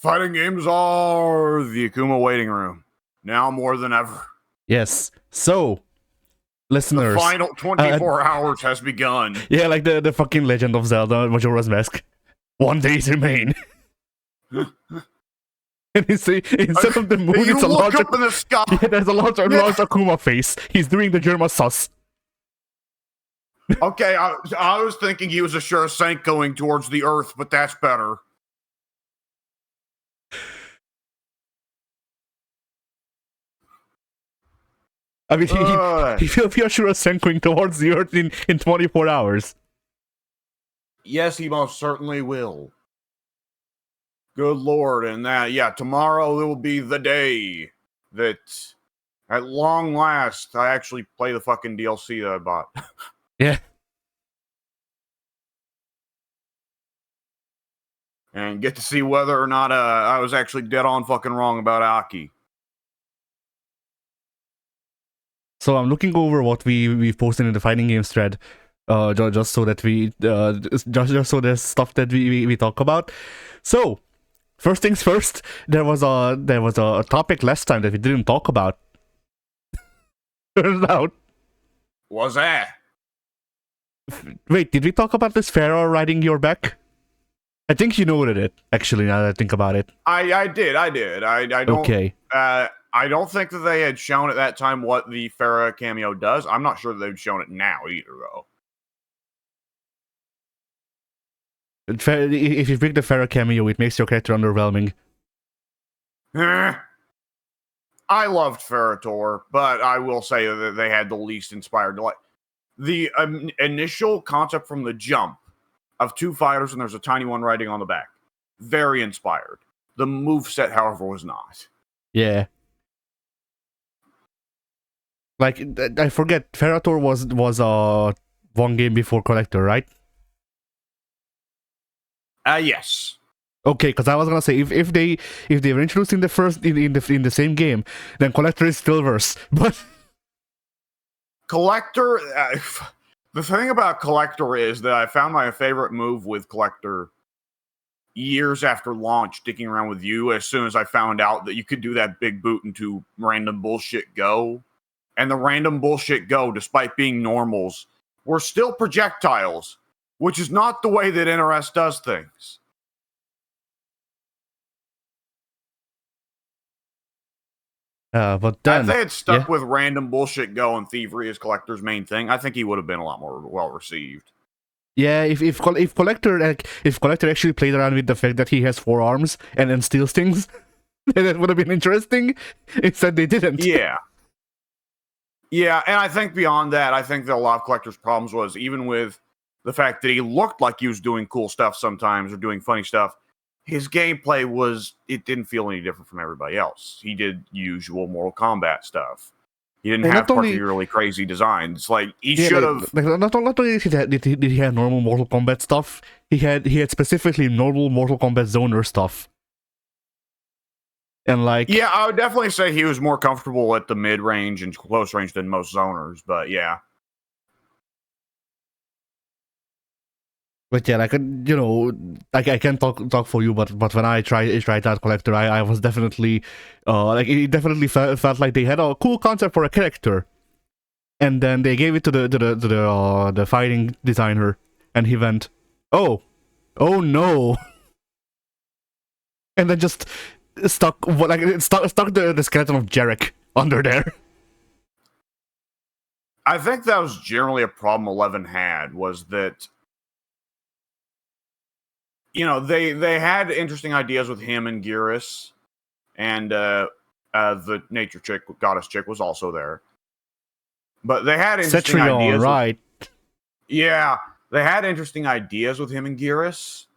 Fighting games are the Akuma waiting room. Now more than ever. Yes. So, listeners. The final 24 hours has begun. Yeah, like the fucking Legend of Zelda Majora's Mask. 1 days remain. And instead of the moon, it's a large... up in the sky. Yeah, there's a large Akuma face. He's doing the Germa sus. Okay, I was thinking he was a Shurasenko going towards the Earth, but that's better. I mean, he will be a Shurasenko towards the Earth in 24 hours. Yes, he most certainly will. Good Lord, and that, yeah, tomorrow will be the day that, at long last, I actually play the fucking DLC that I bought. Yeah. And get to see whether or not I was actually dead on fucking wrong about Aki. So I'm looking over what we've posted in the fighting games thread, just so that we just so there's stuff that we talk about. So first things first, there was a topic last time that we didn't talk about. Turns out. What's that? Wait, did we talk about this Pharaoh riding your back? I think you noted it, actually, now that I think about it. I did. I don't... Okay. I don't think that they had shown at that time what the Farah cameo does. I'm not sure that they've shown it now either, though. If you pick the Farah cameo, it makes your character underwhelming. I loved Ferrator, but I will say that they had the least inspired. Like the initial concept from the jump of two fighters and there's a tiny one riding on the back. Very inspired. The moveset, however, was not. Yeah. Like, I forget, Ferrator was one game before Collector, right? Yes. Okay, because I was gonna say if they were introduced in the first in the same game, then Collector is still worse. But Collector, the thing about Collector is that I found my favorite move with Collector years after launch, sticking around with you. As soon as I found out that you could do that big boot into random bullshit go. And the random bullshit go, despite being normals, were still projectiles, which is not the way that NRS does things. But then, if they had stuck with random bullshit go and thievery as Collector's main thing, I think he would have been a lot more well received. Yeah, if Collector actually played around with the fact that he has 4 arms and then steals things, then it would have been interesting. Instead, they didn't. Yeah. Yeah, and I think beyond that, I think that a lot of Collector's problems was even with the fact that he looked like he was doing cool stuff sometimes or doing funny stuff, his gameplay it didn't feel any different from everybody else. He did usual Mortal Kombat stuff. He didn't have particularly crazy designs. Like, he should have... Not only did he have normal Mortal Kombat stuff, he had specifically normal Mortal Kombat Zoner stuff. And like... Yeah, I would definitely say he was more comfortable at the mid-range and close range than most zoners, but yeah. But yeah, like, you know, I can't talk for you, but when I tried out Collector, I was definitely, like, it definitely felt like they had a cool concept for a character. And then they gave it to the fighting designer, and he went, oh no. And then just stuck the skeleton of Jarek under there. I think that was generally a problem 11 had, was that, you know, they had interesting ideas with him and Geras, and the nature chick, goddess chick, was also there. But they had interesting ideas. Right? Yeah, they had interesting ideas with him and Geras.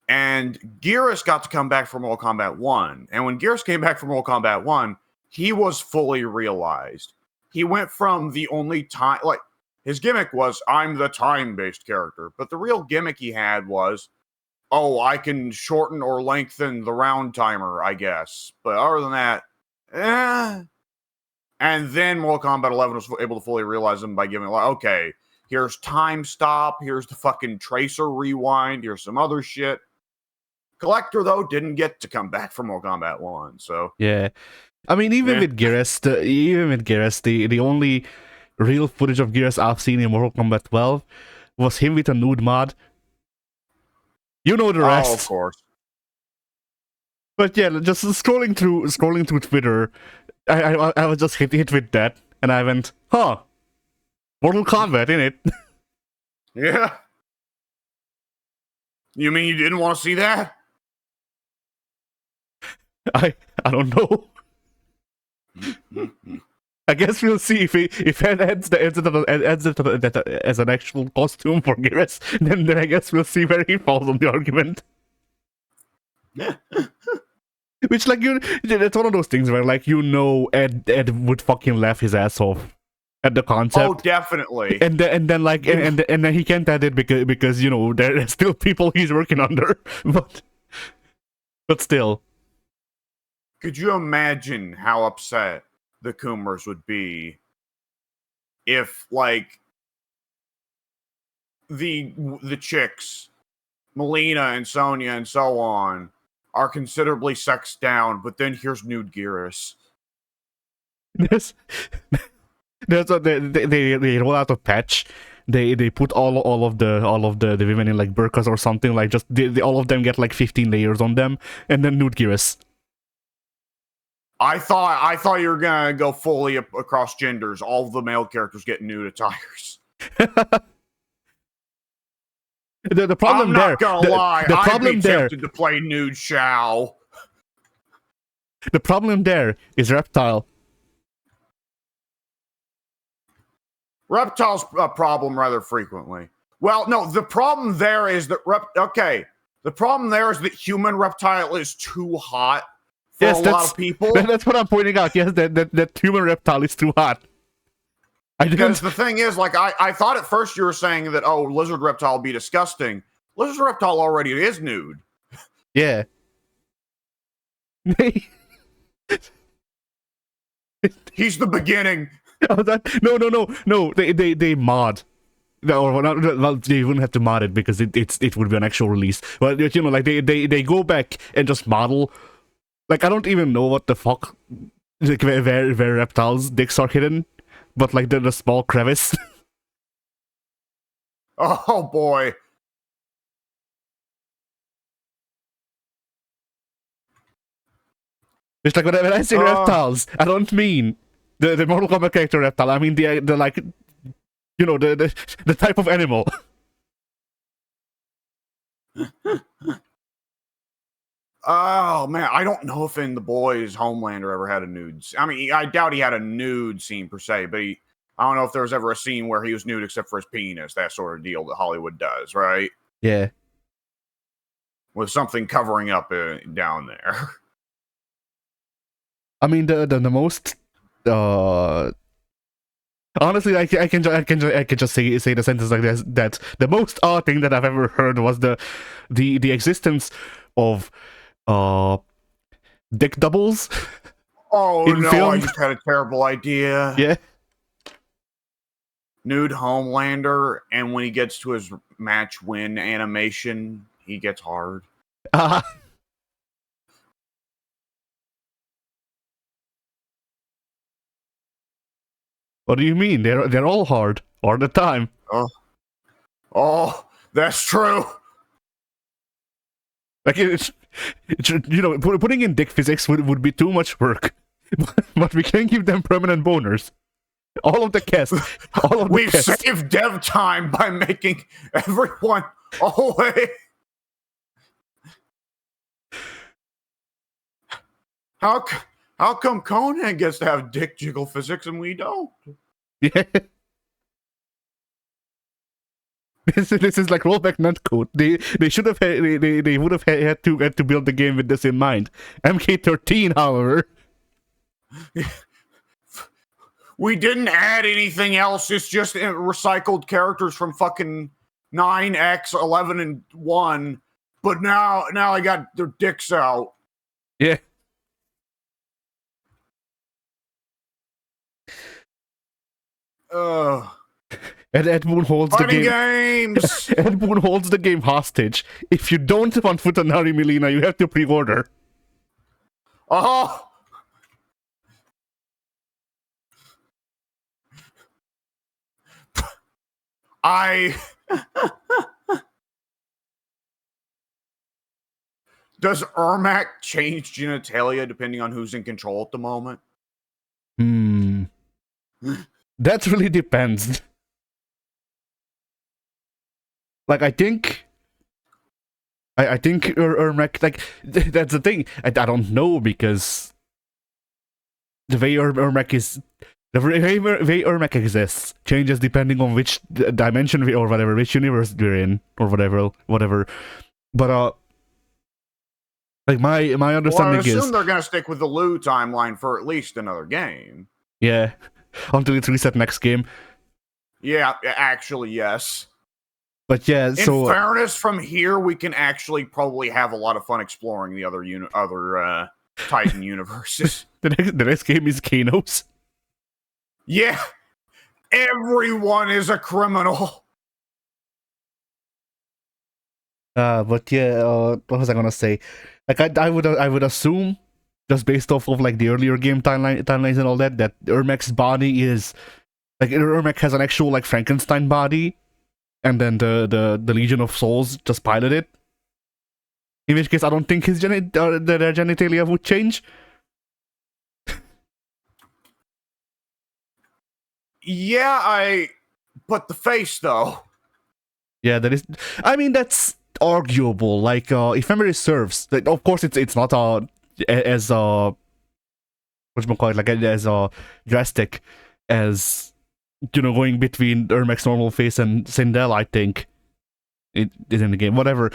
And Geras got to come back from Mortal Kombat 1. And when Geras came back from Mortal Kombat 1, he was fully realized. He went from the only time... Like, his gimmick was, I'm the time-based character. But the real gimmick he had was, oh, I can shorten or lengthen the round timer, I guess. But other than that, And then Mortal Kombat 11 was able to fully realize them by giving, like, okay, here's time stop, here's the fucking tracer rewind, here's some other shit. Collector, though, didn't get to come back from Mortal Kombat 1, so... Yeah. I mean, even with Geras, the only real footage of Geras I've seen in Mortal Kombat 12 was him with a nude mod. You know the rest. Oh, of course. But yeah, just scrolling through Twitter, I was just hit with that, and I went, huh, Mortal Kombat, innit? Yeah. You mean you didn't want to see that? I don't know. I guess we'll see if it adds it as an actual costume for Geras, then I guess we'll see where he falls on the argument. Which, like, it's one of those things where, like, Ed would fucking laugh his ass off at the concept. Oh, definitely. And then then he can't add it because there are still people he's working under. But still. Could you imagine how upset the Coomers would be if, like, the chicks, Melina and Sonya and so on, are considerably sexed down, but then here's nude Geras. There's they roll out a patch. They put all of the women in like burqas or something, like just all of them get like 15 layers on them, and then nude Geras. I thought you were gonna go fully across genders. All of the male characters get nude attires. The problem I'm there. not gonna lie. The problem I'd be there. tempted to play nude Shao. The problem there is Reptile. Reptile's a problem rather frequently. Well, no, the problem there is that the problem there is that human Reptile is too hot for a lot of people. That's what I'm pointing out. Yes, that human Reptile is too hot. Because the thing is, like, I thought at first you were saying that, oh, Lizard Reptile would be disgusting. Lizard Reptile already is nude. Yeah. He's the beginning. No. They mod. Well, they wouldn't have to mod it because it would be an actual release. But like they go back and just model. Like, I don't even know what the fuck, like, where Reptile's dicks are hidden, but like the small crevice. Oh boy. It's like when I say reptiles, I don't mean the Mortal Kombat character Reptile. I mean the like, the type of animal. Oh man, I don't know if in The Boys Homelander ever had a nude. I mean, I doubt he had a nude scene per se, but I don't know if there was ever a scene where he was nude except for his penis. That sort of deal that Hollywood does, right? Yeah. With something covering up down there. I mean, the most honestly, I can just say the sentence like this, that the most odd thing that I've ever heard was the existence of dick doubles. Oh no, film. I just had a terrible idea. Yeah. Nude Homelander, and when he gets to his match win animation, he gets hard. What do you mean? They're all hard all the time. Oh, that's true. Like it's putting in dick physics would be too much work, but we can give them permanent boners. All of the cast. We've saved dev time by making everyone away. How come Conan gets to have dick jiggle physics and we don't? Yeah. This is like rollback netcode. They should have they would have had to build the game with this in mind. MK13, however, we didn't add anything else. It's just recycled characters from fucking 9X, 11, and 1. But now I got their dicks out. Yeah. And Ed Boon holds Fighting the game. games. Ed Boon holds the game hostage. If you don't want Futanari Melina, you have to pre-order. Oh. Does Ermac change genitalia depending on who's in control at the moment? That really depends. Like, I think Ermac, like, that's the thing. I don't know, because the way Ermac is, the way Ermac exists changes depending on which dimension or whatever, which universe we're in, or whatever. But like my understanding I assume is they're gonna stick with the Lou timeline for at least another game. Yeah, until it's reset next game. Yeah, actually, yes. But yeah, in fairness, from here we can actually probably have a lot of fun exploring the other Titan universes. The next game is Kanos. Yeah, everyone is a criminal. But yeah, what was I gonna say? Like, I would assume, just based off of like the earlier game timelines and all that Ermac's body is like, Ermac has an actual like Frankenstein body, and then the Legion of Souls just pilot it. In which case, I don't think his their genitalia would change. Yeah, but the face though. Yeah, that is. I mean, that's arguable. Like, if memory serves, like, of course, it's not as whatchamacallit, like, as drastic as, you know, going between Ermac's normal face and Sindel. I think it is in the game. Whatever.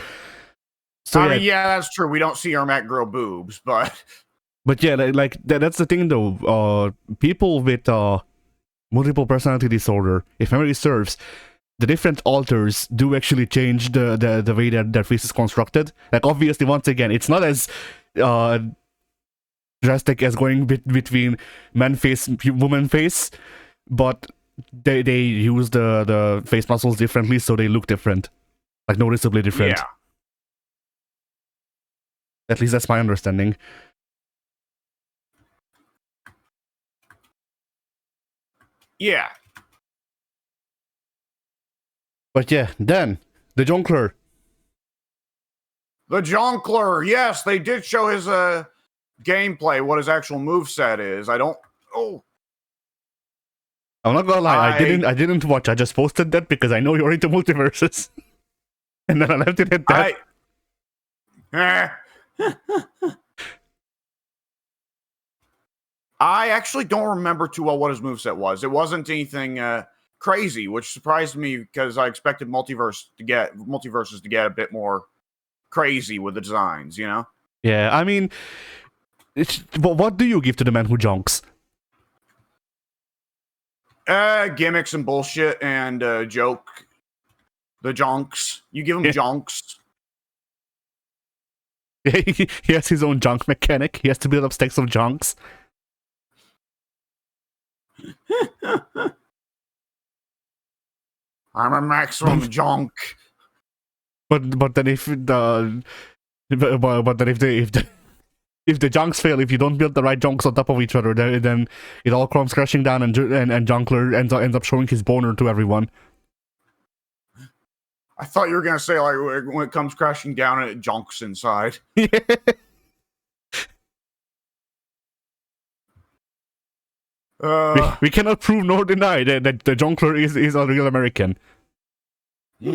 So I mean, yeah, that's true. We don't see Ermac grow boobs, but yeah, like that's the thing though. People with multiple personality disorder, if memory serves, the different alters do actually change the way that their face is constructed. Like, obviously, once again, it's not as drastic as going between man face, woman face, but they use the face muscles differently, so they look different, like noticeably different. yeah. At least that's my understanding. Yeah. But yeah, then the Jonkler. The Jonkler, yes, they did show his gameplay, what his actual moveset is. I'm not gonna lie, I didn't watch. I just posted that because I know you're into multiverses. And then I left it at that. I actually don't remember too well what his moveset was. It wasn't anything crazy, which surprised me because I expected multiverses to get a bit more crazy with the designs, you know? Yeah, I mean, what do you give to the man who jonks? Gimmicks and bullshit and joke. The jonks. You give him jonks. He has his own junk mechanic. He has to build up stacks of junks. I'm a maximum junk. But then if the junks fail, if you don't build the right junks on top of each other, then it all comes crashing down, and Junkler ends up showing his boner to everyone. I thought you were gonna say, like, when it comes crashing down and it junks inside. We cannot prove nor deny that the Jonkler is a real American. Yeah,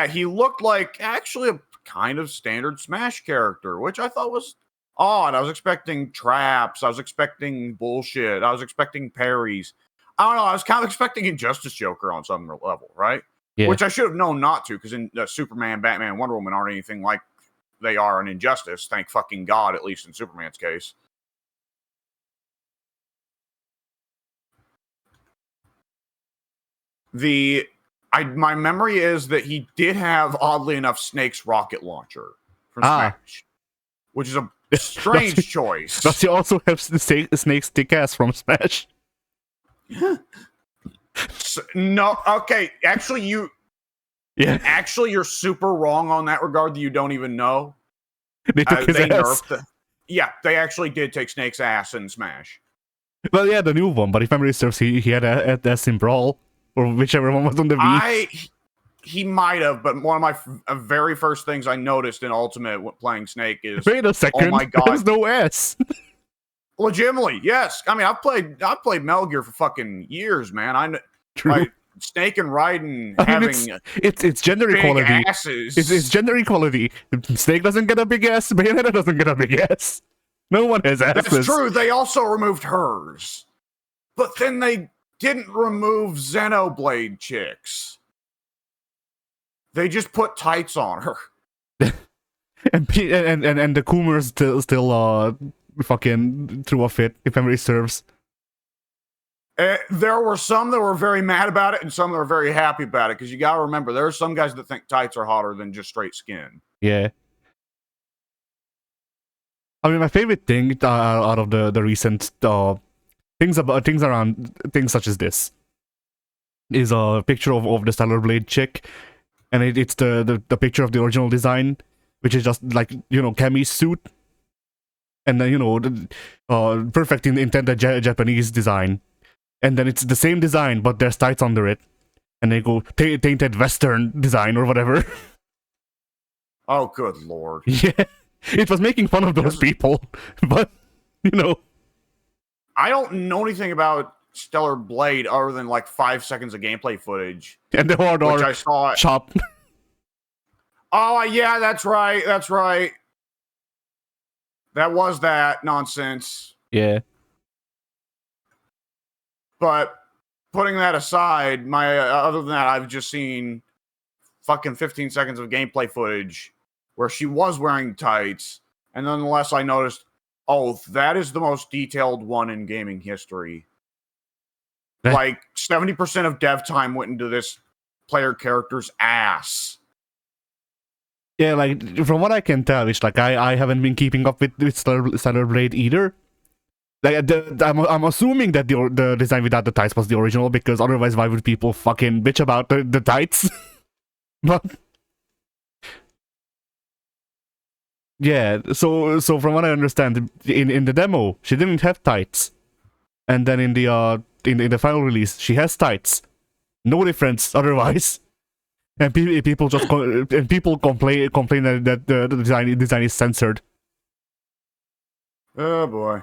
he looked like actually a kind of standard Smash character, which I thought was odd. I was expecting traps. I was expecting bullshit. I was expecting parries. I don't know. I was kind of expecting Injustice Joker on some level, right? Yeah. Which I should have known not to, because in Superman, Batman, Wonder Woman aren't anything like they are in Injustice. Thank fucking God, at least in Superman's case. My memory is that he did have, oddly enough, Snake's rocket launcher from Smash. which is a strange choice. Does he also have Snake's dick ass from Smash? No, okay. Actually, you're super wrong on that regard. That you don't even know. They took his ass. Yeah, they actually did take Snake's ass in Smash. Well, yeah, the new one. But if memory serves, he had a ass in Brawl, or whichever one was on the Wii. He might have, but one of my very first things I noticed in Ultimate playing Snake is, wait a second, oh my god, there's no ass. Legitimately, yes. I mean, I've played Metal Gear for fucking years, man. True. Snake and Raiden I mean, having it's gender equality. Asses. It's gender equality. Snake doesn't get a big ass. Bayonetta doesn't get a big ass. No one has asses. That's true. They also removed hers, but then they didn't remove Xenoblade chicks. They just put tights on her. and the Coomers still fucking threw a fit, if memory serves. There were some that were very mad about it and some that were very happy about it, because you gotta remember, there are some guys that think tights are hotter than just straight skin. Yeah. I mean, my favorite thing out of the recent things such as this is a picture of the Stellar Blade chick, and it's the picture of the original design, which is just like, you know, Kami's suit, and then, you know, perfect intended Japanese design, and then it's the same design but there's tights under it, and they go tainted Western design or whatever. Oh, good lord! Yeah, it was making fun of those people, but you know, I don't know anything about Stellar Blade other than like 5 seconds of gameplay footage, and the hard which I saw. Chop. Oh yeah, that's right. That's right. That was that nonsense. Yeah. But putting that aside, other than that, I've just seen fucking 15 seconds of gameplay footage where she was wearing tights, and nonetheless, I noticed, oh, that is the most detailed one in gaming history. Like 70% of dev time went into this player character's ass. Yeah, like from what I can tell, it's like I haven't been keeping up with Stellar Blade either. Like I'm assuming that the design without the tights was the original, because otherwise why would people fucking bitch about the tights? But yeah, so from what I understand, in the demo she didn't have tights, and then in the final release she has tights. No difference otherwise. And people just complain that the design is censored. Oh boy.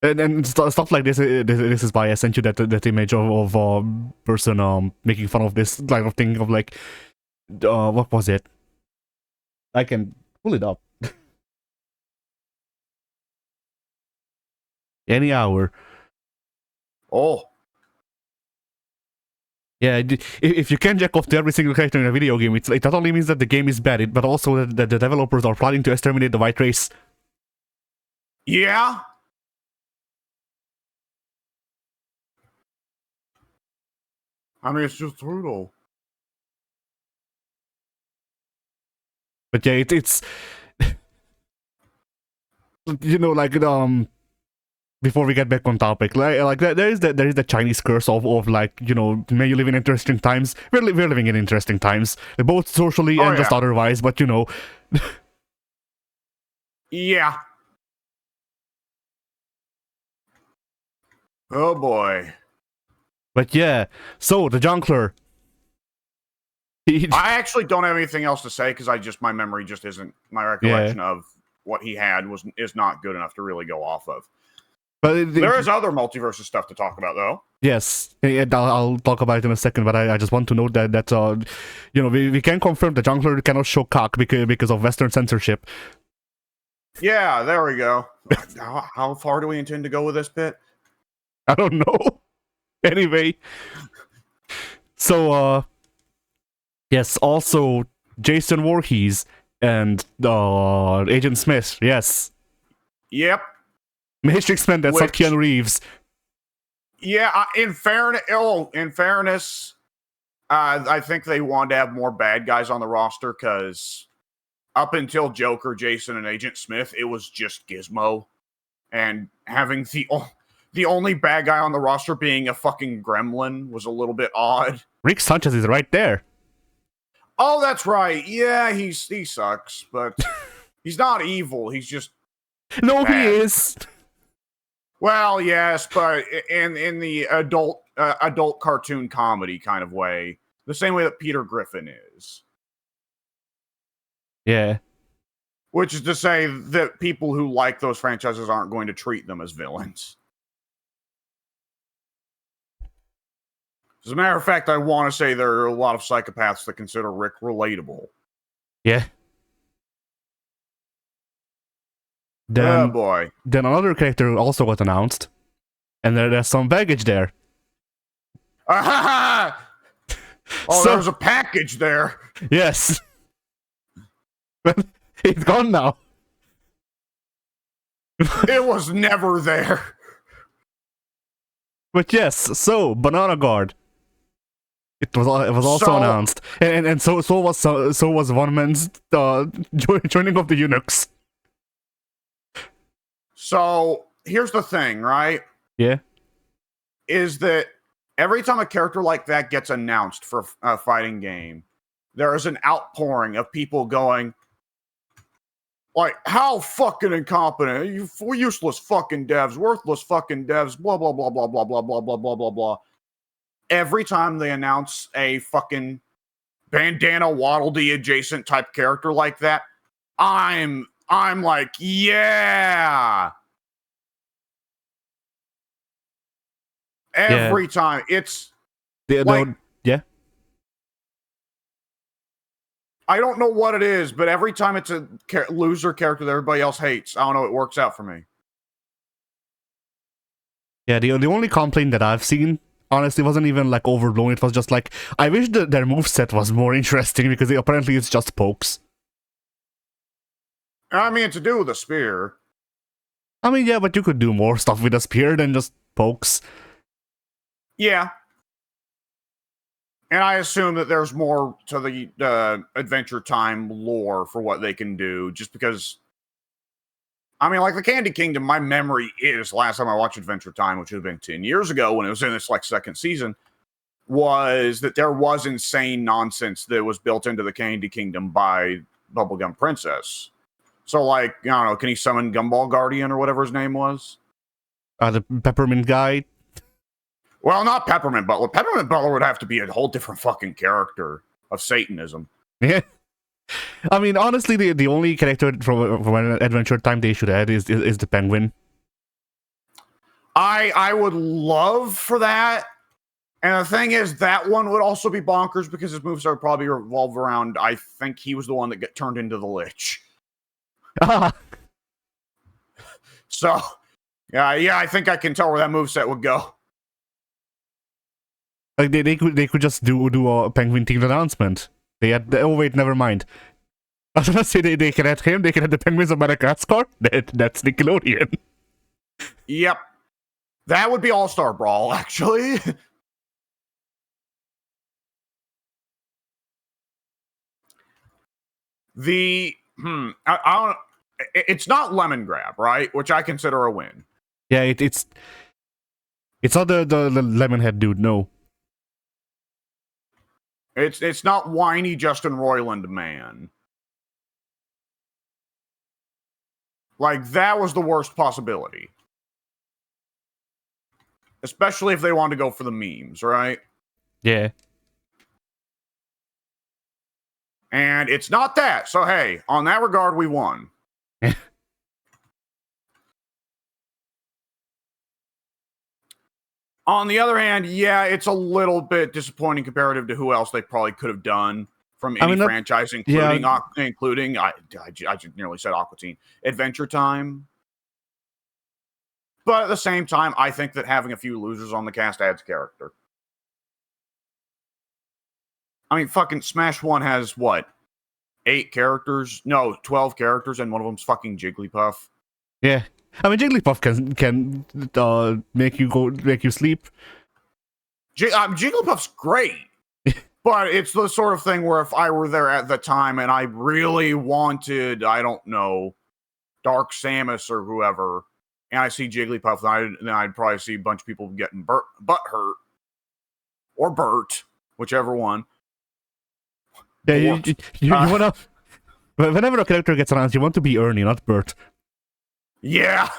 And stuff like this. This is why I sent you that image of person making fun of this kind of thing, of like, what was it? I can pull it up. Any hour. Oh. Yeah, if you can jack off to every single character in a video game, it not only means that the game is bad, but also that the developers are plotting to exterminate the white race. Yeah. I mean, it's just brutal. But yeah, it's you know, like before we get back on topic, like there is the Chinese curse of like, you know, may you live in interesting times. We're living in interesting times, both socially and just otherwise. But you know, yeah. Oh boy. But yeah, so the Junkler. I actually don't have anything else to say, because my memory just isn't, my recollection of what he had is not good enough to really go off of. But there is other multiverse stuff to talk about, though. Yes, I'll talk about it in a second, but I just want to note that you know, we can confirm the Junkler cannot show cock because of Western censorship. Yeah, there we go. How far do we intend to go with this bit? I don't know. Anyway, so yes, also Jason Voorhees and Agent Smith. Yes. Yep. Matrix Man, that's not Keanu Reeves. Yeah, in fairness, I think they wanted to have more bad guys on the roster because up until Joker, Jason, and Agent Smith, it was just Gizmo. And having the only bad guy on the roster being a fucking gremlin was a little bit odd. Rick Sanchez is right there. Oh, that's right. Yeah, he sucks, but he's not evil. He's just No, bad. he is. Well, yes, but in the adult cartoon comedy kind of way, the same way that Peter Griffin is. Yeah. Which is to say that people who like those franchises aren't going to treat them as villains. As a matter of fact, I want to say there are a lot of psychopaths that consider Rick relatable. Yeah. Oh boy. Then another character also got announced. And there's some baggage there. Oh, So- there's a package there. Yes. But it's gone now. It was never there. But yes, so Banana Guard. It was also So- announced, and so was One Man's joining of the eunuchs. So here's the thing, right? Yeah. Is that every time a character like that gets announced for a fighting game, there is an outpouring of people going, like, how fucking incompetent, you useless fucking devs, worthless fucking devs, blah, blah, blah, blah, blah, blah, blah, blah, blah, blah, blah. Every time they announce a fucking bandana Waddle Dee adjacent type character like that, I'm like, yeah. Every time. It's like, yeah. I don't know what it is, but every time it's a loser character that everybody else hates, I don't know, it works out for me. Yeah, the only complaint that I've seen, honestly, wasn't even like overblown. It was just like, I wish their moveset was more interesting because apparently it's just pokes. I mean, to do with a spear. I mean, yeah, but you could do more stuff with a spear than just pokes. Yeah. And I assume that there's more to the Adventure Time lore for what they can do, just because, I mean, like the Candy Kingdom, my memory is last time I watched Adventure Time, which would have been 10 years ago when it was in its like second season, was that there was insane nonsense that was built into the Candy Kingdom by Bubblegum Princess. So, like, I don't know, can he summon Gumball Guardian or whatever his name was? The peppermint guy. Well, not Peppermint Butler. Peppermint Butler would have to be a whole different fucking character of Satanism. Yeah. I mean, honestly, the only character from an Adventure Time they should add is the penguin. I would love for that. And the thing is, that one would also be bonkers because his moves would probably revolve around, I think he was the one that got turned into the Lich. So, yeah, I think I can tell where that moveset would go. Like they could just do a penguin team announcement. They had oh wait, never mind. I was gonna say they can add him. They can add the Penguins of Madagascar. That's Nickelodeon. Yep, that would be All-Star Brawl, actually. I don't. It's not Lemon Grab, right? Which I consider a win. Yeah, it's not the Lemonhead dude. No. It's not whiny Justin Roiland man. Like, that was the worst possibility. Especially if they wanted to go for the memes, right? Yeah. And it's not that. So, hey, on that regard, we won. On the other hand, yeah, it's a little bit disappointing comparative to who else they probably could have done from any franchise, including I just nearly said Aqua Teen, Adventure Time. But at the same time, I think that having a few losers on the cast adds character. I mean, fucking Smash 1 has, what, 8 characters? No, 12 characters, and one of them's fucking Jigglypuff. Yeah. I mean, Jigglypuff can make you sleep. Jigglypuff's great. But it's the sort of thing where if I were there at the time and I really wanted, I don't know, Dark Samus or whoever, and I see Jigglypuff, then I'd probably see a bunch of people getting butt hurt. Or Bert, whichever one. Yeah, you want to... Whenever a character gets announced, you want to be Ernie, not Bert. Yeah.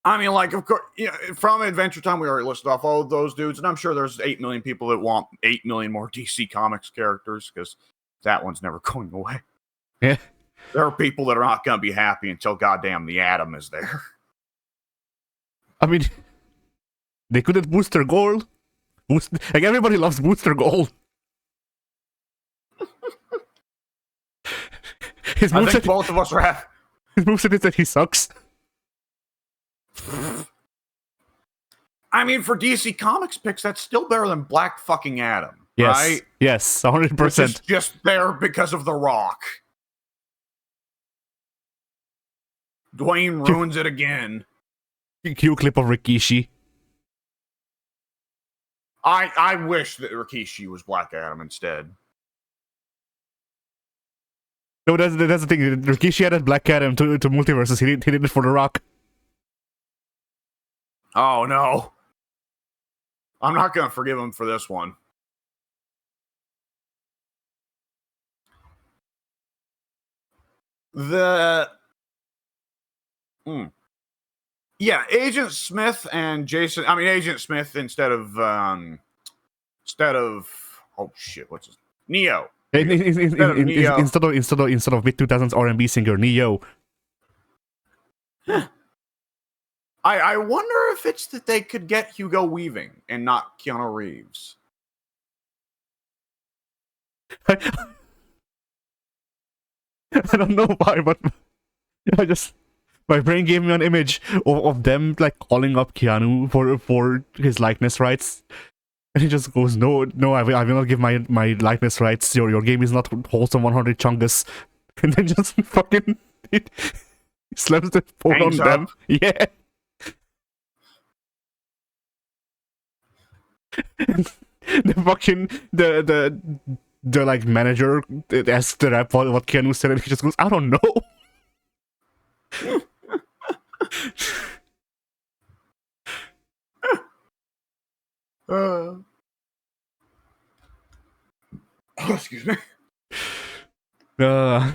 I mean, like, of course, from Adventure Time, we already listed off all of those dudes, and I'm sure there's 8 million people that want 8 million more DC Comics characters, because that one's never going away. Yeah. There are people that are not going to be happy until goddamn the Atom is there. I mean, they couldn't Booster Gold. Like, everybody loves Booster Gold. I think both of us are happy. His moveset is that he sucks. I mean, for DC Comics picks, that's still better than Black fucking Adam, yes. right? Yes, 100%. Which is just there because of The Rock. Dwayne ruins it again. Cue clip of Rikishi. I wish that Rikishi was Black Adam instead. No, that's the thing. Rikishi added Black Adam to multiverses. He did it for The Rock. Oh no. I'm not going to forgive him for this one. Yeah, Agent Smith and Jason. I mean, Agent Smith instead of oh shit, what's his Neo? Instead of mid 2000s R&B singer Neo. I wonder if it's that they could get Hugo Weaving and not Keanu Reeves. I don't know why, but my brain gave me an image of them like calling up Keanu for his likeness rights, and he just goes, "No, I will not give my likeness rights. Your game is not wholesome 100 chungus," and then just fucking slams the phone on them. Yeah. The fucking the like manager asks the rap what Keanu said, and he just goes, "I don't know." Excuse me. Oh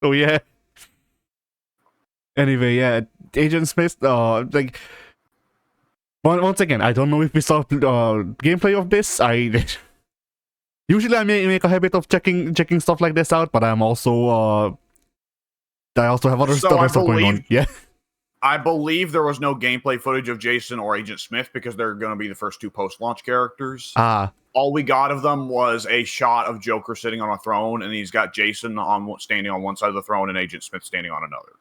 yeah. Anyway, yeah, Agent Smith. Like once again, I don't know if we saw gameplay of this. Usually I make a habit of checking stuff like this out, but I'm also I also have other stuff going on. Yeah. I believe there was no gameplay footage of Jason or Agent Smith because they're going to be the first two post-launch characters. All we got of them was a shot of Joker sitting on a throne, and he's got Jason standing on one side of the throne and Agent Smith standing on another.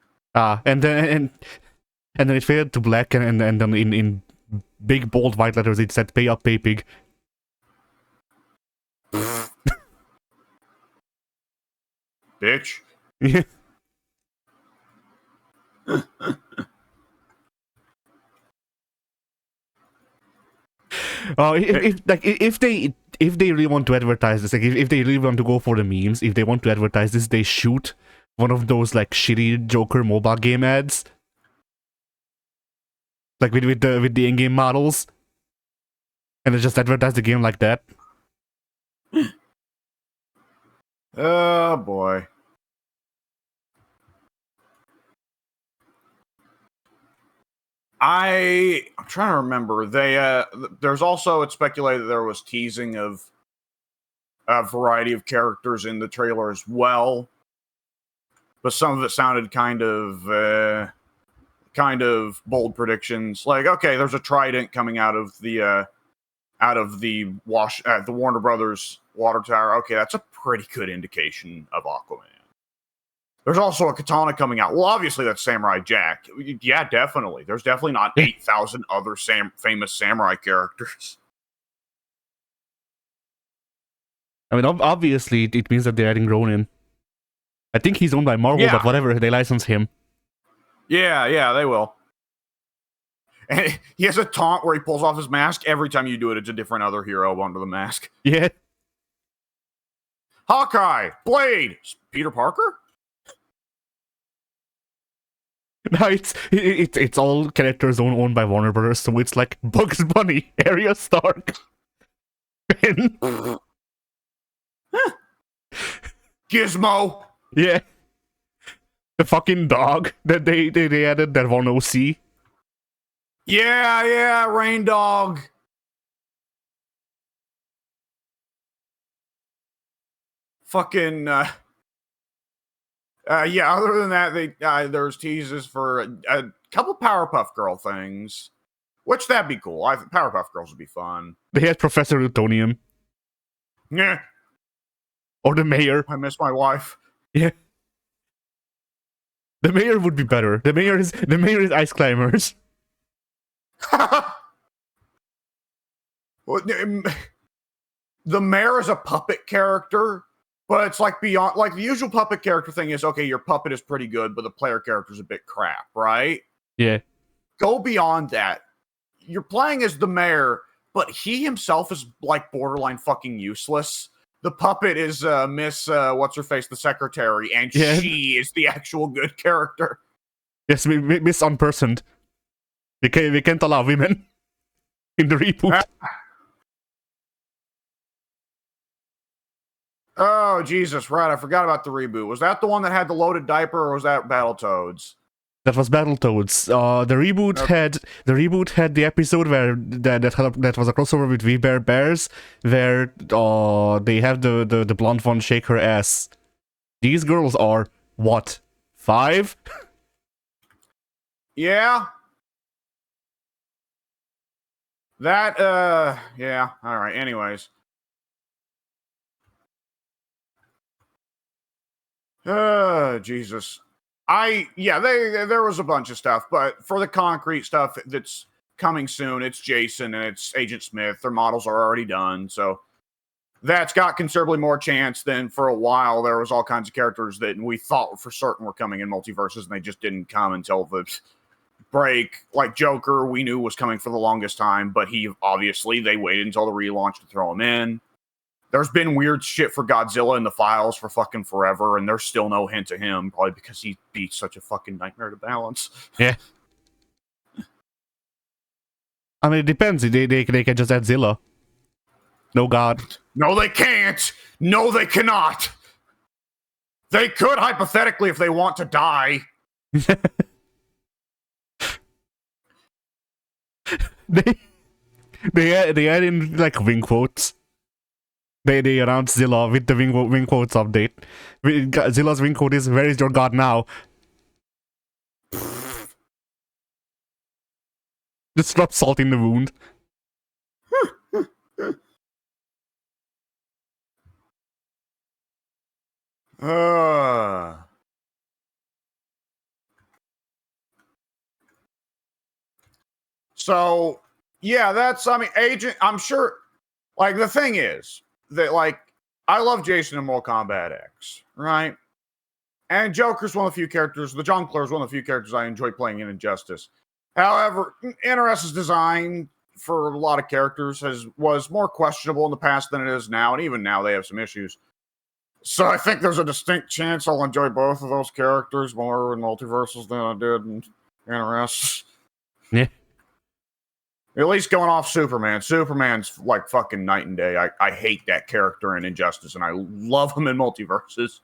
And then it faded to black, and then in big bold white letters it said "Pay up, pay pig." Bitch. Yeah. If they really want to advertise this, like if they really want to go for the memes, if they want to advertise this, they shoot one of those like shitty Joker mobile game ads, like with the in-game models, and they just advertise the game like that. Oh boy. I'm trying to remember. There's also, it's speculated that there was teasing of a variety of characters in the trailer as well, but some of it sounded kind of bold predictions. Like, okay, there's a trident coming out of the Warner Brothers water tower. Okay, that's a pretty good indication of Aquaman. There's also a katana coming out. Well, obviously that's Samurai Jack. Yeah, definitely. There's definitely not 8,000 other famous samurai characters. I mean, obviously it means that they're adding Ronin. I think he's owned by Marvel, but whatever, they license him. Yeah, they will. And he has a taunt where he pulls off his mask. Every time you do it, it's a different other hero under the mask. Yeah. Hawkeye, Blade, Peter Parker? No, it's all characters owned by Warner Brothers, so it's like Bugs Bunny, Arya Stark. Gizmo. Yeah. The fucking dog that they added that one OC. Yeah, Rain Dog. Fucking, yeah, other than that, there's teases for a couple Powerpuff Girl things, which that'd be cool. I think Powerpuff Girls would be fun. They had Professor Utonium. Yeah. Or the mayor. I miss my wife. Yeah. The mayor would be better. The mayor is Ice Climbers. The mayor is a puppet character, but it's like beyond, like the usual puppet character thing is, okay, your puppet is pretty good, but the player character is a bit crap, right? Yeah. Go beyond that. You're playing as the mayor, but he himself is like borderline fucking useless. The puppet is Miss what's-her-face, the secretary, and she is the actual good character. Yes, Miss Unpersoned. We can't allow women in the reboot. Oh, Jesus, right, I forgot about the reboot. Was that the one that had the loaded diaper, or was that Battletoads? That was Battletoads. The reboot had the episode where that was a crossover with We Bare Bears, where they have the blonde one shake her ass. These girls are what, 5? Yeah. That yeah. All right. Anyways. Jesus. There was a bunch of stuff, but for the concrete stuff that's coming soon, it's Jason and it's Agent Smith. Their models are already done, so that's got considerably more chance than for a while. There was all kinds of characters that we thought for certain were coming in multiverses, and they just didn't come until the break. Like Joker, we knew was coming for the longest time, but they waited until the relaunch to throw him in. There's been weird shit for Godzilla in the files for fucking forever, and there's still no hint of him, probably because he beats such a fucking nightmare to balance. Yeah. I mean, it depends. They can just add Zilla. No God. No, they can't. No, they cannot. They could, hypothetically, if they want to die. They add in, like, wing quotes. They announced Zilla with the wing quotes update. Zilla's wing quote is, "Where is your God now?" Just drop salt in the wound. So, yeah, I'm sure, like, the thing is that, like, I love Jason in Mortal Kombat X, right? And Joker's one of the few characters, the Jonkler is one of the few characters I enjoy playing in Injustice. However, NRS's design for a lot of characters was more questionable in the past than it is now, and even now they have some issues. So I think there's a distinct chance I'll enjoy both of those characters more in multiverses than I did in NRS. Yeah. At least going off Superman. Superman's like fucking night and day. I hate that character in Injustice, and I love him in multiverses.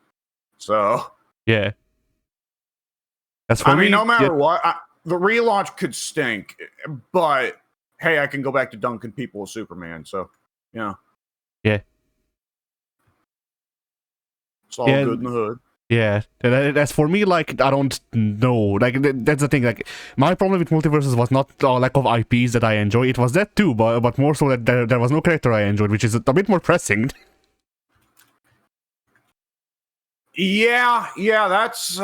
So yeah, that's for me. No matter what, the relaunch could stink, but hey, I can go back to dunking people with Superman. So yeah. It's all good in the hood. Yeah, that's for me. Like, I don't know. Like, that's the thing. Like, my problem with multiverses was not lack of IPs that I enjoy. It was that too, but more so that there was no character I enjoyed, which is a bit more pressing. Yeah, that's.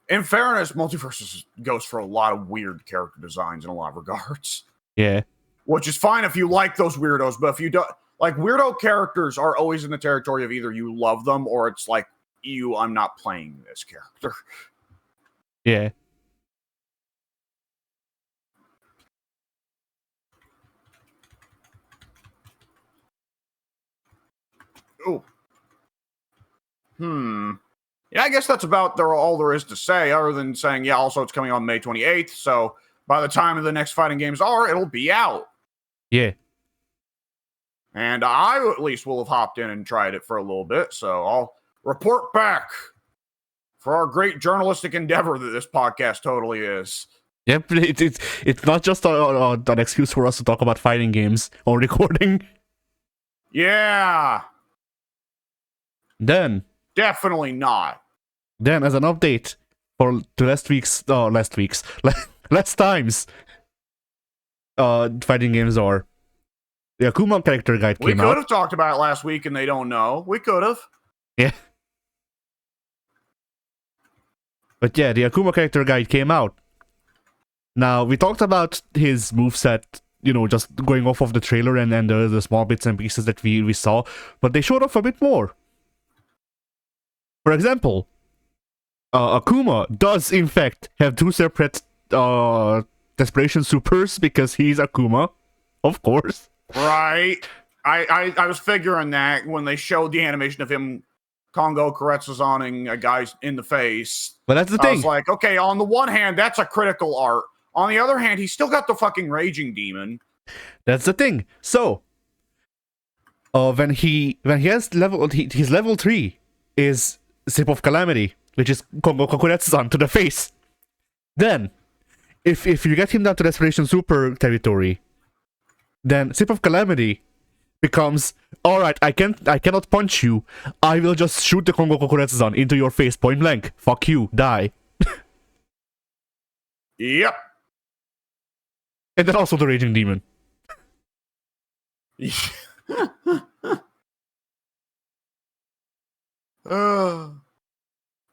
In fairness, multiverses goes for a lot of weird character designs in a lot of regards. Yeah, which is fine if you like those weirdos, but if you don't. Like, weirdo characters are always in the territory of either you love them or it's like, I'm not playing this character. Yeah. Ooh. Yeah, I guess that's about all there is to say, other than saying, yeah, also it's coming on May 28th, so by the time the next fighting games are, it'll be out. Yeah. And I at least will have hopped in and tried it for a little bit, so I'll report back for our great journalistic endeavor that this podcast totally is. Yep, it's not just an excuse for us to talk about fighting games on recording. Yeah. Then, definitely not. Then, as an update to last times fighting games are, the Akuma character guide came out. We could have talked about it last week and they don't know. We could have. Yeah. But yeah, the Akuma character guide came out. Now, we talked about his moveset, just going off of the trailer and the small bits and pieces that we saw, but they showed off a bit more. For example, Akuma does in fact have 2 separate Desperation Supers because he's Akuma, of course. Right. I was figuring that when they showed the animation of him Kongo Karetsuzaning a guy in the face. But that's the thing. I was like, okay, on the one hand, that's a critical art. On the other hand, he's still got the fucking Raging Demon. That's the thing. So, when he has his level 3 is Sip of Calamity, which is Kongo Kakuretsu-san to the face. Then, if you get him down to Desperation Super territory, then Sip of Calamity becomes, alright, I cannot punch you, I will just shoot the Kongo Kakuretsu-san into your face point blank. Fuck you, die. Yep. And then also the Raging Demon.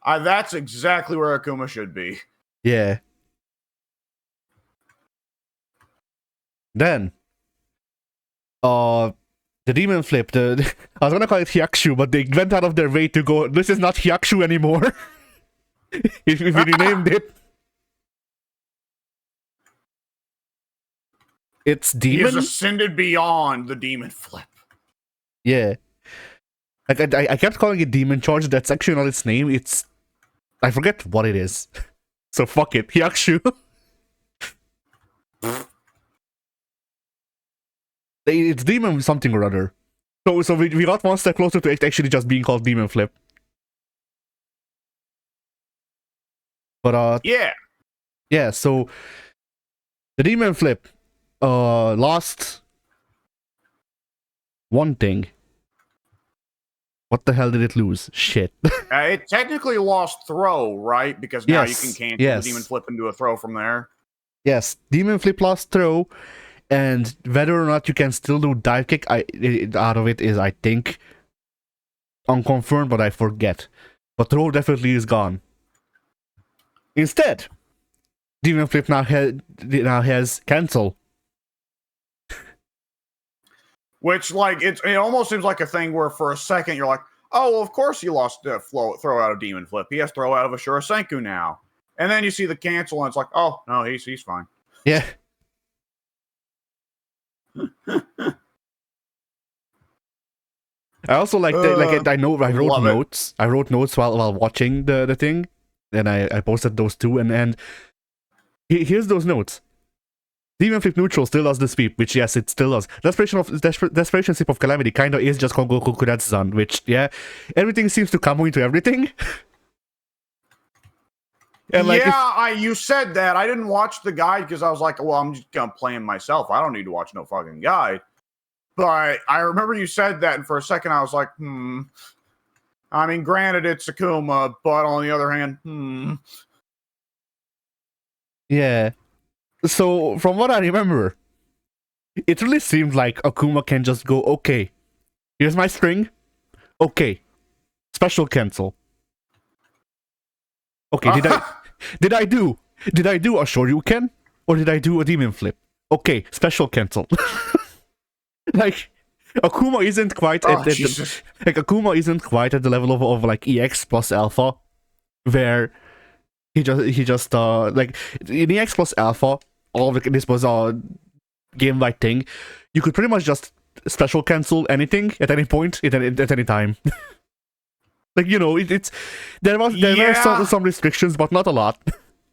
That's exactly where Akuma should be. Yeah. Then, the Demon Flip, I was gonna call it Hyakushu, but they went out of their way to go, this is not Hyakushu anymore. if you renamed it. It's Demon? He has ascended beyond the Demon Flip. Yeah. I kept calling it Demon Charge, that's actually not its name, I forget what it is. So fuck it, Hyakushu. It's Demon something or other. So we got one step closer to it actually just being called Demon Flip. But yeah, so the Demon Flip lost one thing. What the hell did it lose? Shit. It technically lost throw, right? Because now you can cancel the Demon Flip into a throw from there. Yes, Demon Flip lost throw, and whether or not you can still do dive kick out of it is, I think, unconfirmed, but I forget. But throw definitely is gone. Instead, Demon Flip now has cancel. Which, like, it almost seems like a thing where for a second you're like, oh, well, of course he lost the throw out of Demon Flip. He has throw out of Ashura Senku now. And then you see the cancel and it's like, oh, no, he's fine. Yeah. I also like I wrote notes. I wrote notes while watching the thing, and I posted those too. And here's those notes. Demon Flip neutral still does the sweep, which yes, it still does. Desperation Sip of Calamity kinda is just Kongo Kakuretsu-san, which yeah, everything seems to come into everything. And you said that. I didn't watch the guide because I was like, well, I'm just gonna play him myself. I don't need to watch no fucking guide. But I remember you said that, and for a second I was like, I mean, granted, it's Akuma, but on the other hand, Yeah. So, from what I remember, it really seemed like Akuma can just go, okay, here's my string, okay, special cancel. Okay, did I do a Shoryuken, or did I do a Demon Flip? Okay, special cancel. Like, Akuma isn't quite Akuma isn't quite at the level of like EX plus Alpha, where he just like in EX plus Alpha, all of this was a game-like thing. You could pretty much just special cancel anything at any point, at any time. Like, you know, there were some restrictions, but not a lot.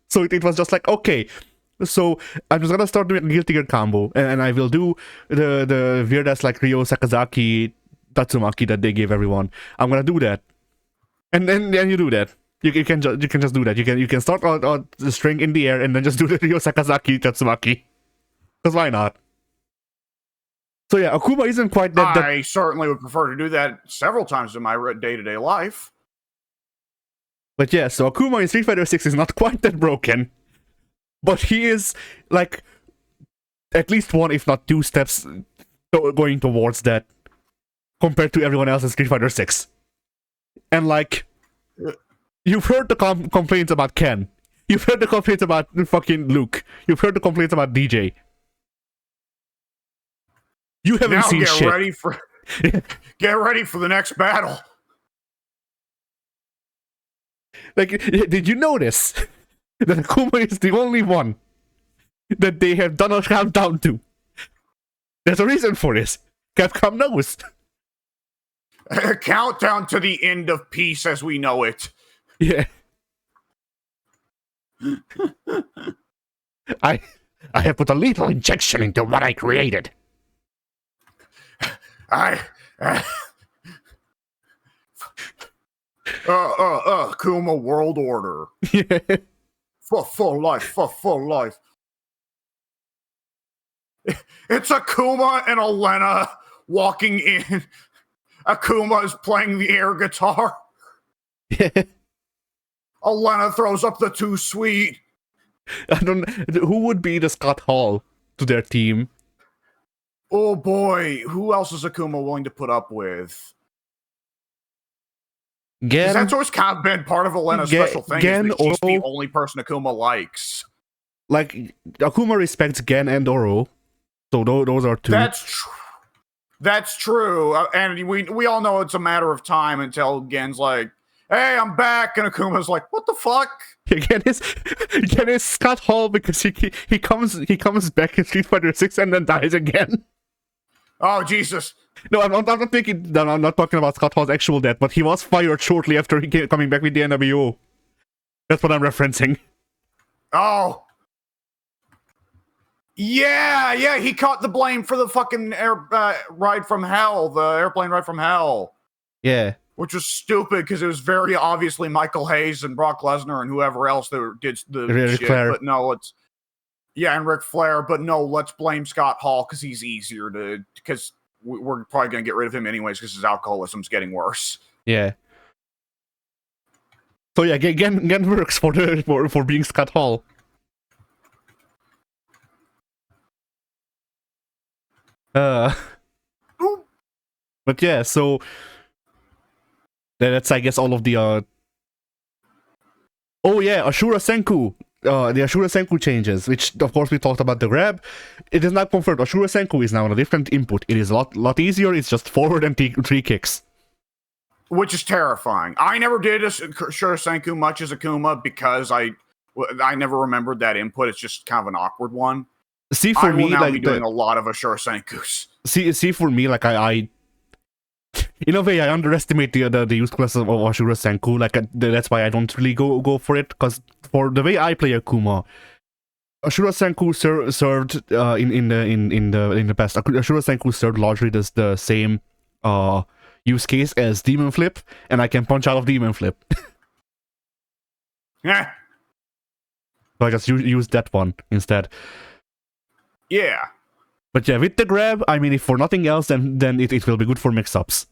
So it was just like, okay, so I'm just gonna start doing a Guilty Gear combo, and I will do the weird ass like Ryo Sakazaki Tatsumaki that they gave everyone. I'm gonna do that, and then you do that. You can just do that. You can start on the string in the air and then just do the Ryo Sakazaki Tatsumaki. Because why not? So yeah, Akuma isn't quite that. I certainly would prefer to do that several times in my day-to-day life. But yeah, so Akuma in Street Fighter 6 is not quite that broken. But he is, like, at least one, if not two steps going towards that compared to everyone else in Street Fighter 6. And, like, you've heard the complaints about Ken. You've heard the complaints about fucking Luke. You've heard the complaints about DJ. You haven't seen shit. Get ready for the next battle. Like, did you notice that Akuma is the only one that they have done a countdown to? There's a reason for this. Capcom knows. A countdown to the end of peace as we know it. Yeah. I have put a lethal injection into what I created. Kuma World Order. Yeah. For full life. It's Akuma and Elena walking in. Akuma is playing the air guitar. Yeah. Elena throws up the too sweet. Who would be the Scott Hall to their team? Oh boy, who else is Akuma willing to put up with? Gen, that's always kind of been part of Elena's special thing. Is that she's the only person Akuma likes. Like, Akuma respects Gen and Oro, so those are two. That's true. And we all know it's a matter of time until Gen's like, hey, I'm back, and Akuma's like, what the fuck? Gen is Scott Hall because he comes back in Street Fighter 6 and then dies again. Oh Jesus! No, I'm not talking about Scott Hall's actual death, but he was fired shortly after he came coming back with the NWO. That's what I'm referencing. Oh. Yeah, he caught the blame for the fucking ride from hell, the airplane ride from hell. Yeah. Which was stupid because it was very obviously Michael Hayes and Brock Lesnar and whoever else that did the shit. Flair. But no, and Ric Flair. But no, let's blame Scott Hall because he's easier because we're probably going to get rid of him anyways because his alcoholism's getting worse. Yeah. So yeah, Gen works for being Scott Hall. But yeah, so that's I guess all of the oh yeah, Ashura Senku. The Ashura Senku changes, which of course we talked about the grab. It is not confirmed. Ashura Senku is now on a different input. It is a lot easier. It's just forward and three kicks. Which is terrifying. I never did Ashura Senku much as Akuma because I never remembered that input. It's just kind of an awkward one. See, for me, like, be doing a lot of Ashura Senkus. See, for me, like, I in a way, I underestimate the usefulness of Ashura Senku. Like, that's why I don't really go for it. Because for the way I play Akuma, Ashura Senku served in the past. Ashura Senku served largely the same use case as Demon Flip, and I can punch out of Demon Flip. Yeah. So I just use that one instead. Yeah. But yeah, with the grab, I mean, if for nothing else, then it will be good for mix-ups.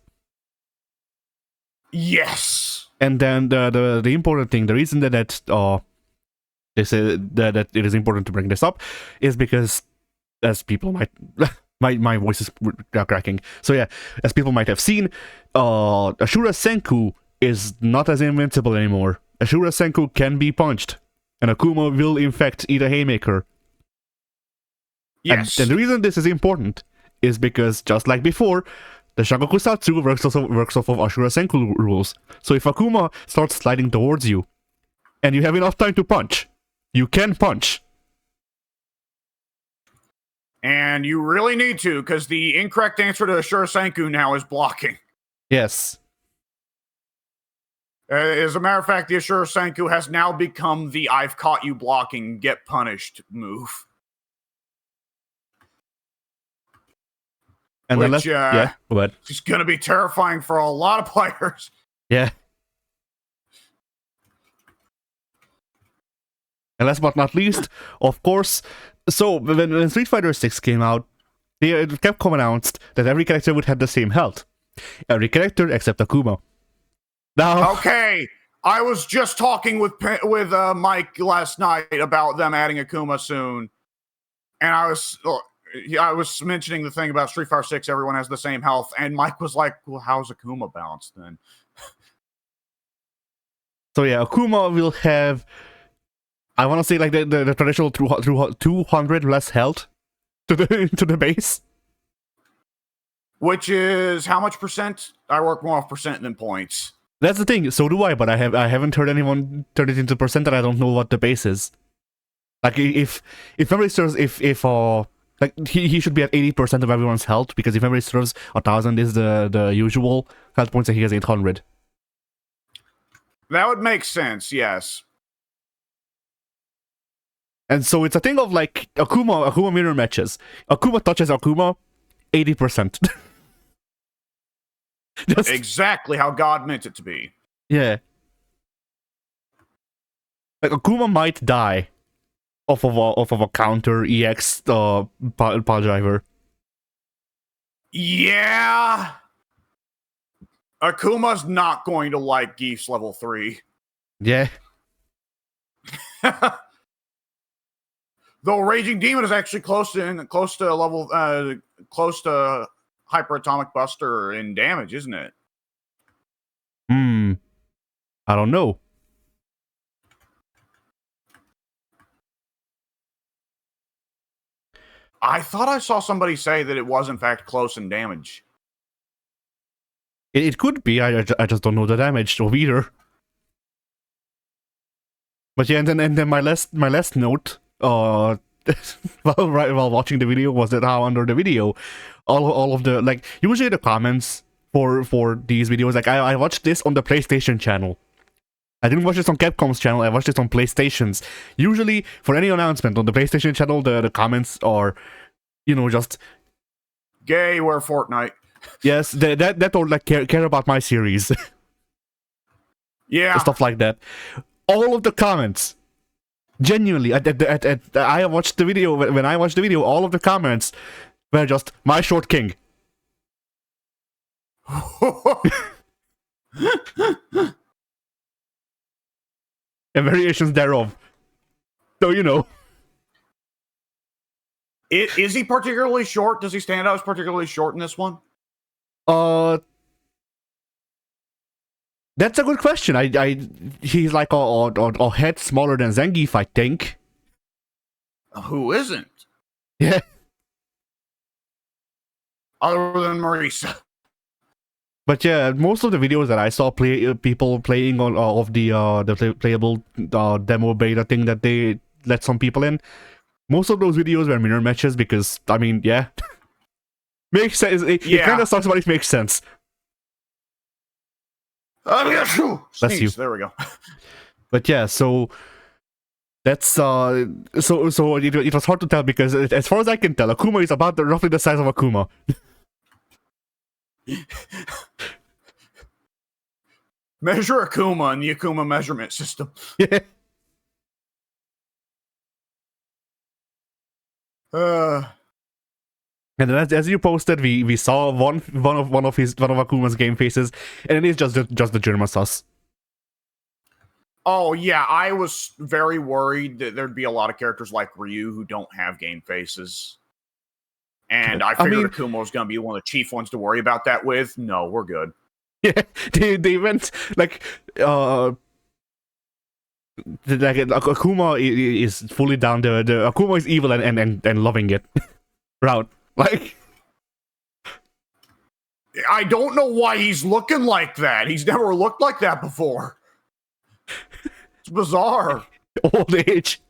Yes. And then the important thing, the reason that they say that it is important to bring this up is because, as people might, my voice is cracking. So yeah, as people might have seen, Ashura Senku is not as invincible anymore. Ashura Senku can be punched, and Akuma will in fact eat a haymaker. Yes. And the reason this is important is because, just like before, the Shagoku Satsu works off of Ashura Senku rules. So if Akuma starts sliding towards you, and you have enough time to punch, you can punch. And you really need to, because the incorrect answer to Ashura Senku now is blocking. Yes. As a matter of fact, the Ashura Senku has now become the I've caught you blocking, get punished move. And which, yeah, but it's going to be terrifying for a lot of players. Yeah. And last but not least, of course, so when Street Fighter 6 came out, Capcom announced that every character would have the same health. Every character except Akuma. Now, okay, I was just talking with Mike last night about them adding Akuma soon, and I was mentioning the thing about Street Fighter 6, everyone has the same health, and Mike was like, well, how's Akuma balanced then? So yeah, Akuma will have, I want to say like the traditional 200 less health to the base. Which is how much percent? I work more off percent than points. That's the thing, so do I, but I haven't heard anyone turn it into percent, and I don't know what the base is. Like if memory serves, like he should be at 80% of everyone's health, because if memory serves, 1,000 is the usual health points, and he has 800. That would make sense, yes. And so it's a thing of like Akuma mirror matches. Akuma touches Akuma, 80%. Just, exactly how God meant it to be. Yeah. Like Akuma might die off of a counter EX pile driver. Yeah. Akuma's not going to like Geef's level 3. Yeah. Though Raging Demon is actually close to Hyperatomic Buster in damage, isn't it? I don't know. I thought I saw somebody say that it was in fact close in damage. It could be. I just don't know the damage of either. But yeah, and then my last note, while watching the video, was that how under the video, all of the, like, usually the comments for these videos, like I watched this on the PlayStation channel. I didn't watch this on Capcom's channel, I watched this on PlayStation's. Usually, for any announcement on the PlayStation channel, the comments are, just... Gay, we're Fortnite. Yes, that or like care about my series. Yeah. Stuff like that. All of the comments, genuinely, I watched the video, when I watched the video, all of the comments were just, my short king. And variations thereof. So, Is he particularly short? Does he stand out as particularly short in this one? That's a good question. He's like a head smaller than Zangief, I think. Who isn't? Yeah. Other than Marisa. But yeah, most of the videos that I saw people playing on of the playable demo beta thing that they let some people in, most of those videos were mirror matches because, I mean, yeah. Makes sense. It kind of sucks, but it makes sense. Bless you. There we go. But yeah, so that's so it was hard to tell because as far as I can tell, Akuma is about roughly the size of Akuma. Measure Akuma in the Akuma measurement system. Yeah. And then as you posted, we saw one of Akuma's game faces, and it is just the German sus. Oh yeah, I was very worried that there'd be a lot of characters like Ryu who don't have game faces. And I figured Akuma was going to be one of the chief ones to worry about that with. No, we're good. Yeah, they went like Akuma is fully down the Akuma is evil and loving it route. Like, I don't know why he's looking like that. He's never looked like that before. It's bizarre. Old age.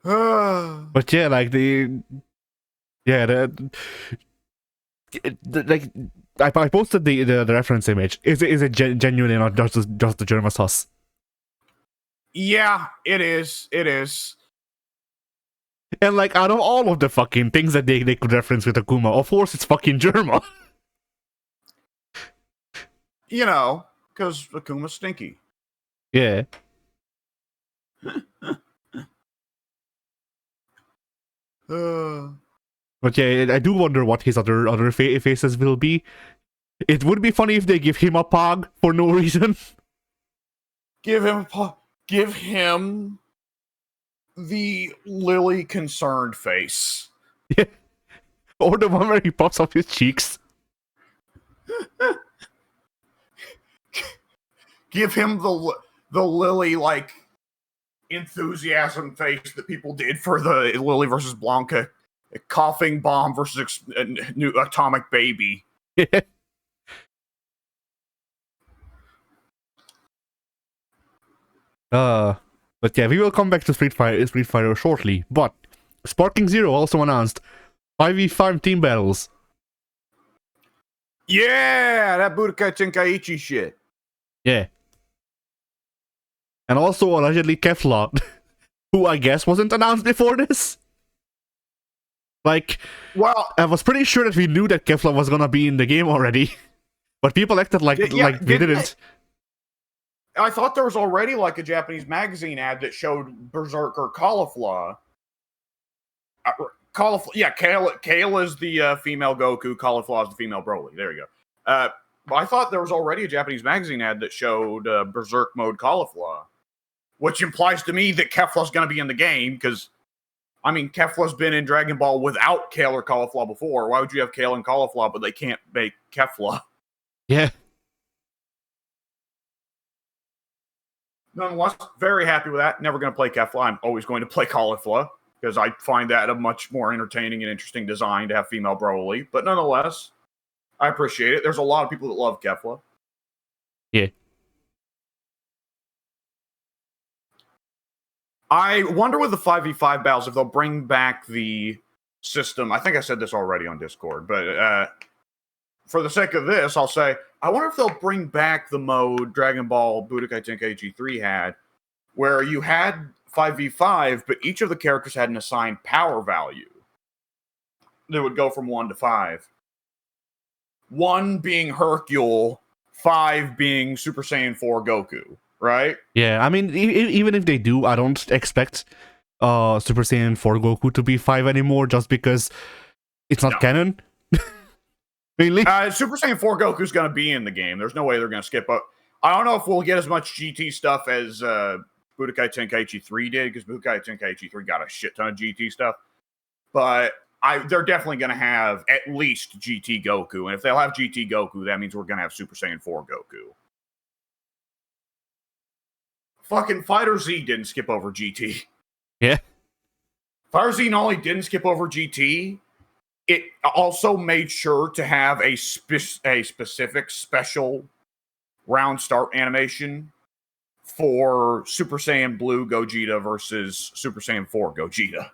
But yeah, like like I posted the reference image. Is it genuinely not just the German sauce? Yeah, it is. It is. And like out of all of the fucking things that they could reference with Akuma, of course it's fucking German. You know, because Akuma's stinky. Yeah. But yeah, I do wonder what his other faces will be. It would be funny if they give him a pog for no reason. Give him the Lily concerned face. Yeah. Or the one where he pops off his cheeks. Give him the Lily like enthusiasm face that people did for the Lily versus Blanca, a coughing bomb versus new atomic baby. Yeah. But yeah, we will come back to Street Fighter shortly. But Sparking Zero also announced 5v5 team battles. Yeah, that Budokai Tenkaichi shit. Yeah. And also allegedly Kefla, who I guess wasn't announced before this. Like, well, I was pretty sure that we knew that Kefla was gonna be in the game already, but people acted like they didn't. I thought there was already like a Japanese magazine ad that showed Berserker Caulifla. Yeah, Kale is the female Goku, Caulifla is the female Broly. There you go. I thought there was already a Japanese magazine ad that showed Berserk mode Caulifla, which implies to me that Kefla's going to be in the game, because, I mean, Kefla's been in Dragon Ball without Kale or Caulifla before. Why would you have Kale and Caulifla, but they can't make Kefla? Yeah. Nonetheless, very happy with that. Never going to play Kefla. I'm always going to play Caulifla, because I find that a much more entertaining and interesting design to have female Broly. But nonetheless, I appreciate it. There's a lot of people that love Kefla. Yeah. I wonder with the 5v5 battles if they'll bring back the system. I think I said this already on Discord, but for the sake of this, I'll say, I wonder if they'll bring back the mode Dragon Ball Budokai Tenkaichi 3 had, where you had 5v5, but each of the characters had an assigned power value that would go from 1 to 5. 1 being Hercule, 5 being Super Saiyan 4 Goku, right? Yeah, I mean, even if they do, I don't expect Super Saiyan 4 Goku to be 5 anymore, just because it's not canon. Really? Super Saiyan 4 Goku's going to be in the game. There's no way they're going to skip up. I don't know if we'll get as much GT stuff as Budokai Tenkaichi 3 did, because Budokai Tenkaichi 3 got a shit ton of GT stuff. But they're definitely going to have at least GT Goku. And if they'll have GT Goku, that means we're going to have Super Saiyan 4 Goku. Fucking Fighter Z didn't skip over GT. Yeah. Fighter Z not only didn't skip over GT, it also made sure to have a specific special round start animation for Super Saiyan Blue Gogeta versus Super Saiyan 4 Gogeta.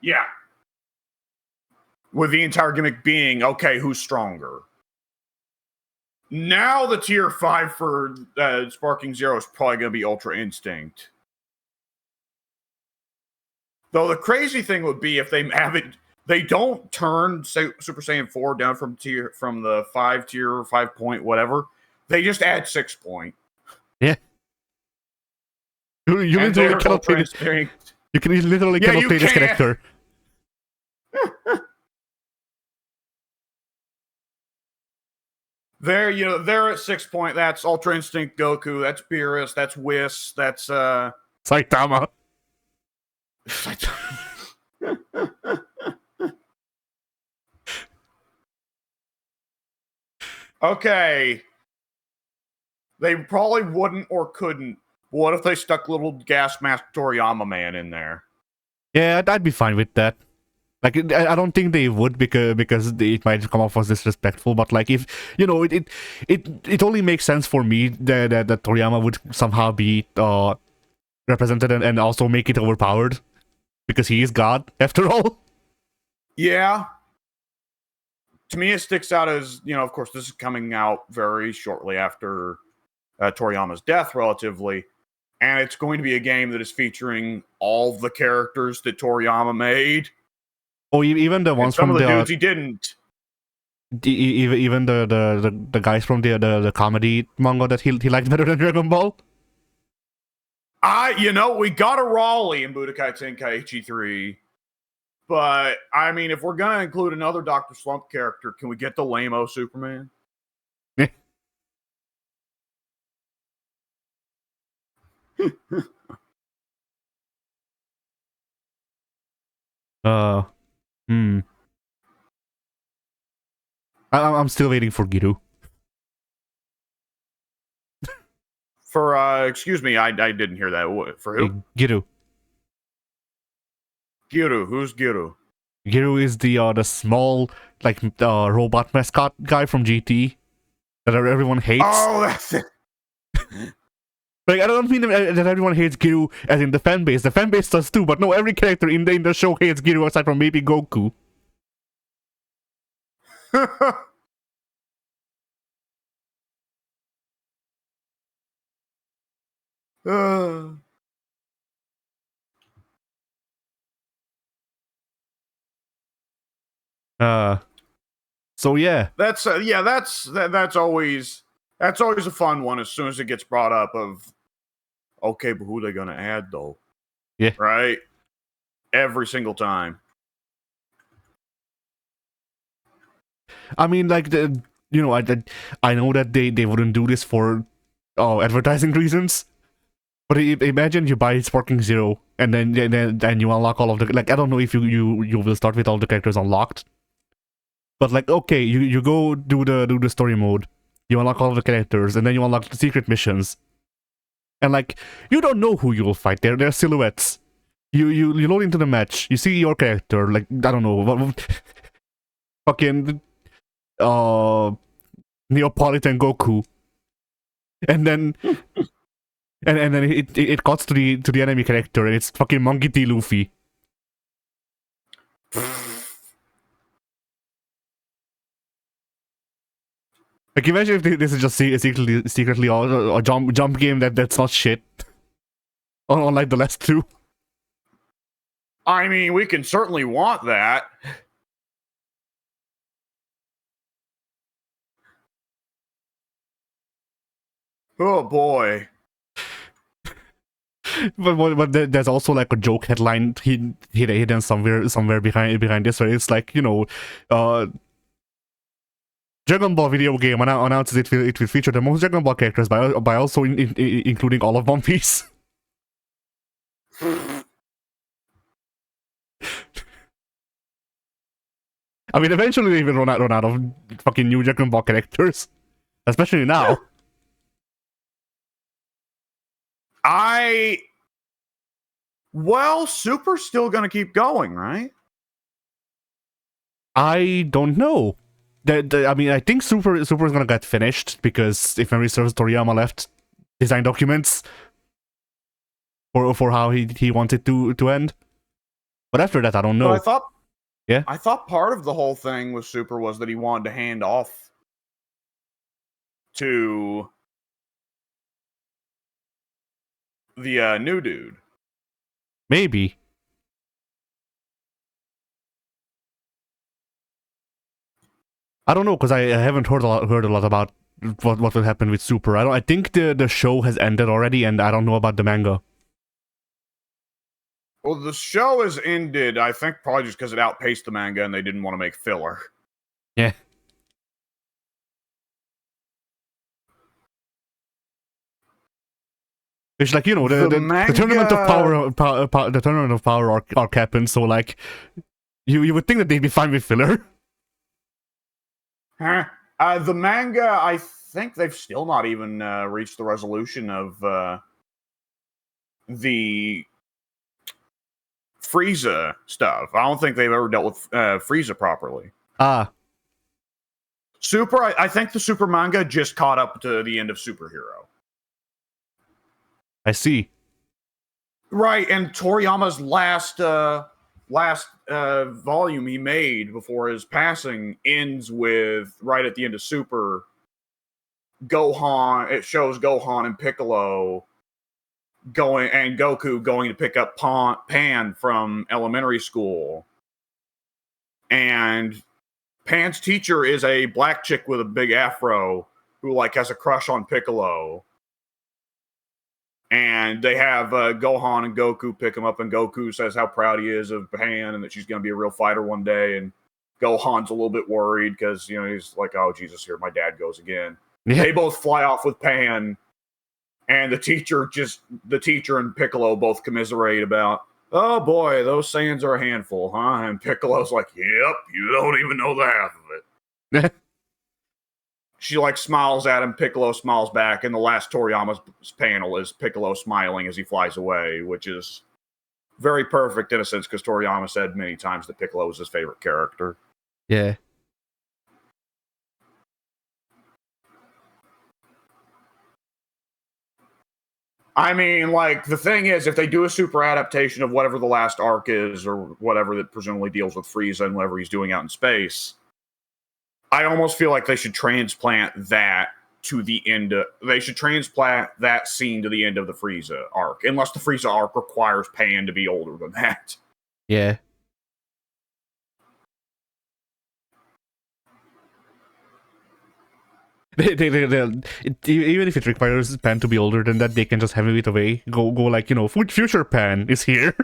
Yeah. With the entire gimmick being, okay, who's stronger? Now the tier 5 for Sparking Zero is probably going to be Ultra Instinct. Though the crazy thing would be if they have it, they don't turn Super Saiyan 4 down from the 5 tier, 5 point, whatever. They just add 6 point. Yeah. You literally cannot play this. You can literally cannot play this character. They're at 6 point. That's Ultra Instinct Goku. That's Beerus. That's Whis. That's Saitama. Okay. They probably wouldn't or couldn't. What if they stuck little gas mask Toriyama man in there? Yeah, I'd be fine with that. Like, I don't think they would because it might come off as disrespectful. But like, if you know, it only makes sense for me that Toriyama would somehow be represented and also make it overpowered because he is God after all. Yeah. To me, it sticks out as, you know, of course, this is coming out very shortly after Toriyama's death, relatively. And it's going to be a game that is featuring all the characters that Toriyama made. Oh, even the ones some from of the dudes he didn't. Even the guys from the comedy manga that he liked better than Dragon Ball. You know, we got a Raleigh in Budokai Tenkaichi 3. But, I mean, if we're going to include another Dr. Slump character, can we get the lame-o Superman? I'm still waiting for Giru. Excuse me, I didn't hear that. For who? Giru. Giru. Who's Giru? Giru is the small, like, robot mascot guy from GT that everyone hates. Oh, that's it. Like, I don't mean that everyone hates Giru as in the fan base. The fan base does too, but no, every character in the show hates Giru aside from maybe Goku. So yeah. That's always a fun one as soon as it gets brought up of, okay, but who are they gonna add though? Yeah. Right? Every single time. I mean, like, I know that they wouldn't do this for advertising reasons. But imagine you buy Sparking Zero and then you unlock all of the, like, I don't know if you will start with all the characters unlocked. But like, okay, you go do the story mode, you unlock all of the characters, and then you unlock the secret missions. And like, you don't know who you will fight. They're silhouettes. You load into the match, you see your character, like, I don't know, fucking Neapolitan Goku. And then and then it cuts to the enemy character and it's fucking Monkey D. Luffy. Like, imagine if this is just secretly a jump game that's not shit. Unlike the last two. I mean, we can certainly want that. Oh boy. But there's also like a joke headline hidden somewhere behind this, where it's like, you know, Dragon Ball video game announces it will feature the most Dragon Ball characters by also including all of One Piece. I mean, eventually they will run out of fucking new Dragon Ball characters, especially now. Well, Super's still gonna keep going, right? I don't know. I mean, I think Super is gonna get finished because, if memory serves, Toriyama left design documents for how he wanted to end. But after that, I don't know. But I thought part of the whole thing with Super was that he wanted to hand off to the new dude. Maybe. I don't know, because I haven't heard a lot about what will happen with Super. I think the show has ended already, and I don't know about the manga. Well, the show has ended, I think, probably just because it outpaced the manga and they didn't want to make filler. Yeah. It's like, you know, the tournament of power arc happened, so like, you would think that they'd be fine with filler. Huh? The manga, I think they've still not even reached the resolution of the Frieza stuff. I don't think they've ever dealt with Frieza properly. Super, I think the Super manga just caught up to the end of Superhero. I see. Right, and Toriyama's last volume he made before his passing ends with, right at the end of Super, Gohan. It shows Gohan and Piccolo going, and Goku going to pick up Pan from elementary school. And Pan's teacher is a black chick with a big afro who like has a crush on Piccolo. And they have Gohan and Goku pick him up, and Goku says how proud he is of Pan and that she's going to be a real fighter one day. And Gohan's a little bit worried because, you know, he's like, oh, Jesus, here my dad goes again. Yeah. They both fly off with Pan, and the teacher and Piccolo both commiserate about, oh boy, those Saiyans are a handful, huh? And Piccolo's like, yep, you don't even know the half of it. She like smiles at him, Piccolo smiles back, and the last Toriyama's panel is Piccolo smiling as he flies away, which is very perfect in a sense because Toriyama said many times that Piccolo was his favorite character. Yeah. I mean, like, the thing is, if they do a super adaptation of whatever the last arc is, or whatever that presumably deals with Frieza and whatever he's doing out in space, I almost feel like they should transplant that to the end of... They should transplant that scene to the end of the Frieza arc, unless the Frieza arc requires Pan to be older than that. Yeah. Even if it requires Pan to be older than that, they can just have it away. Go like, you know, future Pan is here.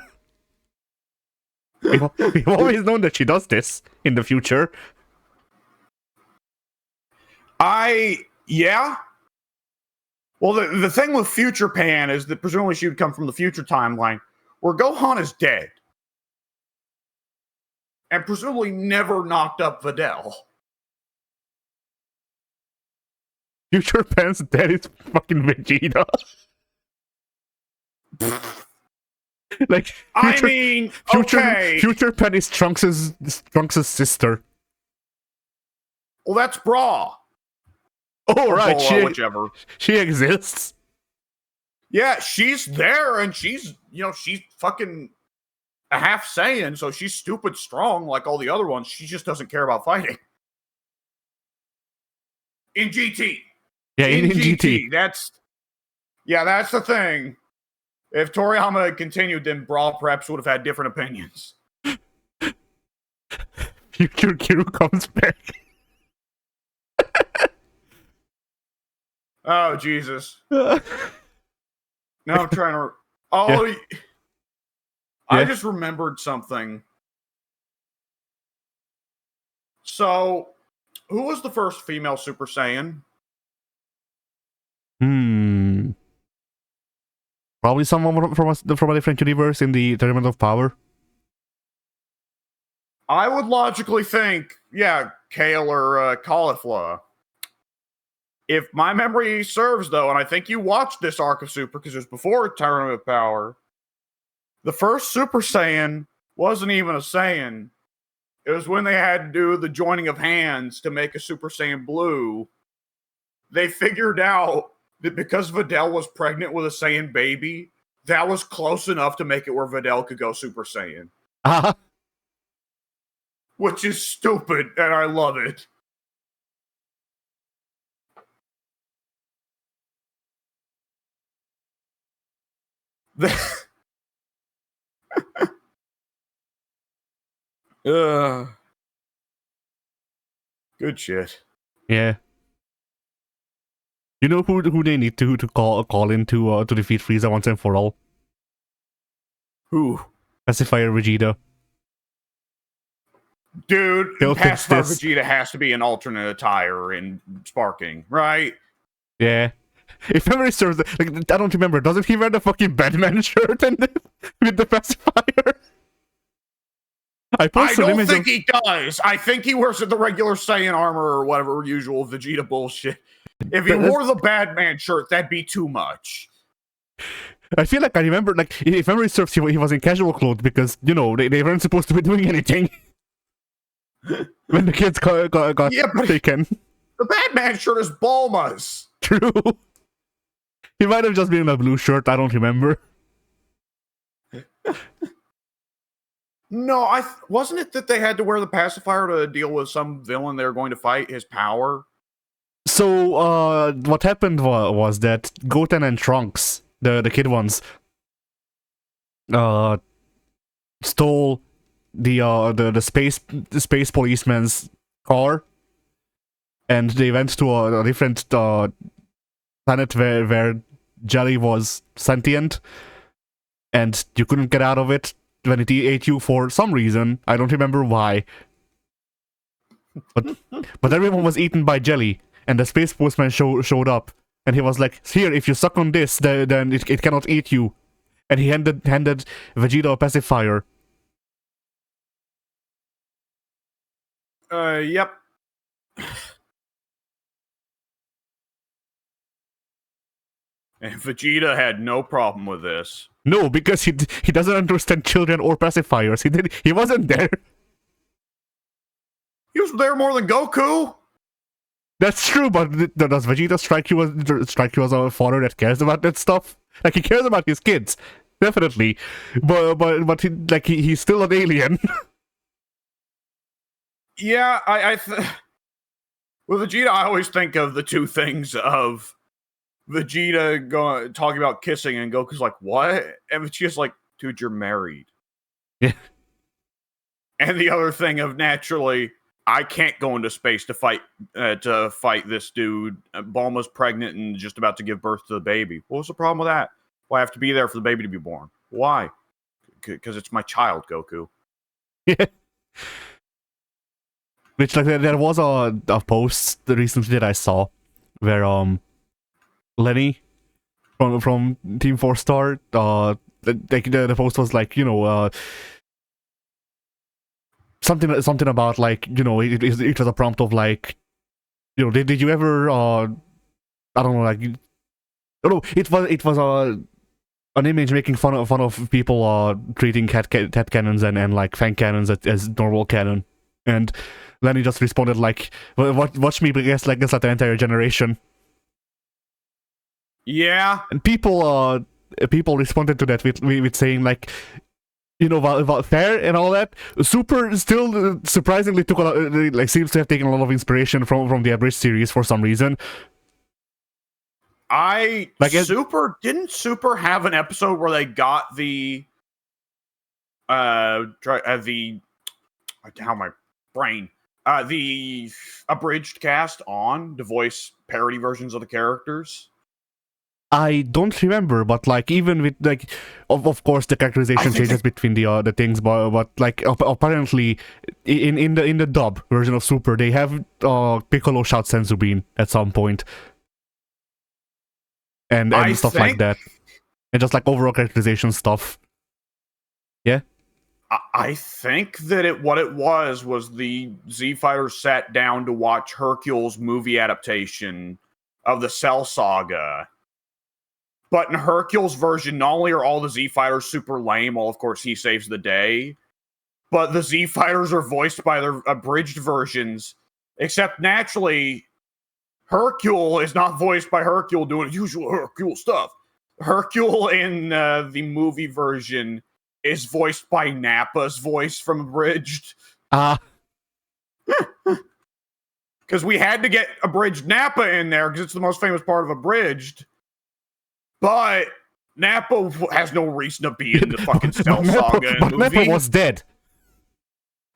We've always known that she does this in the future. Yeah. Well, the thing with future Pan is that presumably she would come from the future timeline where Gohan is dead. And presumably never knocked up Videl. Future Pan's dead is fucking Vegeta. Like, future Pan is Trunks' sister. Well, that's Bra. Oh, right. Whichever. She exists. Yeah, she's there, and she's fucking a half Saiyan, so she's stupid strong like all the other ones. She just doesn't care about fighting. In GT. Yeah, in GT. That's the thing. If Toriyama had continued, then Brawl perhaps would have had different opinions. Future Kiro comes back. Oh, Jesus. Now I'm trying to... Oh, yeah. I just remembered something. So, who was the first female Super Saiyan? Probably someone from a different universe in the Tournament of Power. I would logically think, Kale or Caulifla. If my memory serves, though, and I think you watched this arc of Super because it was before Tournament of Power, the first Super Saiyan wasn't even a Saiyan. It was when they had to do the joining of hands to make a Super Saiyan Blue. They figured out that because Videl was pregnant with a Saiyan baby, that was close enough to make it where Videl could go Super Saiyan. Which is stupid, and I love it. Good shit. Yeah. You know who they need to call in to defeat Frieza once and for all? Who? Pacifier Vegeta. Dude, Pacifier Vegeta has to be an alternate attire in Sparking, right? Yeah. If memory serves, like, I don't remember. Doesn't he wear the fucking Batman shirt with the pacifier? I don't think he does. I think he wears the regular Saiyan armor or whatever usual Vegeta bullshit. If he wore the Batman shirt, that'd be too much. I feel like I remember, like, if memory serves, he was in casual clothes because, you know, they weren't supposed to be doing anything when the kids got Yeah, but taken. the Batman shirt is Bulma's. True. He might have just been in a blue shirt, I don't remember. No, wasn't it that they had to wear the pacifier to deal with some villain they were going to fight, his power? So, what happened was that Goten and Trunks, the kid ones, stole the space policeman's car, and they went to a different planet where Jelly was sentient, and you couldn't get out of it when it ate you for some reason. I don't remember why. But everyone was eaten by Jelly, and the space postman showed up, and he was like, "Here, if you suck on this, then it cannot eat you." And he handed Vegeta a pacifier. Yep. And Vegeta had no problem with this. No, because he doesn't understand children or pacifiers. He wasn't there. He was there more than Goku. That's true, but does Vegeta strike you as a father that cares about that stuff? Like, he cares about his kids, definitely, but he's still an alien. Yeah, with Vegeta, I always think of the two things of Vegeta talking about kissing, and Goku's like, "What?" And Vegeta's like, "Dude, you're married." Yeah. And the other thing of, naturally, I can't go into space to fight this dude. Bulma's pregnant and just about to give birth to the baby. What was the problem with that? Well, I have to be there for the baby to be born. Why? Because it's my child, Goku. Yeah. Which, like, there was a post recently that I saw where Lenny from Team 4 Star, the post was like, you know, something about, like, you know, it was a prompt of, like, you know, did you ever I don't know, like, oh no, it was an image making fun of people treating head cannons and like fang cannons as normal cannon, and Lenny just responded like, well, watch me guess like the entire generation. Yeah. And people responded to that with saying, like, you know, about fair and all that. Super still surprisingly took a lot, like, seems to have taken a lot of inspiration from the Abridged series for some reason. Didn't Super have an episode where they got the abridged cast on to voice parody versions of the characters? I don't remember, but like, even with, like, of course the characterization changes between the things, but like, apparently in the dub version of Super, they have Piccolo shout Sensubin at some point, and stuff like that, and just like overall characterization stuff. Yeah, I think that what it was the Z Fighters sat down to watch Hercule's movie adaptation of the Cell Saga. But in Hercule's version, not only are all the Z Fighters super lame, well, of course, he saves the day, but the Z Fighters are voiced by their abridged versions, except naturally, Hercule is not voiced by Hercule doing usual Hercule stuff. Hercule in the movie version is voiced by Nappa's voice from abridged. Because we had to get abridged Nappa in there, because it's the most famous part of abridged. But Nappa has no reason to be in the fucking Cell Saga movie. Nappa was dead.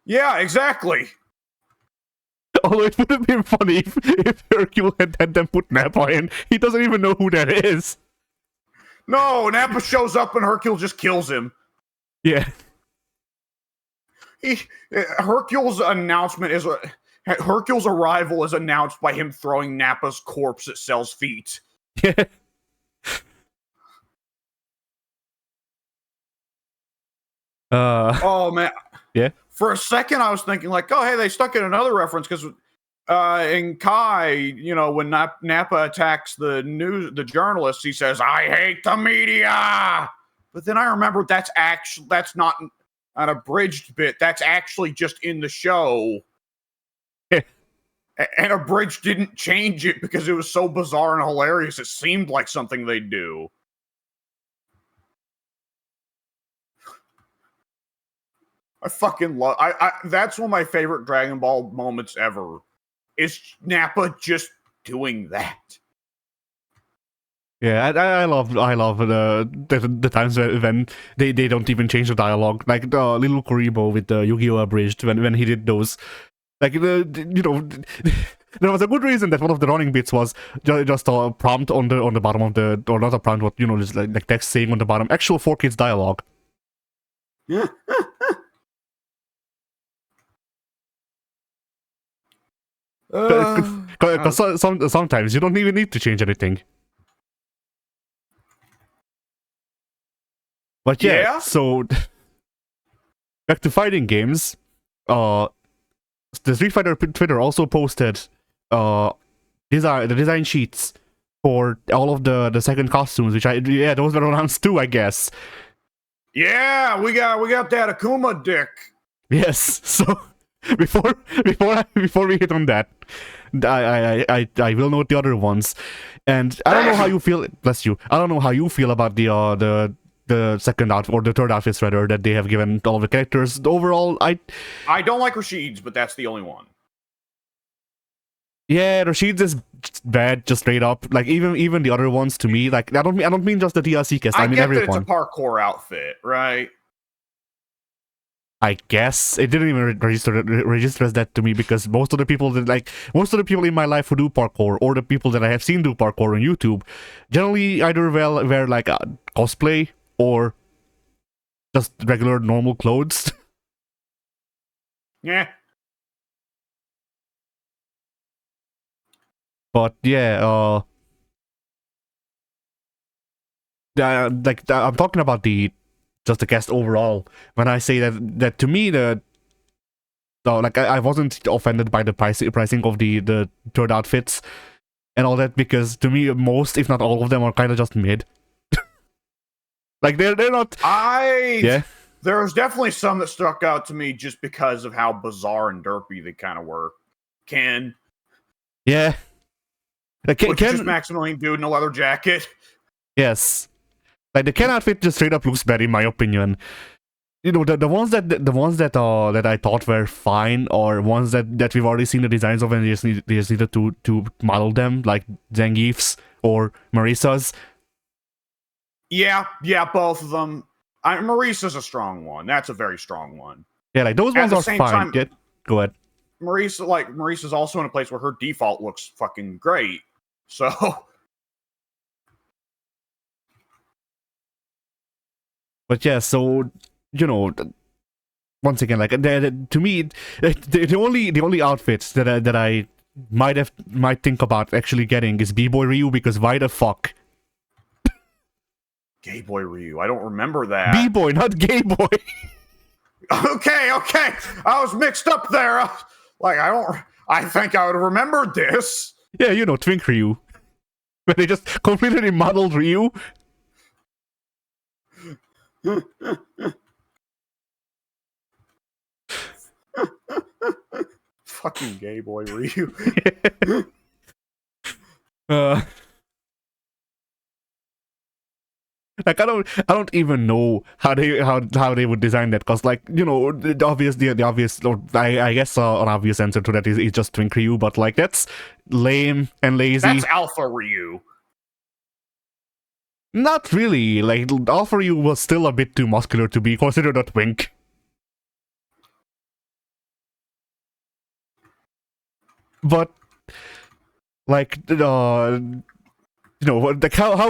Yeah, exactly. Although it would have been funny if Hercule had them put Nappa in. He doesn't even know who that is. No, Nappa shows up and Hercule just kills him. Yeah. Hercule's arrival is announced by him throwing Nappa's corpse at Cell's feet. Yeah. Oh man, yeah. For a second, I was thinking like, oh hey, they stuck in another reference because and Kai, when Nappa attacks the journalist, he says, "I hate the media." But then I remember that's not an abridged bit. That's actually just in the show. And abridged didn't change it because it was so bizarre and hilarious. It seemed like something they'd do. I fucking love. That's one of my favorite Dragon Ball moments ever. Is Nappa just doing that? Yeah, I love the times when they don't even change the dialogue, like the little Kuribo with the Yu-Gi-Oh! Abridged when he did those, like there was a good reason that one of the running bits was just a prompt on the bottom of the, or not a prompt, but just like text saying on the bottom, actual 4Kids dialogue. Yeah. Because sometimes you don't even need to change anything. But yeah, so back to fighting games. The Street Fighter Twitter also posted the design sheets for all of the second costumes, which those were announced too, I guess. Yeah, we got that Akuma dick. Yes, so before we hit on that, I will note the other ones, and I don't know how you feel. Bless you. I don't know how you feel about the second outfit, or the third outfits rather, that they have given all of the characters. Overall, I don't like Rashid's, but that's the only one. Yeah, Rashid's is bad, just straight up. Like even the other ones, to me, like I don't mean just the DLC cast. I mean everyone. That it's a parkour outfit, right? I guess it didn't even register as that to me, because most of the people in my life who do parkour, or the people that I have seen do parkour on YouTube, generally either wear like a cosplay or just regular normal clothes. Yeah. But yeah, I'm talking about just the cast overall. When I say that to me, I wasn't offended by the pricing of the third outfits and all that, because to me most, if not all of them, are kind of just mid. Like they're not. There was definitely some that stuck out to me just because of how bizarre and derpy they kind of were. Ken. Yeah. Which is just Maximilian dude in a leather jacket. Yes. Like the Ken outfit just straight up looks bad in my opinion. The ones that I thought were fine, or ones that we've already seen the designs of and they just needed to model them, like Zangief's or Marisa's. Yeah, both of them. Marisa's a strong one. That's a very strong one. Yeah, like those ones are fine. Go ahead. Marisa's also in a place where her default looks fucking great. So, but yeah, so once again, like to me, the only outfits that I might think about actually getting is B-Boy Ryu, because why the fuck? Gay Boy Ryu, I don't remember that. B-Boy, not Gay Boy. Okay, I was mixed up there. I think I would have remembered this. Yeah, Twink Ryu. Where they just completely remodeled Ryu. Fucking Gay Boy Ryu. Like I don't even know how they would design that, because like the obvious, or I guess an obvious answer to that is just Twink Ryu, but like that's lame and lazy. That's Alpha Ryu. Not really. Like Alpha Ryu was still a bit too muscular to be considered a twink. But like how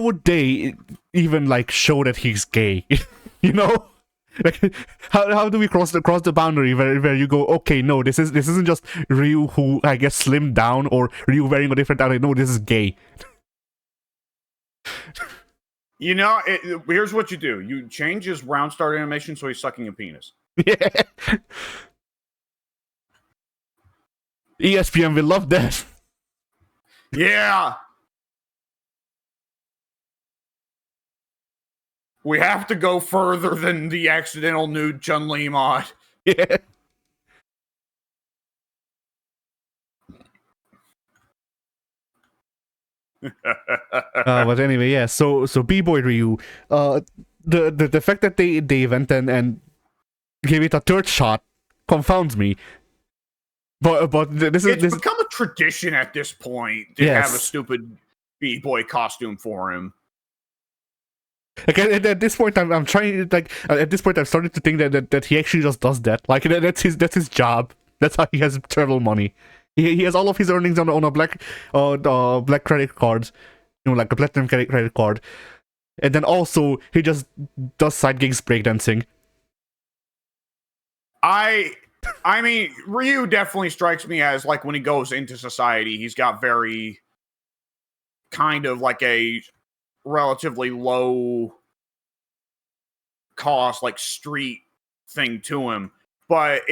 would they even like show that he's gay? Like how do we cross the boundary where you go, okay, no, this isn't just Ryu who I guess slimmed down, or Ryu wearing a different outfit. No, this is gay. Here's what you do: you change his round start animation so he's sucking a penis. Yeah. ESPN will love that. Yeah. We have to go further than the accidental nude Chun-Li mod. Yeah. But anyway, yeah. So B-Boy Ryu, the fact that they went and gave it a third shot confounds me. But this it's become a tradition at this point to have a stupid B-Boy costume for him. Like at this point, I'm trying, like, at this point, I'm starting to think that he actually just does that. Like that's his job. That's how he has travel money. He has all of his earnings on a black credit card, like a platinum credit card, and then also he just does side gigs breakdancing. I mean, Ryu definitely strikes me as, like, when he goes into society, he's got very kind of like a relatively low cost, like, street thing to him. But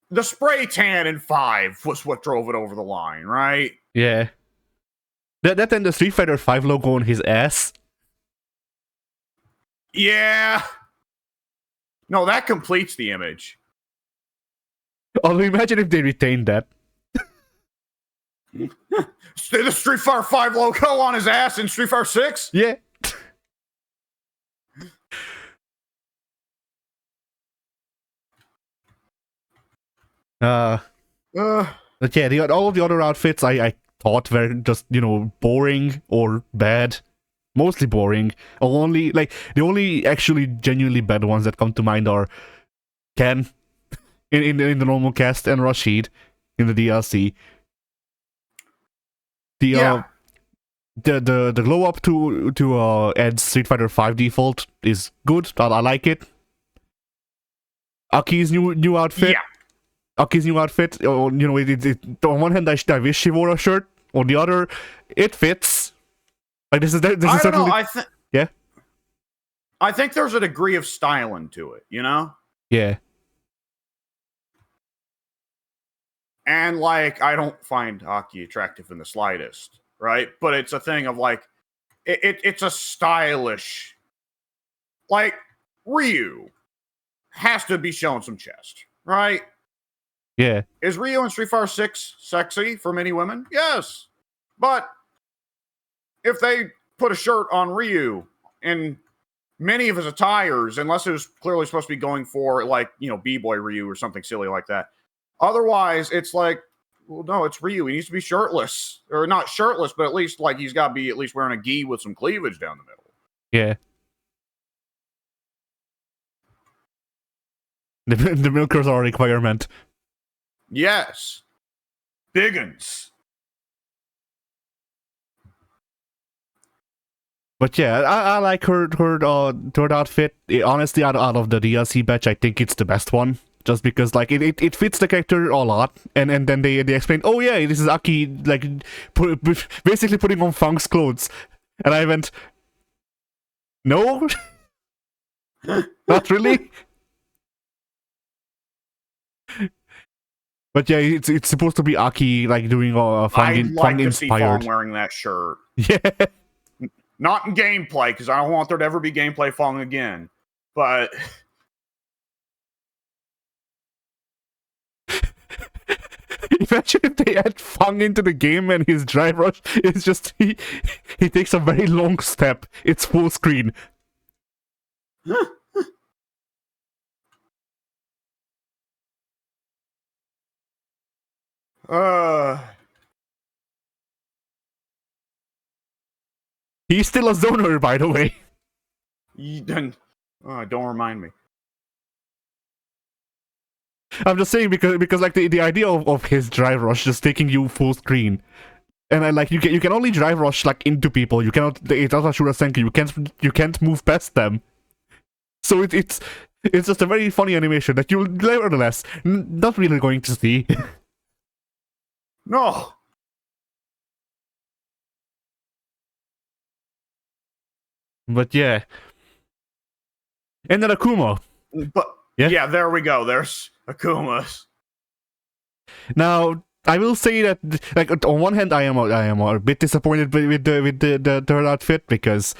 the spray tan in 5 was what drove it over the line, right? Yeah. That and the Street Fighter 5 logo on his ass. Yeah. No, that completes the image. Although imagine if they retained that. The Street Fighter 5 logo on his ass in Street Fighter 6? Yeah. But yeah, all of the other outfits I thought were just, boring or bad. Mostly boring. The only actually genuinely bad ones that come to mind are Ken in the normal cast and Rashid in the DLC. The glow up to Ed's Street Fighter 5 default is good. I like it. Aki's new outfit. Yeah. Aki's new outfit. On one hand, I wish she wore a shirt. On the other, it fits. Like this is certainly. Yeah. I think there's a degree of styling to it, Yeah. And, like, I don't find Aki attractive in the slightest, right? But it's a thing of, like, it's a stylish, like, Ryu has to be showing some chest, right? Yeah. Is Ryu in Street Fighter 6 sexy for many women? Yes. But if they put a shirt on Ryu in many of his attires, unless it was clearly supposed to be going for, like, B-Boy Ryu or something silly like that. Otherwise, it's like, well, no, it's Ryu. He needs to be shirtless. Or not shirtless, but at least, like, he's got to be at least wearing a gi with some cleavage down the middle. Yeah. The milkers are a requirement. Yes. Biggins. But yeah, I like her third outfit. Honestly, out of the DLC batch, I think it's the best one. Just because, like, it fits the character a lot, and then they explain, oh yeah, this is Aki, like, basically putting on Funk's clothes, and I went, no, not really. But yeah, it's supposed to be Aki, like, doing Funk inspired. I'd like to see Fong wearing that shirt. Yeah. Not in gameplay, because I don't want there to ever be gameplay Fong again. But imagine if they add Fong into the game and his drive rush is just he takes a very long step. It's full screen. He's still a zoner, by the way. Don't remind me. I'm just saying because like the idea of his drive rush just taking you full screen, and I like you can only drive rush like into people. You cannot. It's not a Shura Senki. You can't move past them. So it's just a very funny animation that you'll nevertheless not really going to see. No. But yeah. And then Akuma. But yeah, there we go. There's Akuma's. Now, I will say that, like, on one hand, I am a bit disappointed with the third outfit, because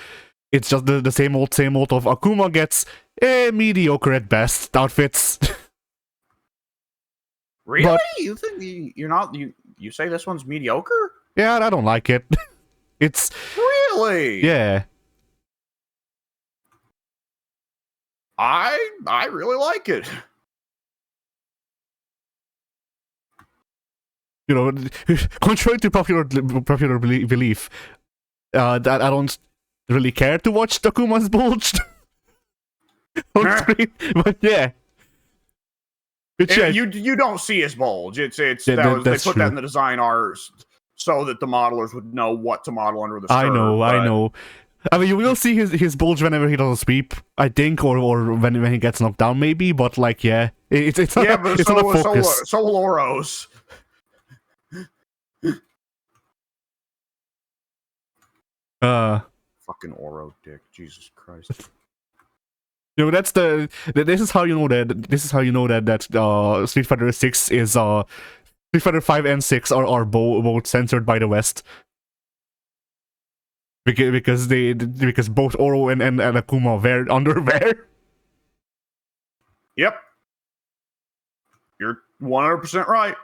it's just the same old of Akuma gets mediocre at best outfits. Really? But You think you're not you say this one's mediocre? yeah, I don't like it. It's Really? yeah. I really like it. You know, contrary to popular belief, that I don't really care to watch Takuma's bulge on screen. But yeah. You don't see his bulge. It's Yeah, they put true. that in the design art so that the modelers would know what to model under the skirt. I know. I mean, you will see his bulge whenever he does a sweep, I think, or when he gets knocked down, maybe. But like, yeah, it's not, but it's not a focus. So will Oro's. Fucking Oro dick, Jesus Christ. You know, this is how you know that Street Fighter 6 is Street Fighter 5 and 6 are both censored by the West. Because both Oro and Akuma wear underwear. Yep. You're 100% right.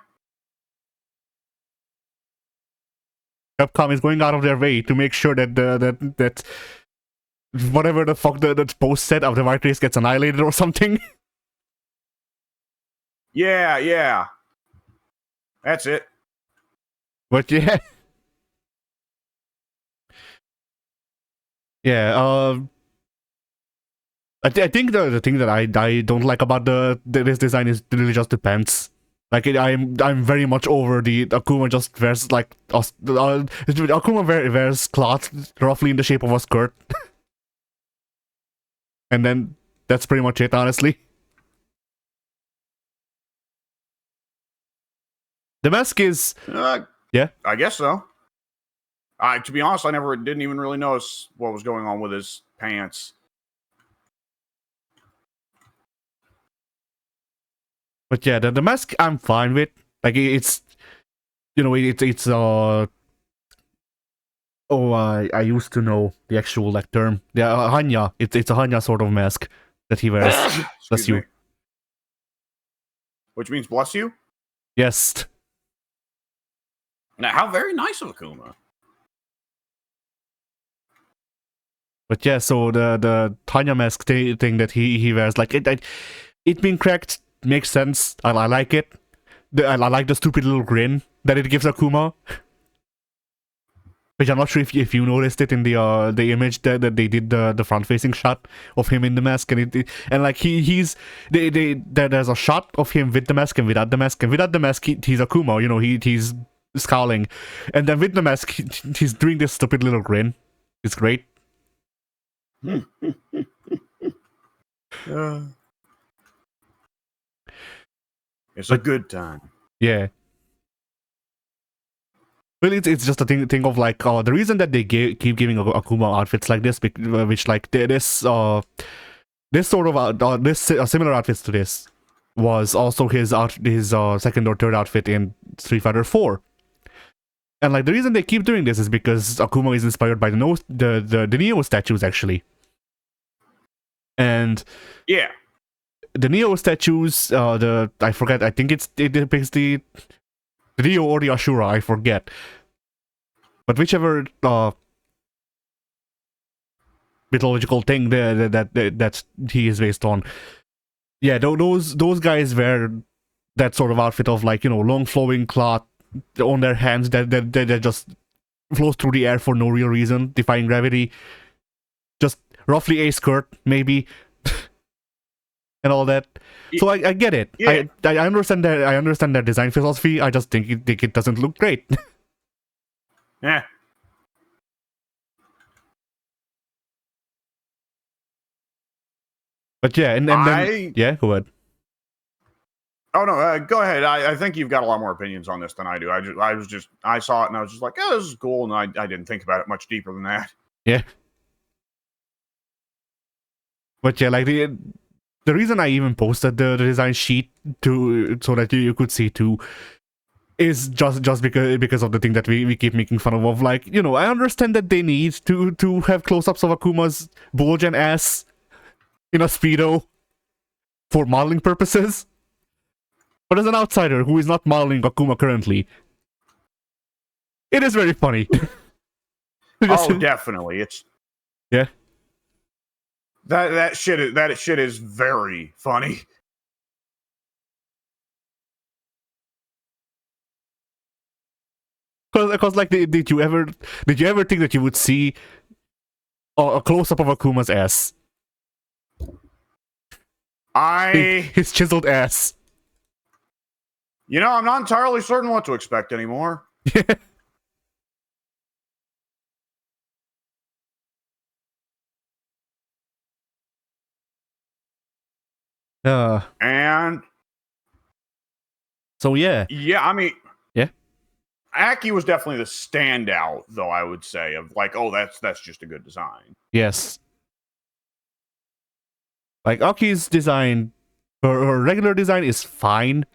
Capcom is going out of their way to make sure that that whatever the fuck the post said of the white race gets annihilated or something. Yeah. That's it. But yeah. Yeah, I think the thing that I don't like about this design is really just the pants. Like, I'm very much over the Akuma just wears like Akuma wears cloth roughly in the shape of a skirt, and then that's pretty much it, honestly. The mask is yeah, I guess so. To be honest, I didn't even really notice what was going on with his pants. But yeah, the mask I'm fine with. Like, it's, you know, it's I used to know the actual like term. Yeah, Hanya. It's a Hanya sort of mask that he wears. Bless you. Which means bless you? Yes. Now, how very nice of Akuma. But yeah, so the Hanya mask thing that he wears, like, it being cracked makes sense. I like it. I like the stupid little grin that it gives Akuma. Which I'm not sure if you noticed it in the image that they did the front facing shot of him in the mask, and like there's a shot of him with the mask and without the mask, and without the mask he's Akuma, you know, he's scowling, and then with the mask he's doing this stupid little grin. It's great. It's a good time. Yeah. Well, it's just a thing of like, the reason that they keep giving Akuma outfits like this, which like this sort of similar outfits to this was also his second or third outfit in Street Fighter 4. And like the reason they keep doing this is because Akuma is inspired by the Neo statues, actually. And yeah, the Neo statues, I forget, I think it depicts the Ryo or the Ashura, I forget. But whichever mythological thing that he is based on. Yeah, those guys wear that sort of outfit of, like, you know, long flowing cloth on their hands that just flows through the air for no real reason, defying gravity. Just roughly a skirt, maybe. And all that. So I get it. Yeah. I understand that. I understand their design philosophy. I just think it doesn't look great. Yeah. But yeah, and then yeah, go ahead. Oh no, go ahead. I think you've got a lot more opinions on this than I do. I saw it and I was just like, oh, this is cool, and I didn't think about it much deeper than that. Yeah. But yeah, like the reason I even posted the design sheet so that you could see too is just because of the thing that we keep making fun of like, you know, I understand that they need to have close-ups of Akuma's bulge and ass in a Speedo for modeling purposes. But as an outsider who is not modeling Akuma currently, it is very funny. Oh, definitely. It's yeah. That shit is very funny. Because like, did you ever think that you would see a close-up of Akuma's ass? His chiseled ass. You know, I'm not entirely certain what to expect anymore. And so yeah. Yeah, I mean, yeah. Aki was definitely the standout, though, I would say, of like, oh, that's just a good design. Yes. Like, Aki's design, her regular design is fine.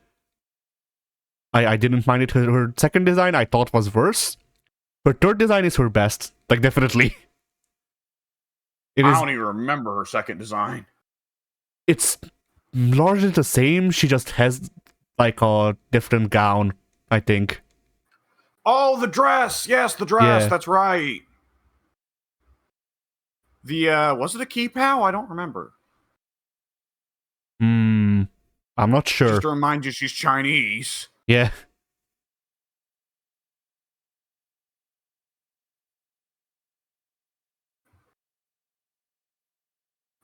I didn't mind it. Her second design I thought was worse. Her third design is her best. Like, definitely. I don't even remember her second design. It's largely the same. She just has, like, a different gown, I think. Oh, the dress! Yes, the dress. Yeah. That's right. Was it a key pow? I don't remember. I'm not sure. Just to remind you, she's Chinese. Yeah.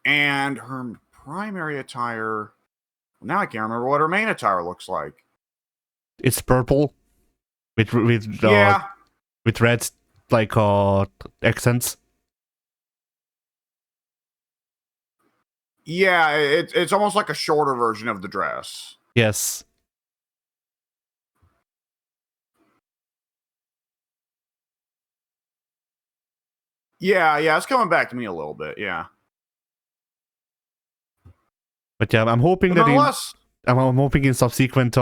And her primary attire... Now I can't remember what her main attire looks like. It's purple. With red, like, accents. Yeah, it's almost like a shorter version of the dress. Yes. Yeah, it's coming back to me a little bit, yeah. But yeah, I'm hoping that I'm hoping in subsequent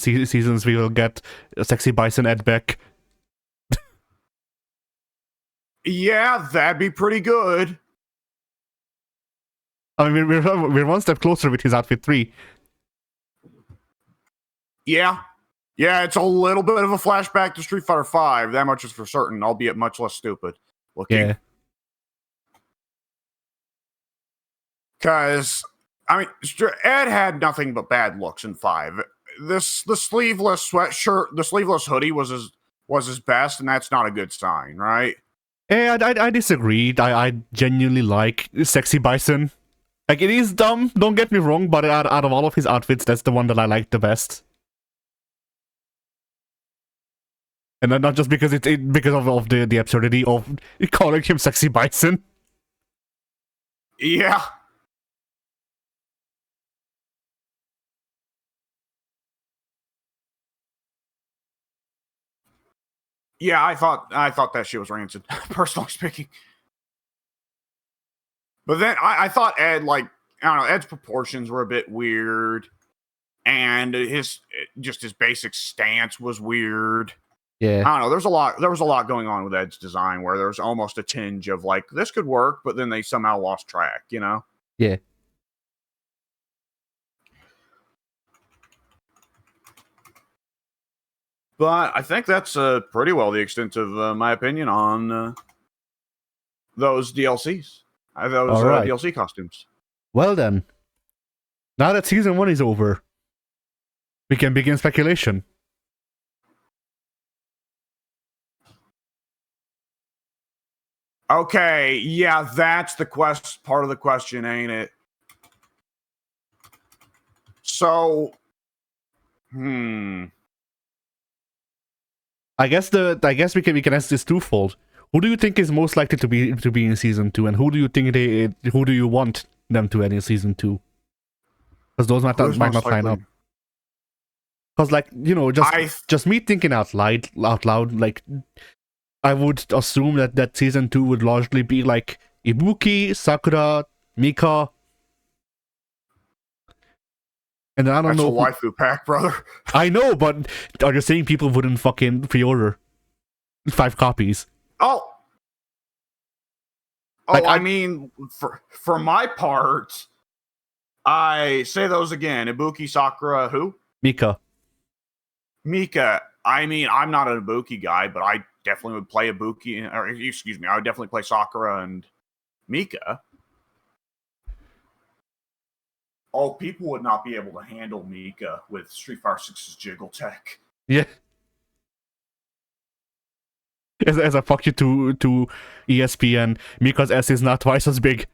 seasons we will get a Sexy Bison Ed back. Yeah, that'd be pretty good. I mean, we're one step closer with his outfit 3. Yeah. Yeah, it's a little bit of a flashback to Street Fighter V. That much is for certain, albeit much less stupid looking. Yeah. Because, I mean, Ed had nothing but bad looks in 5. The sleeveless sweatshirt, the sleeveless hoodie was his best, and that's not a good sign, right? Yeah, I disagreed. I genuinely like Sexy Bison. Like, it is dumb, don't get me wrong, but out of all of his outfits, that's the one that I like the best. And not just because because of the absurdity of calling him Sexy Bison. Yeah. Yeah, I thought that shit was rancid, personally speaking. But then I thought Ed, like, I don't know, Ed's proportions were a bit weird, and his basic stance was weird. Yeah. I don't know. There was a lot going on with Ed's design where there was almost a tinge of like, this could work, but then they somehow lost track, you know? Yeah. But I think that's pretty well the extent of my opinion on those DLCs. Those DLC costumes. Well then, now that Season 1 is over, we can begin speculation. Okay, yeah, that's the part of the question, ain't it? So, I guess we can ask this twofold. Who do you think is most likely to be in Season 2, and who do you want them to end in Season 2? Because those might not line up. Because, like, you know, just me thinking out loud, like, I would assume that Season 2 would largely be like Ibuki, Sakura, Mika, And then I don't That's know. a waifu pack, brother. I know, but are you saying people wouldn't fucking pre-order 5 copies? Oh, Like, I mean, for my part, I say those again. Ibuki, Sakura, who? Mika. Mika. I mean, I'm not an Ibuki guy, but I definitely would play Ibuki, or excuse me, I would definitely play Sakura and Mika. Oh, people would not be able to handle Mika with Street Fighter 6's jiggle tech. Yeah. As a fuck you to ESPN, Mika's S is not twice as big.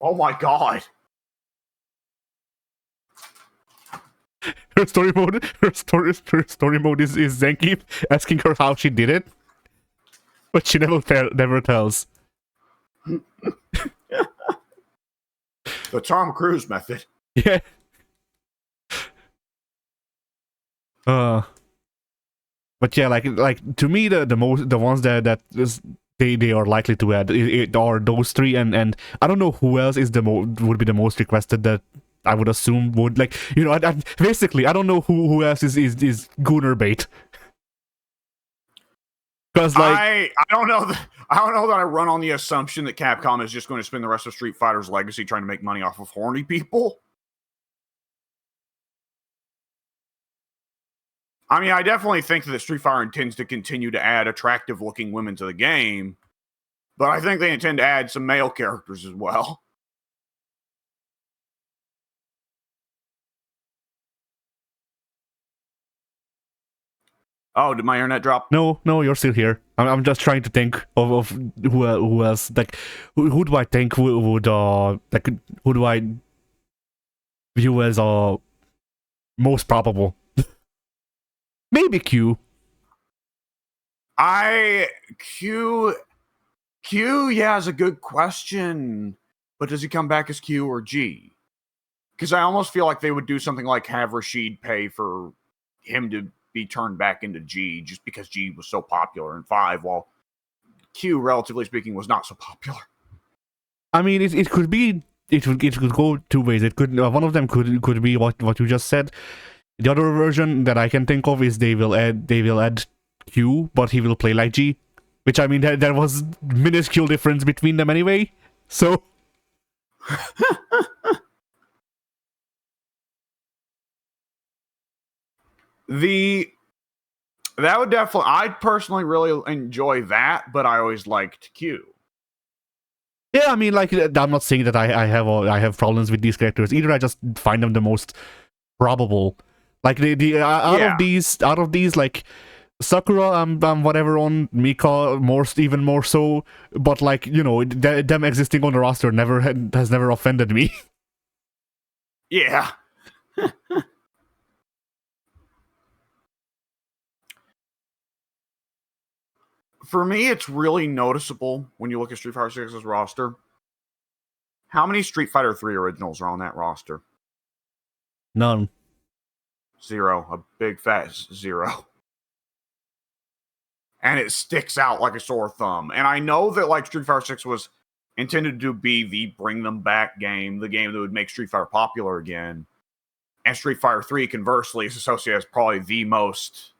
Oh my god. Her story mode is Zenki asking her how she did it, but she never tells. The Tom Cruise method. Yeah. But yeah, like to me, the ones that is, they are likely to add are those 3, and I don't know who else is would be the most requested that I would assume would, like, you know, basically I don't know who else is Gooner bait. Because like I don't know that I run on the assumption that Capcom is just going to spend the rest of Street Fighter's legacy trying to make money off of horny people. I mean, I definitely think that Street Fighter intends to continue to add attractive-looking women to the game, but I think they intend to add some male characters as well. Oh, did my internet drop? no, you're still here. I'm just trying to think of who else, like who do I think would like, who do I view as most probable? Maybe Q. Q, yeah, is a good question. But does he come back as Q or G? Because I almost feel like they would do something like have Rashid pay for him to be turned back into G, just because G was so popular in 5, while Q, relatively speaking, was not so popular. I mean, it could be, it could go 2 ways. It could, one of them could be what you just said. The other version that I can think of is they will add Q, but he will play like G, which, I mean, there was minuscule difference between them anyway. So that would definitely, I personally really enjoy that, but I always liked Q. yeah, I mean, like, I'm not saying that I have problems with these characters either. I just find them the most probable. Like out of these, like Sakura, I'm whatever on, Mika even more so. But, like, you know, them existing on the roster has never offended me. Yeah. For me, it's really noticeable when you look at Street Fighter 6's roster. How many Street Fighter 3 originals are on that roster? None. 0. A big fat 0. And it sticks out like a sore thumb. And I know that, like, Street Fighter 6 was intended to be the bring them back game, the game that would make Street Fighter popular again. And Street Fighter 3, conversely, is associated as probably the most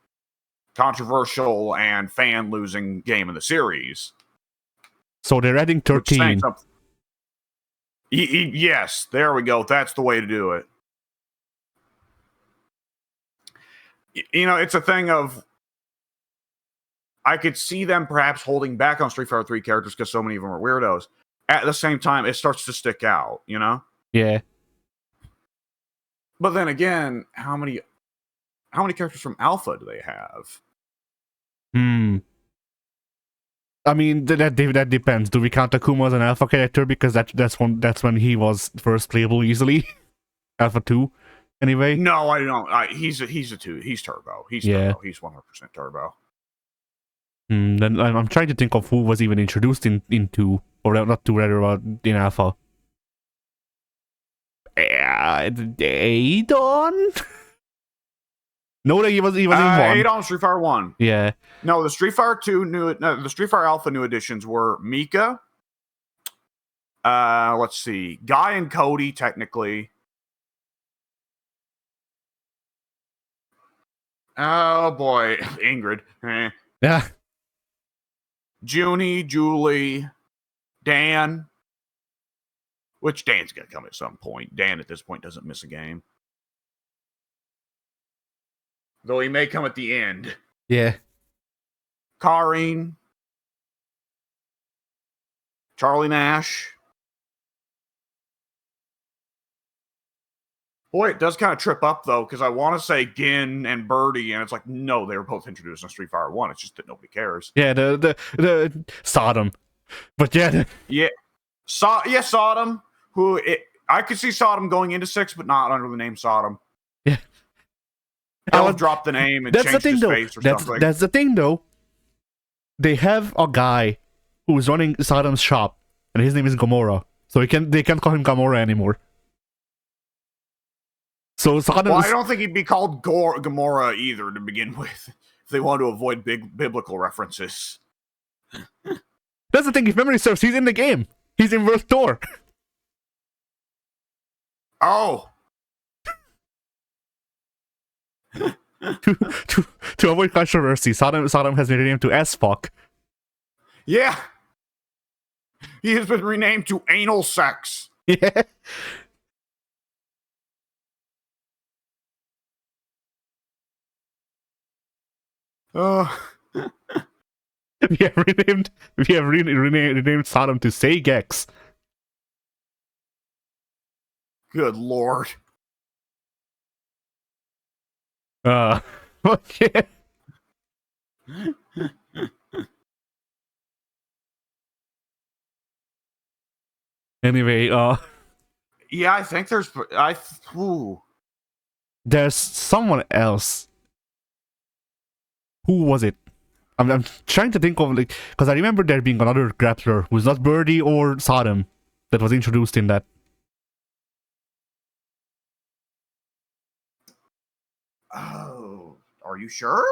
controversial and fan-losing game in the series. So they're adding 13. Yes, there we go. That's the way to do it. You know, it's a thing of, I could see them perhaps holding back on Street Fighter 3 characters because so many of them are weirdos. At the same time, it starts to stick out, you know? Yeah. But then again, how many characters from Alpha do they have? I mean, that depends. Do we count Akuma as an Alpha character? Because that's when he was first playable easily. Alpha 2, anyway. No, I don't. He's a 2. He's Turbo. He's Turbo. He's 100% Turbo. Then I'm trying to think of who was even introduced in 2, or not 2, rather, in Alpha. Adon? No, that he was in 1. Adon, Street Fighter 1. Yeah. No, the Street Fighter 2 the Street Fighter Alpha new additions were Mika. Let's see, Guy and Cody, technically. Oh boy, Ingrid. Yeah. Junie, Julie, Dan. Which Dan's gonna come at some point. Dan at this point doesn't miss a game. Though he may come at the end. Yeah. Karine. Charlie Nash. Boy, it does kind of trip up, though, because I want to say Gin and Birdie, and it's like, no, they were both introduced in Street Fighter 1. It's just that nobody cares. Yeah, the Sodom. But yeah. Yeah. Sodom. I could see Sodom going into 6, but not under the name Sodom. Yeah. They'll drop the name and change his face or something. That's the thing, though. They have a guy who's running Sodom's shop, and his name is Gamora. So they can't call him Gamora anymore. So Sodom. Well, I don't think he'd be called Gamora either to begin with, if they want to avoid big biblical references. That's the thing. If memory serves, he's in the game. He's in Earth Thor. Oh. to avoid controversy, Sodom has been renamed to S-Fuck. Yeah. He has been renamed to Anal Sex. Yeah. We have renamed Sodom to Say Gex. Good lord. Okay. Anyway, yeah, I think there's someone else. Who was it? I'm trying to think of, like, because I remember there being another grappler who's not Birdie or Sodom that was introduced in that. Oh, are you sure?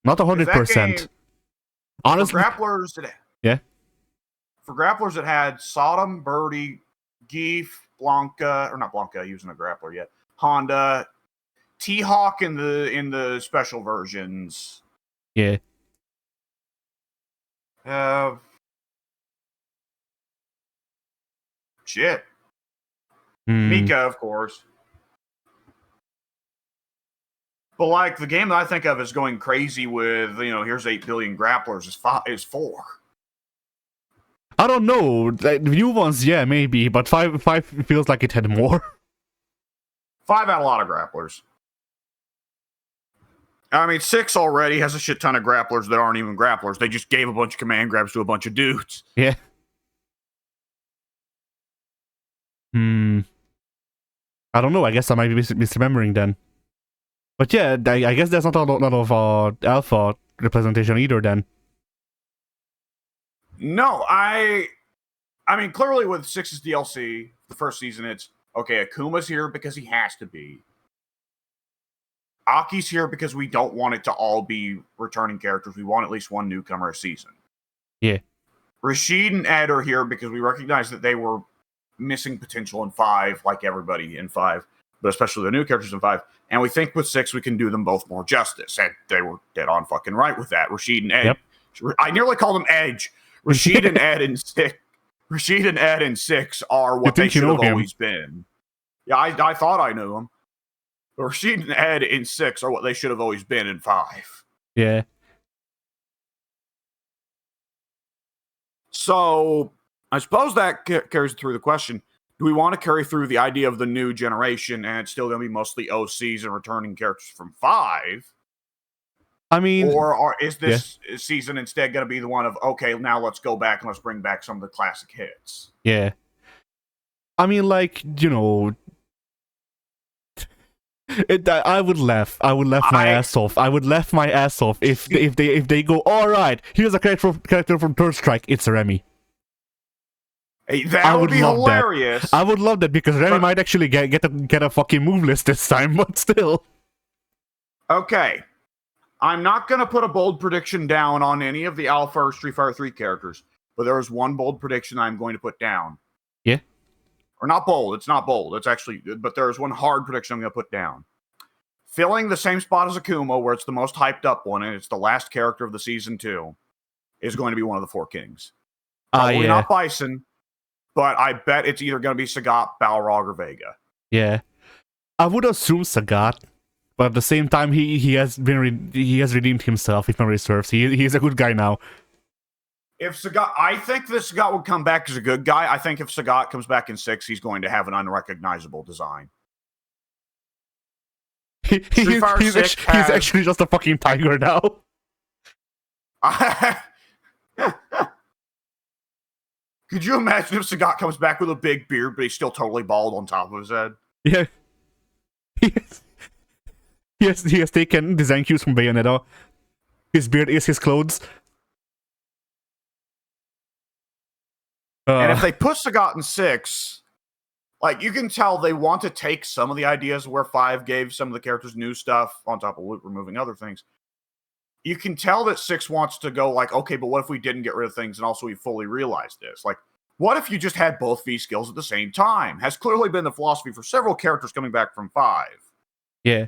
Not 100%. Honestly, for grapplers, for grapplers, it had Sodom, Birdie, Geef, Blanca, or not Blanca, using a grappler yet. Honda, T-Hawk in the special versions. Yeah. Shit. Mika, of course. But like the game that I think of as going crazy with, here's 8 billion grapplers is 4. I don't know. Like, new ones, yeah, maybe, but 5 feels like it had more. 5 had a lot of grapplers. I mean, 6 already has a shit ton of grapplers that aren't even grapplers. They just gave a bunch of command grabs to a bunch of dudes. Yeah. I don't know. I guess I might be misremembering then. But yeah, I guess there's not a lot of alpha representation either then. No, I mean, clearly with 6's DLC, the first season, it's, okay, Akuma's here because he has to be. Aki's here because we don't want it to all be returning characters. We want at least one newcomer a season. Yeah. Rashid and Ed are here because we recognize that they were missing potential in 5, like everybody in 5, but especially the new characters in 5. And we think with 6 we can do them both more justice. And they were dead on fucking right with that. Rashid and Ed. Yep. I nearly called them Edge. Rashid and Ed in 6 are what they should have always been. Yeah, I thought I knew them. But Rashid and Ed in 6 are what they should have always been in 5. Yeah. So, I suppose that carries through the question. Do we want to carry through the idea of the new generation and it's still going to be mostly OCs and returning characters from 5? I mean... Or is this season instead going to be the one of, okay, now let's go back and let's bring back some of the classic hits? Yeah. I mean, like, I would laugh my ass off. I would laugh my ass off if they go, all right, here's a character from Third Strike. It's Remy. Hey, that would be hilarious. I would love that because Remy might actually get a fucking move list this time, but still. Okay, I'm not gonna put a bold prediction down on any of the Alpha or Street Fighter 3 characters, but there is one bold prediction I'm going to put down. Yeah. Or not bold. It's not bold. It's actually, but there is one hard prediction I'm going to put down. filling the same spot as Akuma, where it's the most hyped up one, and it's the last character of the season 2, is going to be one of the Four Kings. Probably not Bison, but I bet it's either going to be Sagat, Balrog, or Vega. Yeah. I would assume Sagat, but at the same time, he has redeemed himself, if memory serves. He's a good guy now. If Sagat, I think that Sagat would come back as a good guy. I think if Sagat comes back in 6, he's going to have an unrecognizable design. He's actually just a fucking tiger now. Could you imagine if Sagat comes back with a big beard, but he's still totally bald on top of his head? Yeah. He has taken design cues from Bayonetta. His beard is his clothes. And if they put Sagat in 6, like, you can tell they want to take some of the ideas where 5 gave some of the characters new stuff on top of removing other things. You can tell that 6 wants to go like, okay, but what if we didn't get rid of things and also we fully realized this? Like, what if you just had both V skills at the same time? Has clearly been the philosophy for several characters coming back from 5. Yeah.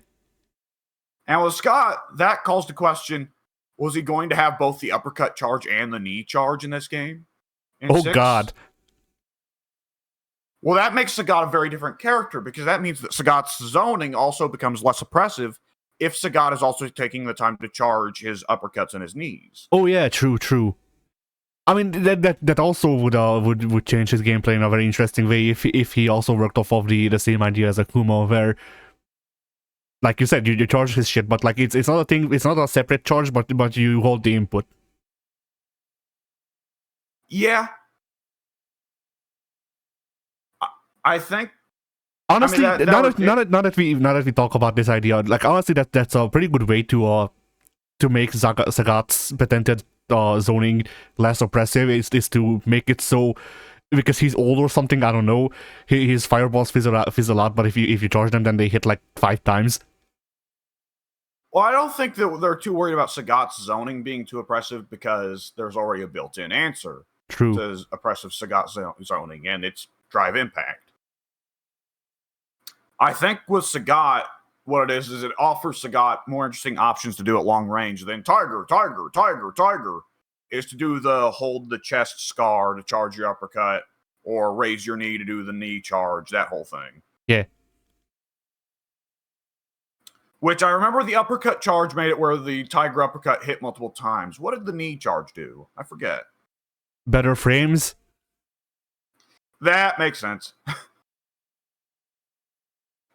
And with Scott, that calls the question, was he going to have both the uppercut charge and the knee charge in this game? Oh, 6? God. Well, that makes Sagat a very different character, because that means that Sagat's zoning also becomes less oppressive if Sagat is also taking the time to charge his uppercuts and his knees. Oh yeah, true. I mean, that also would change his gameplay in a very interesting way if he also worked off of the same idea as Akuma, where, like you said, you charge his shit, but like it's not a thing, it's not a separate charge, but you hold the input. Yeah. I think honestly, now that we talk about this idea, like honestly, that's a pretty good way to make Sagat's patented zoning less oppressive. Is to make it so, because he's old or something, I don't know. His fireballs fizzle out, but if you charge them, then they hit like 5 times. Well, I don't think that they're too worried about Sagat's zoning being too oppressive, because there's already a built-in answer to oppressive Sagat zoning, and it's drive impact. I think with Sagat, what it is it offers Sagat more interesting options to do at long range than Tiger is to do the hold the chest scar to charge your uppercut, or raise your knee to do the knee charge, that whole thing. Yeah. Which I remember the uppercut charge made it where the Tiger uppercut hit multiple times. What did the knee charge do? I forget. Better frames? That makes sense.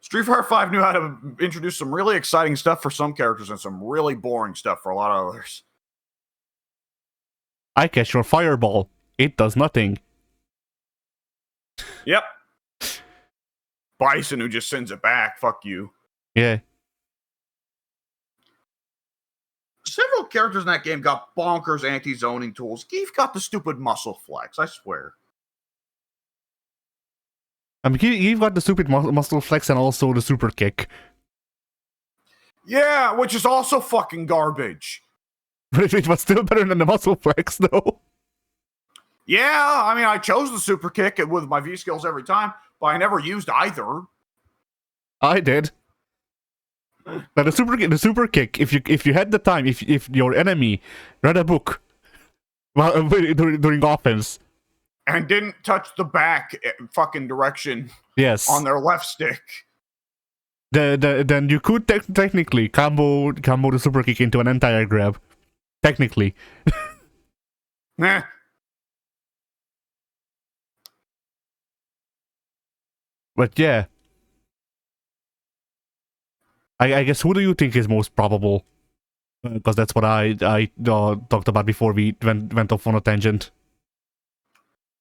Street Fighter V knew how to introduce some really exciting stuff for some characters and some really boring stuff for a lot of others. I catch your fireball. It does nothing. Yep. Bison who just sends it back. Fuck you. Yeah. Several characters in that game got bonkers anti-zoning tools. Keith got the stupid muscle flex, I swear. I mean, you've got the stupid muscle flex and also the super kick. Yeah, which is also fucking garbage. But it was still better than the muscle flex, though. Yeah, I mean, I chose the super kick with my V skills every time, but I never used either. I did. Now the super kick. If you had the time, if your enemy read a book during offense. And didn't touch the back fucking direction. Yes. On their left stick. Then you could technically combo the super kick into an entire grab. Technically. Nah. But yeah. I guess who do you think is most probable? Because that's what I talked about before we went off on a tangent.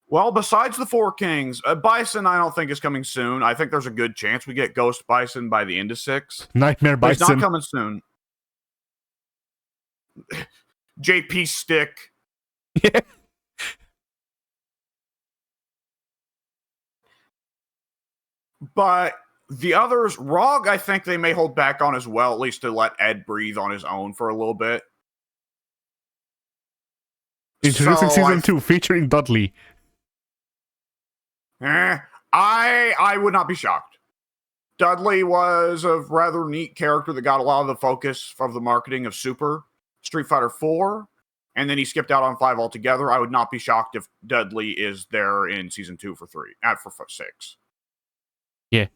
Well, besides the Four Kings, Bison I don't think is coming soon. I think there's a good chance we get Ghost Bison by the end of 6. Nightmare Bison. It's not coming soon. JP Stick. Yeah. But the others, Rog, I think they may hold back on as well, at least to let Ed breathe on his own for a little bit. Introducing Season 2, featuring Dudley. 2, I would not be shocked. Dudley was a rather neat character that got a lot of the focus of the marketing of Super Street Fighter 4, and then he skipped out on 5 altogether. I would not be shocked if Dudley is there in Season 2 for 6. Yeah.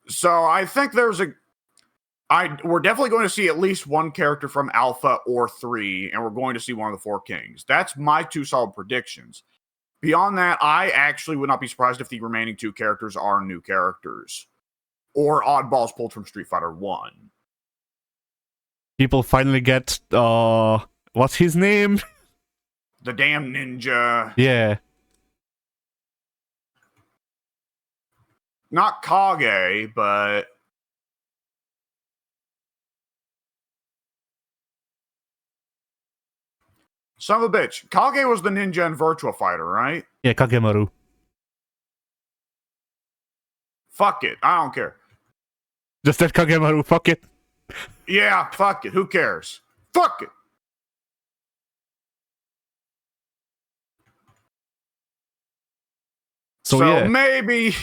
So I think we're definitely going to see at least one character from Alpha or 3, and we're going to see one of the 4 Kings. That's my 2 solid predictions. Beyond that, I actually would not be surprised if the remaining 2 characters are new characters or oddballs pulled from Street Fighter 1. People finally get, what's his name? The damn ninja. Yeah. Not Kage, but... Son of a bitch. Kage was the ninja in Virtua Fighter, right? Yeah, Kagemaru. Fuck it. I don't care. Just that Kagemaru, fuck it. Yeah, fuck it. Who cares? Fuck it. So yeah. Maybe...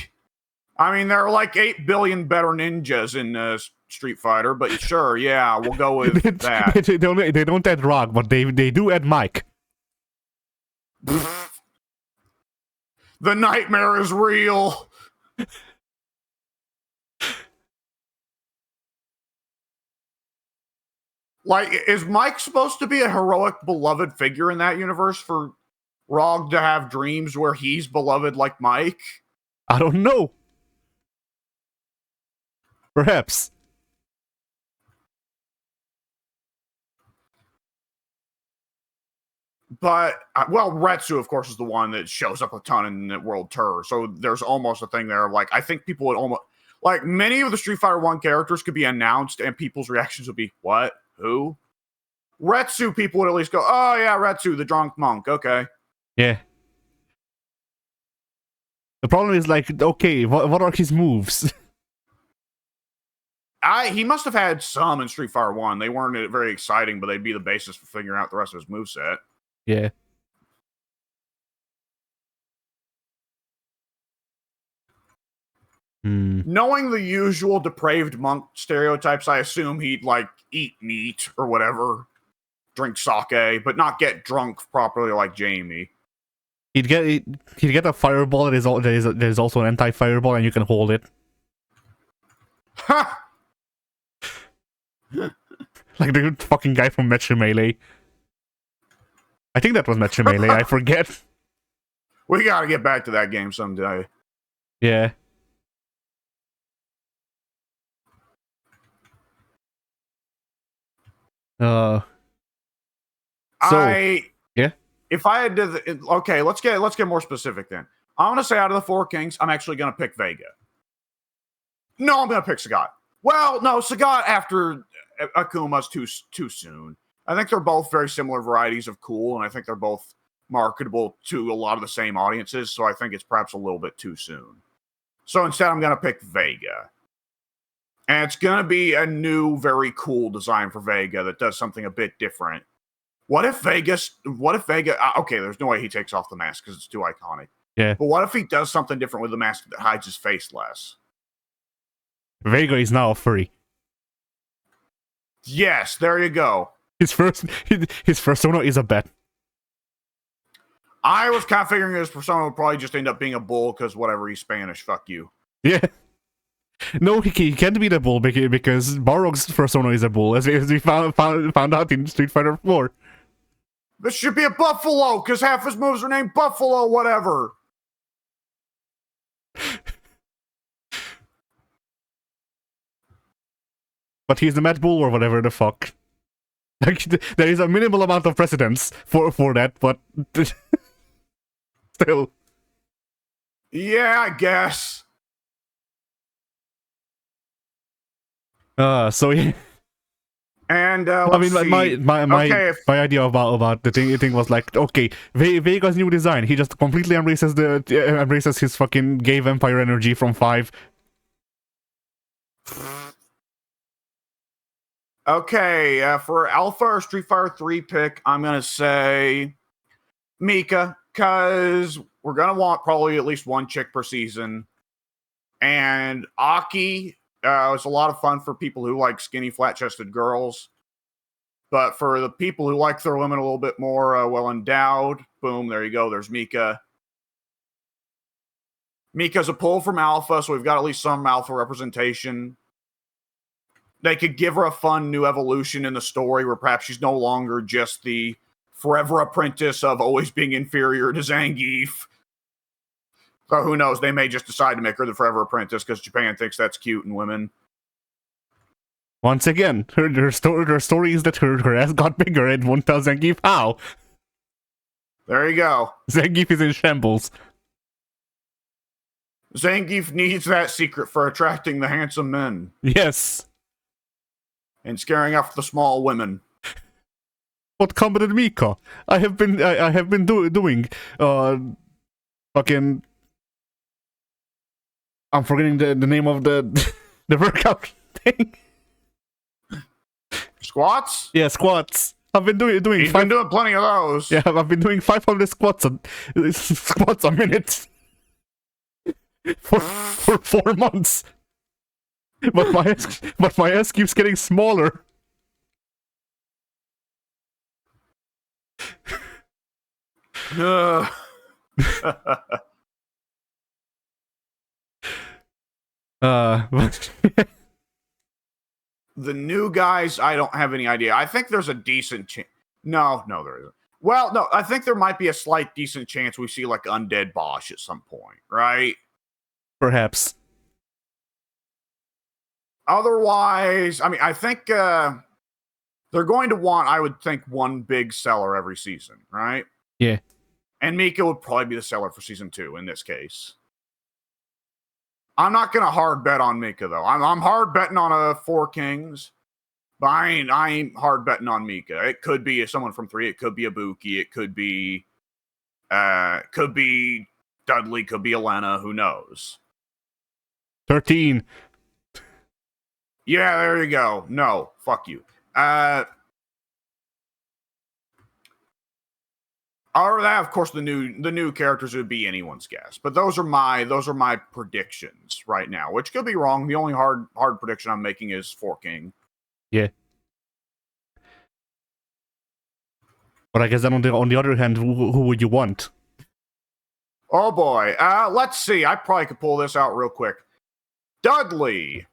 I mean, there are like 8 billion better ninjas in Street Fighter, but sure, yeah, we'll go with that. They don't add Rock, but they do add Mike. The nightmare is real. Like, is Mike supposed to be a heroic, beloved figure in that universe for Rog to have dreams where he's beloved like Mike? I don't know. Perhaps. But, well, Retsu, of course, is the one that shows up a ton in the World Tour. So there's almost a thing there of, like, I think people would almost... Like, many of the Street Fighter 1 characters could be announced, and people's reactions would be, what? Who? Retsu, people would at least go, oh, yeah, Retsu, the drunk monk. Okay. Yeah. The problem is, like, okay, what are his moves? He must have had some in Street Fighter 1. They weren't very exciting, but they'd be the basis for figuring out the rest of his moveset. Yeah. Knowing the usual depraved monk stereotypes, I assume he'd, like, eat meat or whatever, drink sake, but not get drunk properly like Jamie. He'd get a fireball that is also an anti-fireball, and you can hold it. Ha! Like the fucking guy from Metro Melee. I think that was Metro Melee, I forget. We gotta get back to that game someday. Yeah. Yeah. If I had to, okay, let's get more specific then. I'm gonna say out of the 4 Kings, I'm actually gonna pick Vega. No, I'm gonna pick Sagat. Well, no, Sagat after Akuma's too soon. I think they're both very similar varieties of cool, and I think they're both marketable to a lot of the same audiences, so I think it's perhaps a little bit too soon. So instead, I'm going to pick Vega. And it's going to be a new, very cool design for Vega that does something a bit different. What if Vega, okay, there's no way he takes off the mask because it's too iconic. Yeah. But what if he does something different with the mask that hides his face less? Vega is now a furry. Yes, there you go. His persona is a bat. I was kind of figuring his persona would probably just end up being a bull because whatever, he's Spanish. Fuck you. Yeah. No, he can't be the bull because Balrog's persona is a bull, as we found out in Street Fighter 4. This should be a buffalo because half his moves are named Buffalo, whatever. But he's the Mad Bull or whatever the fuck. Like, there is a minimal amount of precedence for that, but still. Yeah, I guess. So yeah. And I mean, my idea about the thing was like, okay, Vega's new design. He just completely embraces his fucking gay vampire energy from 5. Okay, for Alpha or Street Fighter 3 pick, I'm going to say Mika, because we're going to want probably at least one chick per season. And Aki was a lot of fun for people who like skinny, flat-chested girls. But for the people who like their women a little bit more well-endowed, boom, there you go. There's Mika. Mika's a pull from Alpha, so we've got at least some Alpha representation. They could give her a fun new evolution in the story where perhaps she's no longer just the forever apprentice of always being inferior to Zangief. So who knows? They may just decide to make her the forever apprentice because Japan thinks that's cute in women. Once again, her story is that her ass got bigger and won't tell Zangief how. There you go. Zangief is in shambles. Zangief needs that secret for attracting the handsome men. Yes. And scaring off the small women. What combated Mika? I have been doing fucking. I'm forgetting the name of the the workout thing. Squats? Yeah, squats. I've been doing. He's been doing plenty of those. Yeah, I've been doing 500 squats a minute for 4 months. But my ass keeps getting smaller. The new guys, I don't have any idea. I think there's a decent chance. No, there isn't. Well, no, I think there might be a slight decent chance we see like Undead Bosch at some point, right? Perhaps. Otherwise, I mean, I think they're going to want, I would think, one big seller every season, right? Yeah. And Mika would probably be the seller for season 2 in this case. I'm not going to hard bet on Mika, though. I'm hard betting on 4 Kings, but I ain't hard betting on Mika. It could be someone from 3. It could be Ibuki. It could be Dudley. Could be Elena. Who knows? 13. Yeah, there you go. No, fuck you. Or that, of course, the new characters would be anyone's guess. But those are my predictions right now, which could be wrong. The only hard prediction I'm making is 4 King. Yeah. But I guess then on the other hand, who would you want? Oh boy. Let's see. I probably could pull this out real quick. Dudley,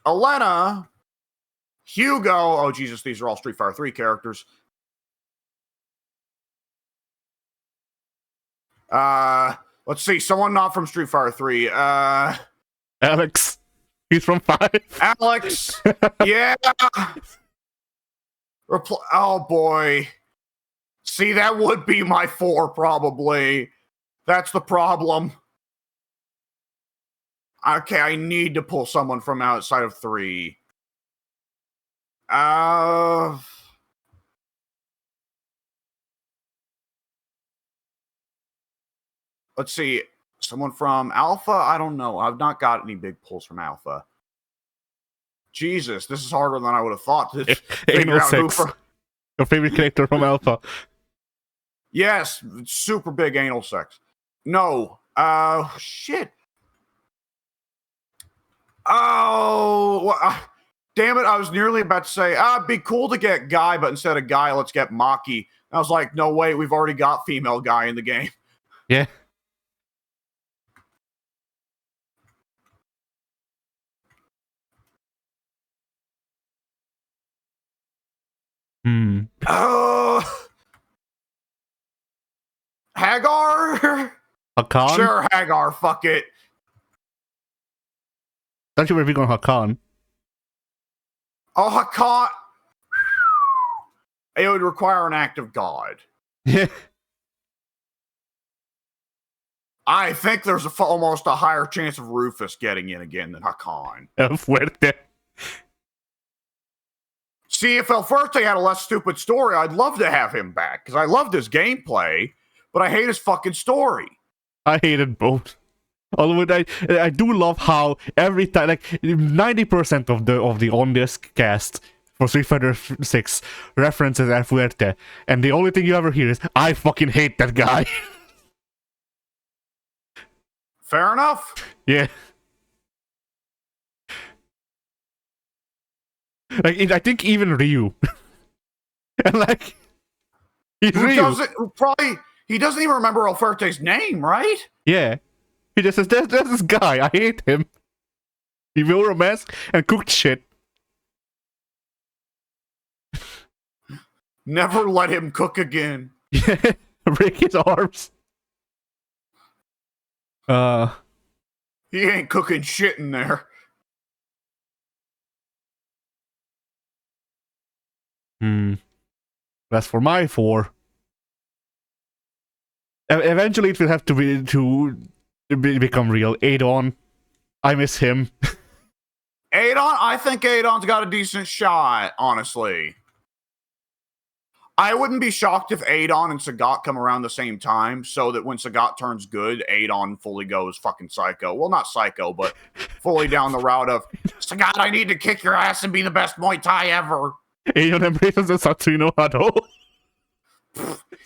Elena, Hugo. Oh Jesus, these are all Street Fighter 3 characters. Let's see. Someone not from Street Fighter 3. Alex. He's from 5. Alex. Yeah. Oh boy. See, that would be my 4 probably. That's the problem. Okay, I need to pull someone from outside of 3. Let's see. Someone from Alpha? I don't know. I've not got any big pulls from Alpha. Jesus, this is harder than I would have thought to figure out who from... Your favorite character from Alpha. Yes, super big anal sex. No. Shit. Oh, well, damn it. I was nearly about to say, it'd be cool to get Guy, but instead of Guy, let's get Maki. I was like, no, wait, we've already got female Guy in the game. Yeah. Hagar? Hakan? Sure, Hagar, fuck it. Don't you ever be on Hakan? Oh, Hakan. It would require an act of God. Yeah. I think there's almost a higher chance of Rufus getting in again than Hakan. El Fuerte. See, if El Fuerte had a less stupid story, I'd love to have him back, because I loved his gameplay, but I hate his fucking story. I hated both. Although I do love how every time, like 90% of the on disc cast for Street Fighter 6 references El Fuerte, and the only thing you ever hear is, I fucking hate that guy. Fair enough. Yeah. Like, I think even Ryu. And like, he's Who Ryu. he doesn't even remember Oferte's name, right? Yeah. He just says, there's this guy, I hate him. He wore a mask and cooked shit. Never let him cook again. Yeah. Break his arms. He ain't cooking shit in there. That's for my 4. Eventually, it will have to become real. Adon, I miss him. Adon, I think Adon's got a decent shot, honestly. I wouldn't be shocked if Adon and Sagat come around the same time, so that when Sagat turns good, Adon fully goes fucking psycho. Well, not psycho, but fully down the route of, Sagat, I need to kick your ass and be the best Muay Thai ever. Adon embraces the Satsuno Hado.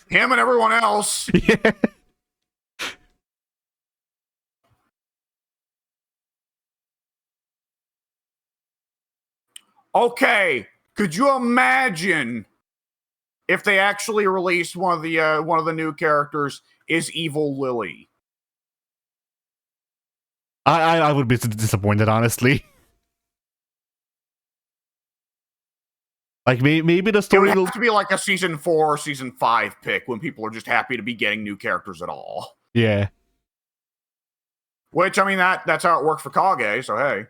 Him and everyone else. Yeah. Okay, could you imagine if they actually released one of the new characters is Evil Lily? I would be disappointed, honestly. Like, maybe the story It would will have to be like a season 4 or season 5 pick when people are just happy to be getting new characters at all. Yeah. Which, I mean, that's how it worked for Kage, so hey.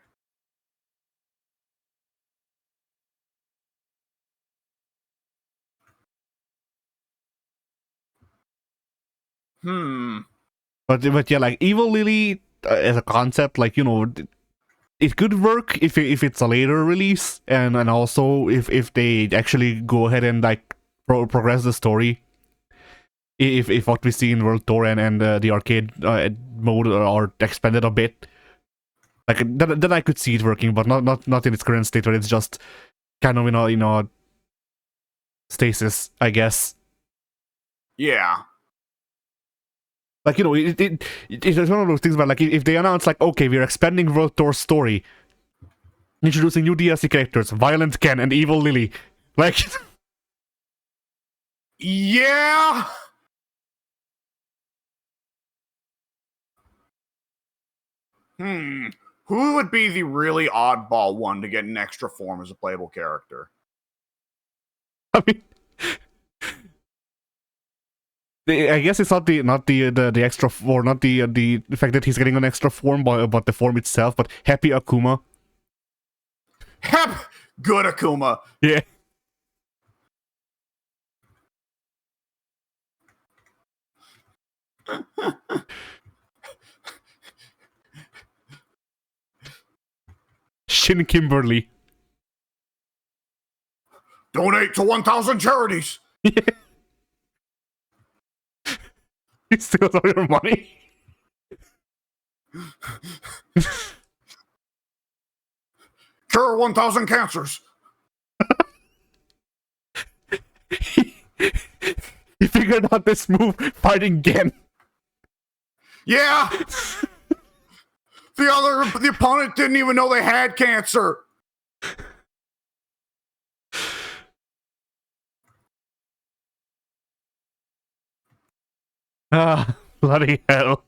But yeah, like, Evil Lily as a concept, like, you know, it could work if it's a later release, and also if they actually go ahead and like progress the story. If what we see in World Tour and the arcade mode are expanded a bit, like then I could see it working, but not in its current state where it's just kind of stasis, I guess. Yeah. Like, you know, it's one of those things where, like, if they announce, like, okay, we're expanding World Tour's story, introducing new DLC characters, Violent Ken and Evil Lily, like... Yeah! Who would be the really oddball one to get an extra form as a playable character? I mean... I guess it's not the extra, or not the fact that he's getting an extra form, but the form itself. But Happy Akuma, Good Akuma. yeah. Shin Kimberly. Donate to 1,000 charities. Yeah. He steals all your money. Cure 1,000 cancers. He figured out this move fighting Gen. Yeah. The opponent didn't even know they had cancer. Ah, bloody hell.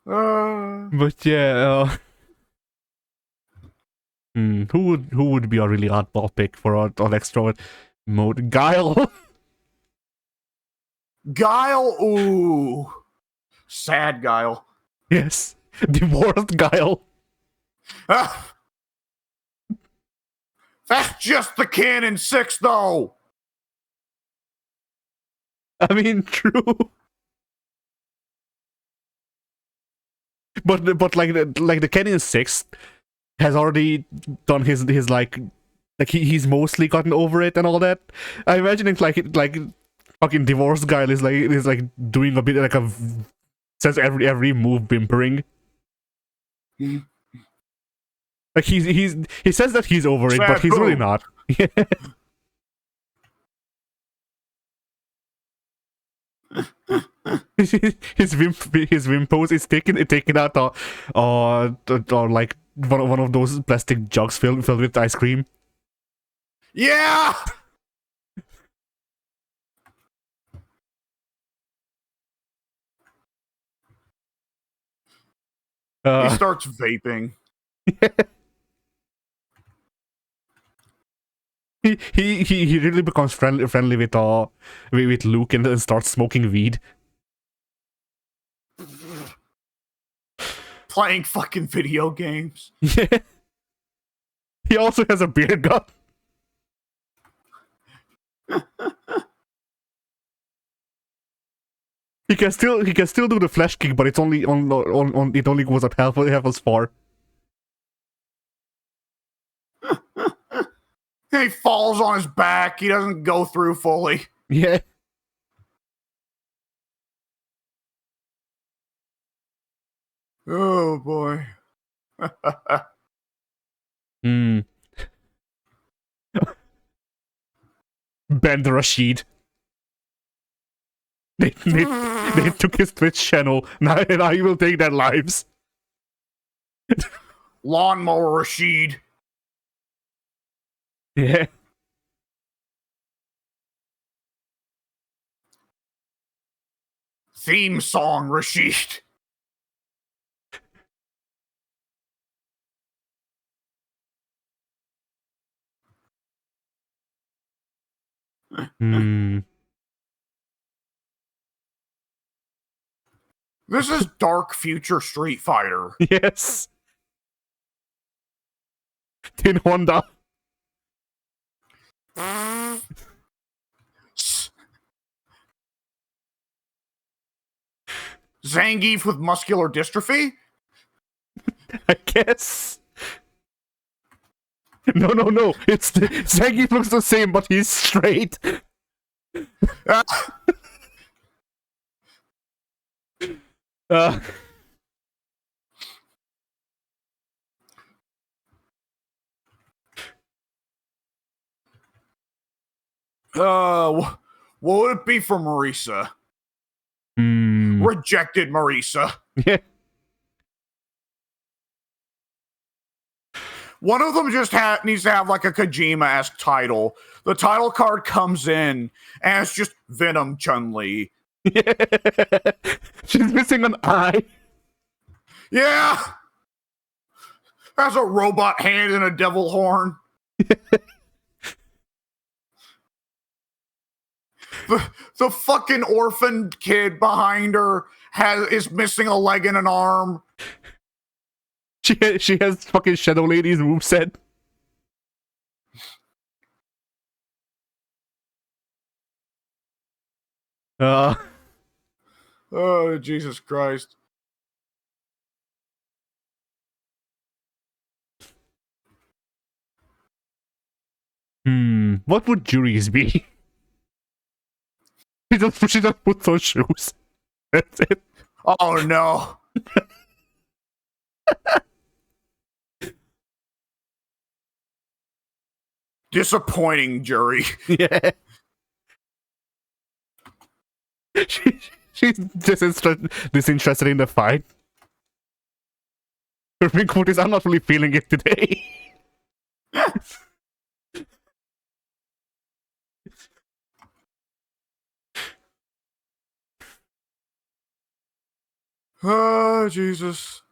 But yeah, who would be a really oddball pick for an extra mode? Guile. Guile, ooh. Sad Guile. Yes, divorced Guile. That's just the canon 6, though. I mean, true. But like the Canon 6 has already done his like he's mostly gotten over it and all that. I imagine it's like fucking divorced guy is like doing a bit like a says every move bimpering. Like he says that he's over it, but he's really not. his Wim pose is taken out or like one of those plastic jugs filled with ice cream. Yeah. He starts vaping. He really becomes friendly with Luke and starts smoking weed. Playing fucking video games. Yeah. He also has a beer gun. He can still do the flash kick, but it's only on it only goes up half as far. He falls on his back. He doesn't go through fully. Yeah. Oh boy. Hmm. Ben Rashid. They took his Twitch channel. Now he will take their lives. Lawnmower Rashid. Yeah. Theme song Rashid. Hmm. This is dark future Street Fighter. Yes. Tin Honda. Zangief with muscular dystrophy? I guess. No. It's Zangief looks the same, but he's straight. Uh, what would it be for Marisa? Rejected Marisa. Yeah. One of them just needs to have like a Kojima-esque title. The title card comes in, and it's just Venom Chun-Li. Yeah. She's missing an eye. Yeah! Has a robot hand and a devil horn. The fucking orphan kid behind her is missing a leg and an arm. She has fucking Shadow Lady's moveset. Oh, Jesus Christ. What would Jury's be? She just puts on shoes. That's it. Oh no. Disappointing Jury. Yeah. She's just disinterested in the fight. Her big quote is, I'm not really feeling it today. Oh, Jesus.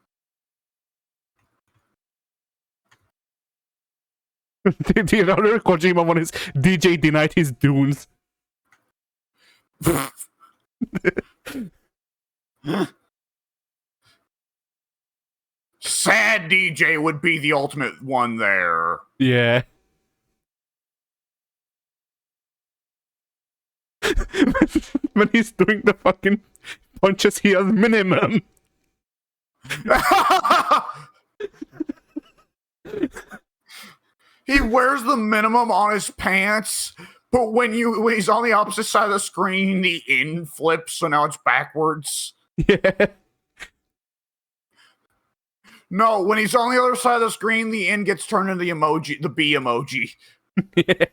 The other Kojima one is DJ denied his dunes. Sad DJ would be the ultimate one there. Yeah. When he's doing the fucking punches, he has minimum. He wears the minimum on his pants, but when he's on the opposite side of the screen, the in flips, so now it's backwards. Yeah. No, when he's on the other side of the screen, the in gets turned into the emoji, the B emoji. Yeah.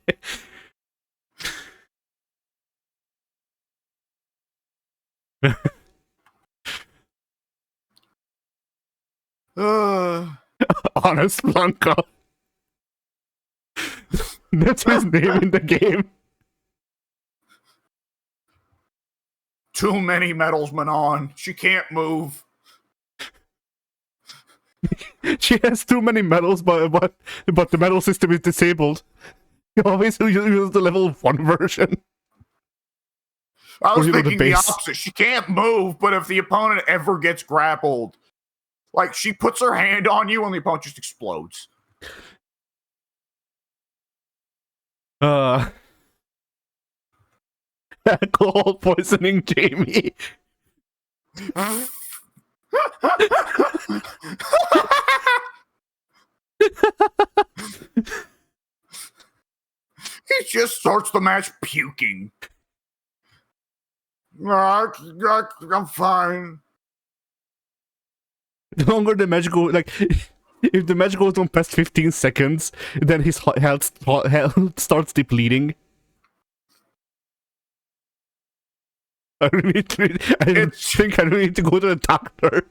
Honest Blanca. That's his name in the game. Too many medals, Manon. She can't move. She has too many medals, but the medal system is disabled. You always use the level 1 version. I was Or, thinking the base. opposite. She can't move, but if the opponent ever gets grappled, like she puts her hand on you and the opponent just explodes. Alcohol poisoning Jamie. He just starts the match puking. I'm fine. The longer the match goes, like, if the match goes on past 15 seconds, then his health starts depleting. I think I really need to go to the doctor.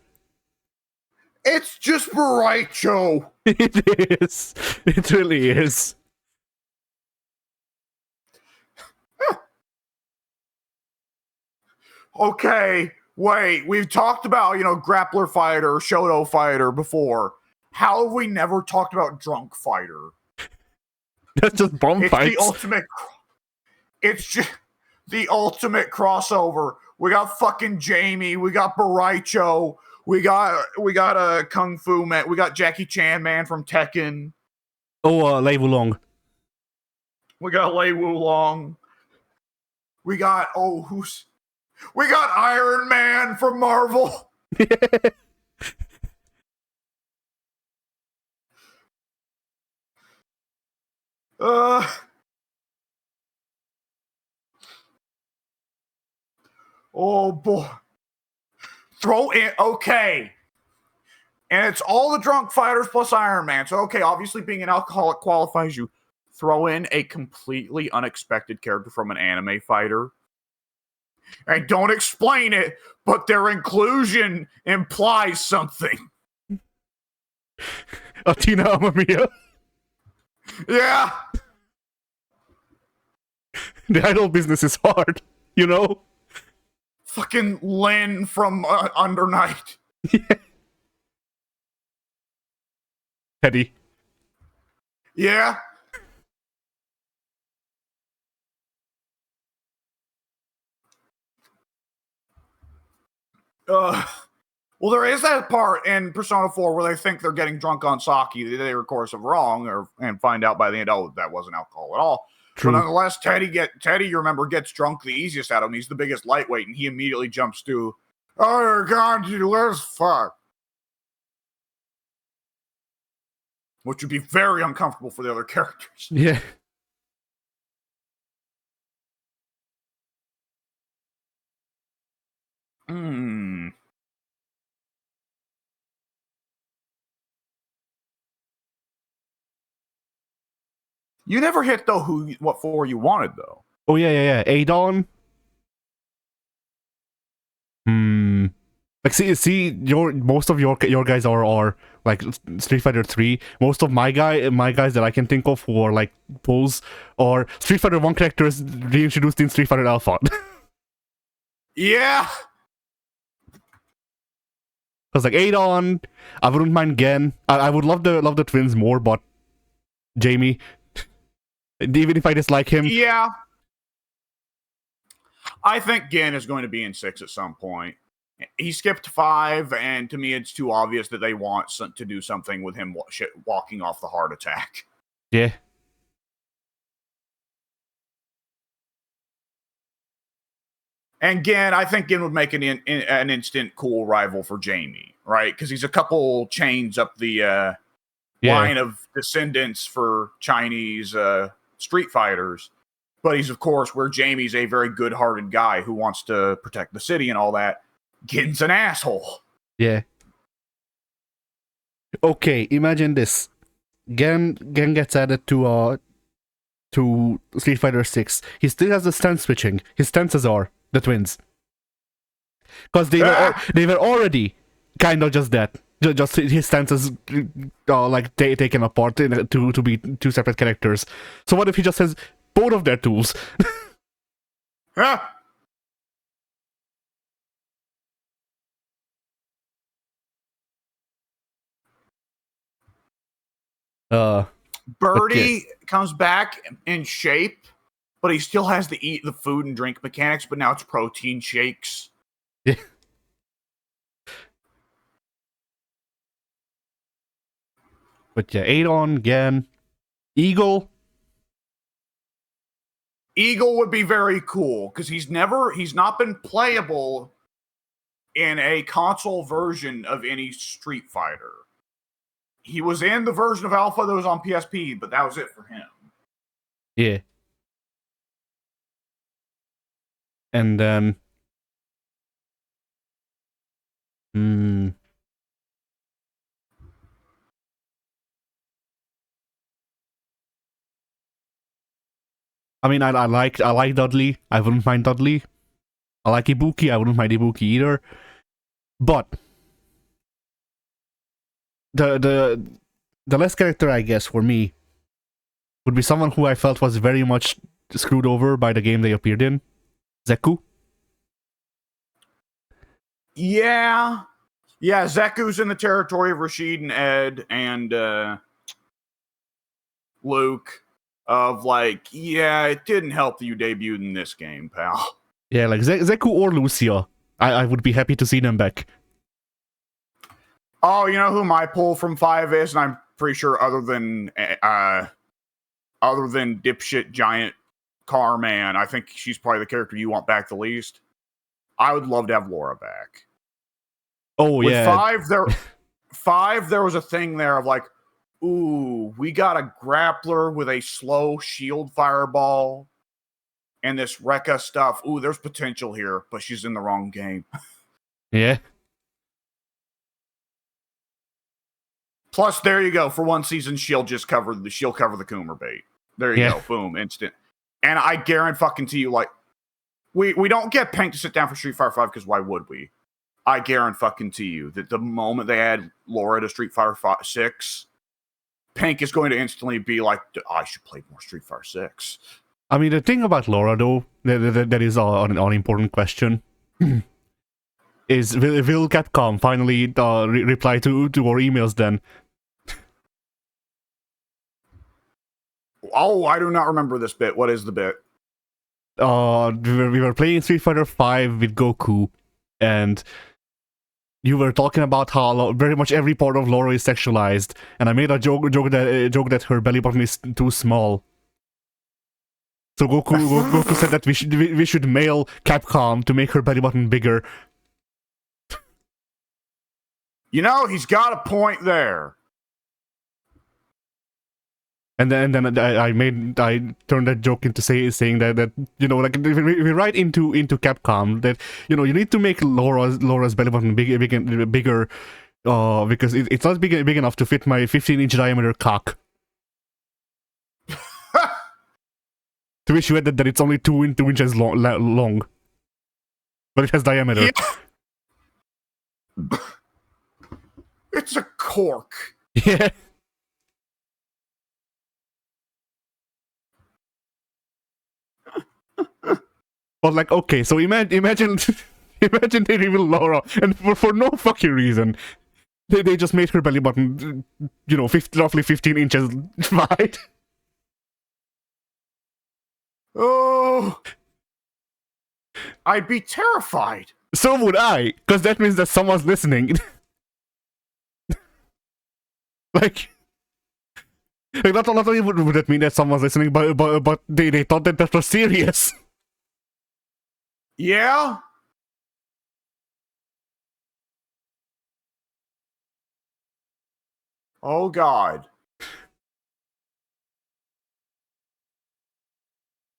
It's just Baraicho. It is. It really is. Okay, wait. We've talked about, grappler fighter, Shoto fighter before. How have we never talked about drunk fighter? That's just bomb fights. It's just the ultimate crossover. We got fucking Jamie. We got Baraicho. We got a Kung Fu man. We got Jackie Chan man from Tekken. Oh, Lei Wulong. We got Lei Wulong. We got we got Iron Man from Marvel. Oh boy. Throw in, okay. And it's all the drunk fighters plus Iron Man. So, okay, obviously being an alcoholic qualifies you. Throw in a completely unexpected character from an anime fighter. And don't explain it, but their inclusion implies something. Tina Amamiya. Yeah. The idol business is hard, you know? Fucking Lin from Under Night. Yeah. Teddy. Yeah. Well, there is that part in Persona 4 where they think they're getting drunk on sake. They, of course, are wrong, and find out by the end, oh, that wasn't alcohol at all. True. But nonetheless, Teddy, you remember, gets drunk the easiest out of him. He's the biggest lightweight, and he immediately jumps to, oh, God, let's fuck. Which would be very uncomfortable for the other characters. Yeah. You never hit, though, what 4 you wanted, though. Oh, yeah. Adon. Like, see, most of your guys are like Street Fighter 3. Most of my guys that I can think of who are like pulls or Street Fighter 1 characters reintroduced in Street Fighter Alpha. Yeah. Because like Adon, I wouldn't mind Gen. I would love the twins more, but Jamie, even if I dislike him, yeah. I think Gen is going to be in 6 at some point. He skipped 5, and to me, it's too obvious that they want to do something with him walking off the heart attack. Yeah. And Gen, I think Gen would make an instant cool rival for Jamie, right? Because he's a couple chains up the line of descendants for Chinese street fighters. But he's, of course, where Jamie's a very good-hearted guy who wants to protect the city and all that. Gen's an asshole. Yeah. Okay, imagine this. Gen gets added to Street Fighter 6. He still has the stance switching. His stances are the twins. because they were already kind of just that. Just his stances, like taken apart to be two separate characters. So what if he just has both of their tools? Ah! Birdie comes back in shape, but he still has to eat the food and drink mechanics, but now it's protein shakes. Yeah. But yeah, Adon, Gan, Eagle. Eagle would be very cool because he's not been playable in a console version of any Street Fighter. He was in the version of Alpha that was on PSP, but that was it for him. Yeah. And then I mean, I like Dudley. I wouldn't mind Dudley. I like Ibuki. I wouldn't mind Ibuki either. But the last character, I guess, for me would be someone who I felt was very much screwed over by the game they appeared in. Zeku. Yeah. Yeah, Zeku's in the territory of Rashid and Ed and Luke. Of like, yeah, it didn't help that you debuted in this game, pal. Yeah, like Zeku or Lucia. I would be happy to see them back. Oh, you know who my pull from 5 is, and I'm pretty sure other than dipshit giant car man, I think she's probably the character you want back the least. I would love to have Laura back. Oh, with yeah. 5, there was a thing there of like, ooh, we got a grappler with a slow shield fireball and this Rekka stuff. Ooh, there's potential here, but she's in the wrong game. Yeah. Plus, there you go. For one season, she'll cover the Coomer bait. There you go. Boom, instant. And I guarantee you, like, we don't get Pink to sit down for Street Fighter 5 because why would we? I guarantee you that the moment they add Laura to Street Fighter 6, Pink is going to instantly be like, I should play more Street Fighter 6. I mean, the thing about Laura, though, that is an important question, is will Capcom finally reply to our emails then? Oh, I do not remember this bit. What is the bit? We were playing Street Fighter 5 with Goku, and you were talking about how very much every part of Laura is sexualized, and I made a joke that her belly button is too small. So Goku said that we should mail Capcom to make her belly button bigger. You know, he's got a point there. And then I turned that joke into saying that you know, like we write into Capcom that, you know, you need to make Laura's belly button bigger because it's not big enough to fit my 15-inch diameter cock. To which you added that it's only 2 inches long, but it has diameter. Yeah. It's a cork. Yeah. But like, okay, so imagine they reveal Laura, and for no fucking reason, they just made her belly button, you know, roughly 15 inches wide. Oh, I'd be terrified. So would I, because that means that someone's listening. like not only would that mean that someone's listening, but they thought that was serious. Yeah? Oh, God.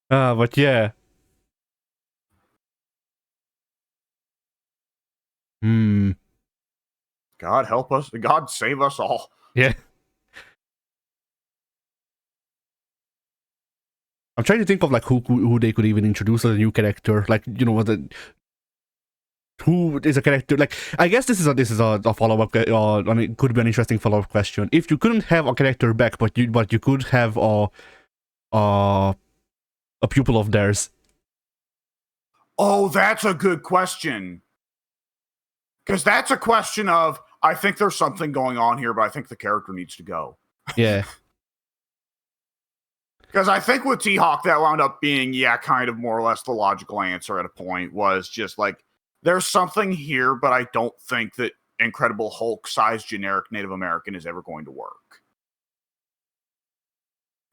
But yeah. God help us. God save us all. Yeah. I'm trying to think of like who they could even introduce as a new character, like, you know, who is a character like I guess this is a follow-up I mean, could be an interesting follow-up question. If you couldn't have a character back but you could have a pupil of theirs. Oh, that's a good question. Because that's a question of, I think there's something going on here, but I think the character needs to go. Yeah. Because I think with T-Hawk, that wound up being, kind of more or less the logical answer at a point, was just like, there's something here, but I don't think that Incredible Hulk-sized generic Native American is ever going to work.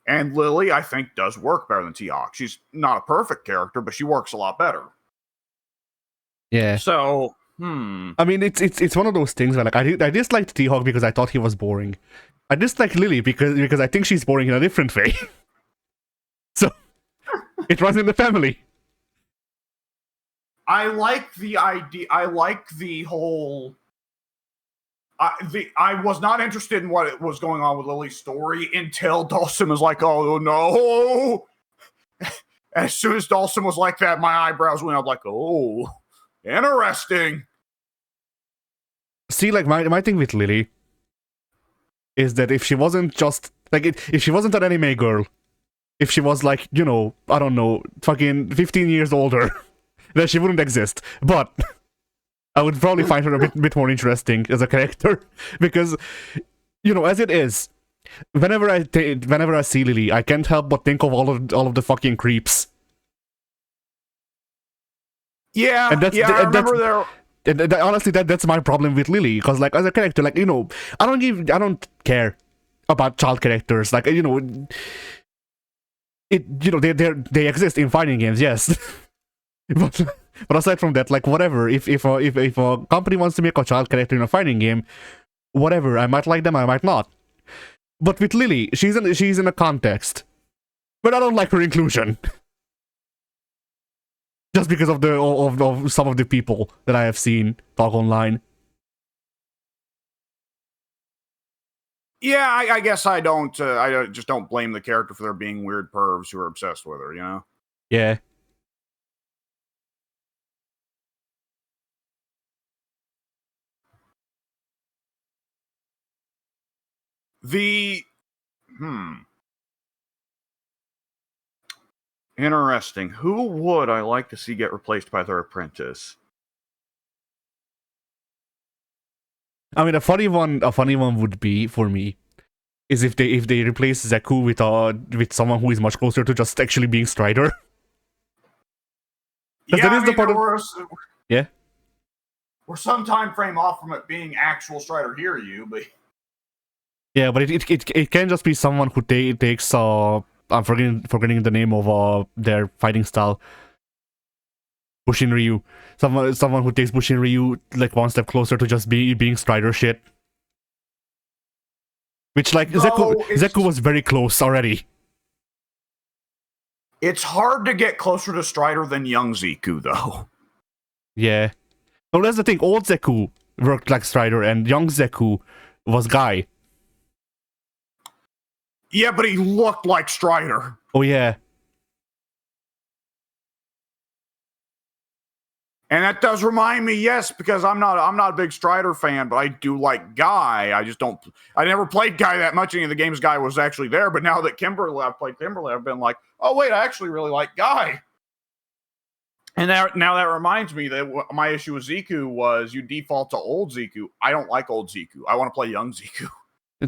And Lily, I think, does work better than T-Hawk. She's not a perfect character, but she works a lot better. Yeah. So, I mean, it's one of those things where like I disliked T-Hawk because I thought he was boring. I dislike Lily because I think she's boring in a different way. So it runs in the family. I like the idea. I like the whole. I was not interested in what was going on with Lily's story until Dawson was like, "Oh no!" As soon as Dawson was like that, my eyebrows went up. Like, "Oh, interesting." See, like my thing with Lily is that if she wasn't just like if she wasn't an anime girl, if she was like, you know, I don't know, fucking 15 years older, then she wouldn't exist. But I would probably find her a bit more interesting as a character because, you know, as it is, whenever I see Lily, I can't help but think of all of the fucking creeps. Yeah, and I remember there. Honestly, that's my problem with Lily, because like as a character, like, you know, I don't care about child characters, like, you know, they exist in fighting games, yes. but aside from that, like, whatever, if a company wants to make a child character in a fighting game, whatever, I might like them, I might not. But with Lily, she's in a context, but I don't like her inclusion. Just because of of some of the people that I have seen talk online. Yeah, I guess I just don't blame the character for there being weird pervs who are obsessed with her, you know? Yeah. Interesting. Who would I like to see get replaced by their apprentice? I mean, a funny one would be for me is if they replace Zeku with someone who is much closer to just actually being Strider. Yeah, yeah. We're some time frame off from it being actual Strider Hiryu, but yeah, but it can just be someone who takes I'm forgetting the name of their fighting style. Bushin Ryu. Someone who takes Bushin Ryu like one step closer to just being Strider shit. Which, like, Zeku was very close already. It's hard to get closer to Strider than young Zeku, though. Yeah. No, that's the thing. Old Zeku worked like Strider, and young Zeku was Guy. Yeah, but he looked like Strider. Oh, yeah. And that does remind me, yes, because I'm not a big Strider fan, but I do like Guy. I never played Guy that much. Any of the games Guy was actually there, but now that I've played Kimberly, I've been like, oh wait, I actually really like Guy. And now that reminds me that my issue with Zeku was you default to old Zeku. I don't like old Zeku. I want to play young Zeku.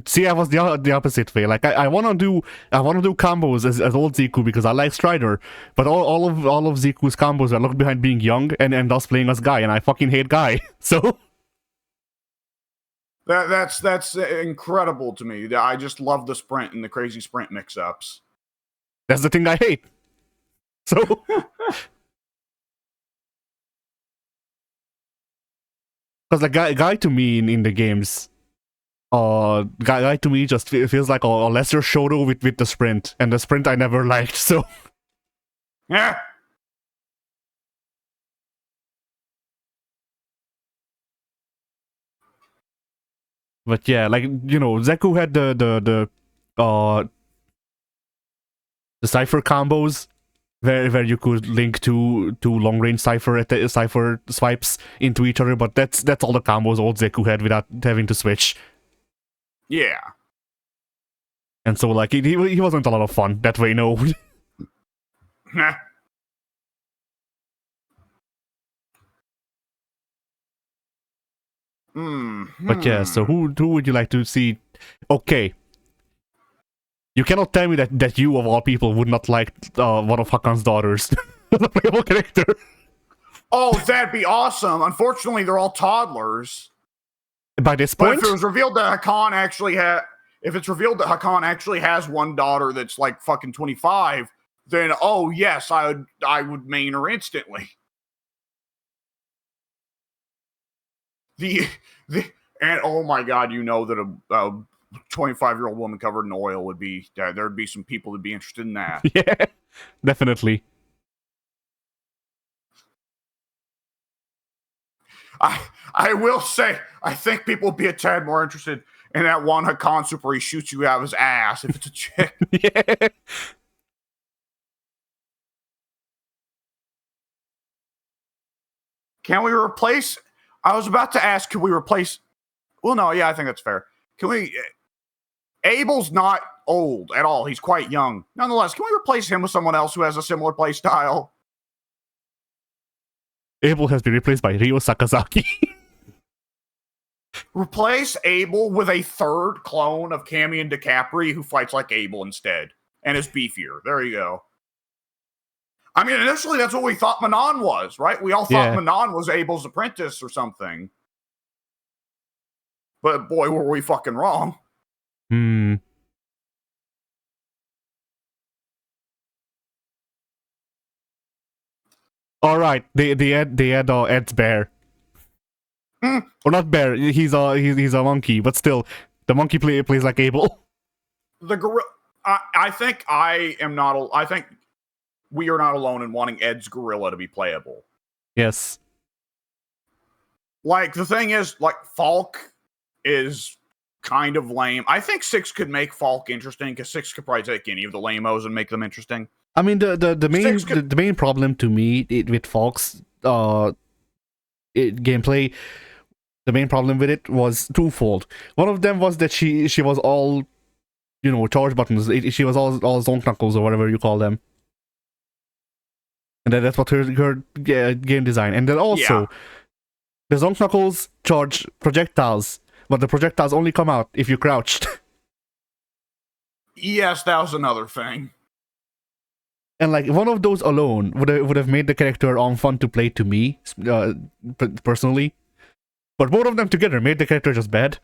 See, I was the opposite way. Like I want to do combos as old Zeku because I like Strider, but all of Zeku's combos are locked behind being young and thus playing as Guy, and I fucking hate Guy. So that's incredible to me. I just love the sprint and the crazy sprint mix-ups. That's the thing I hate. So because like Guy to me in the games. Guy to me just feels like a lesser Shoto with the sprint, and the sprint I never liked, so... Yeah. But yeah, like, you know, Zeku had the Cypher combos, where you could link two long range cipher swipes into each other, but that's all the combos old Zeku had without having to switch. Yeah. And so like he wasn't a lot of fun that way, no. But yeah, so who would you like to see? Okay. You cannot tell me that you, of all people, would not like one of Hakan's daughters as a playable character. Oh, that'd be awesome. Unfortunately, they're all toddlers. By this But point? if it was revealed that Hakan actually has one daughter that's like fucking 25, then oh yes, I would main her instantly. And oh my god, you know that a 25-year-old woman covered in oil would be there'd be some people that'd be interested in that. Yeah, definitely. I will say, I think people would be a tad more interested in that one Hakan super where he shoots you out of his ass if it's a chick. Yeah. Can we replace? I was about to ask, can we replace? Well, no, yeah, I think that's fair. Can we? Abel's not old at all. He's quite young. Nonetheless, can we replace him with someone else who has a similar play style? Abel has been replaced by Ryo Sakazaki. Replace Abel with a third clone of Cammy and DiCapri who fights like Abel instead and is beefier. There you go. I mean, initially that's what we thought Manon was, right? We all thought Manon was Abel's apprentice or something. But boy, were we fucking wrong. All right, they had Ed's bear. Or not bear. He's a monkey, but still, the monkey plays like Abel. The gorilla. I think I am not. I think we are not alone in wanting Ed's gorilla to be playable. Yes. Like the thing is, like Falk is kind of lame. I think 6 could make Falk interesting because 6 could probably take any of the lamos and make them interesting. I mean, the main problem to me with Falk's gameplay, the main problem with it was twofold. One of them was that she was all, charge buttons. She was all zonk knuckles or whatever you call them, and that's what her game design. And then also, the zonk knuckles charge projectiles, but the projectiles only come out if you crouched. Yes, that was another thing. And like one of those alone would have made the character fun to play to me, personally. But both of them together made the character just bad.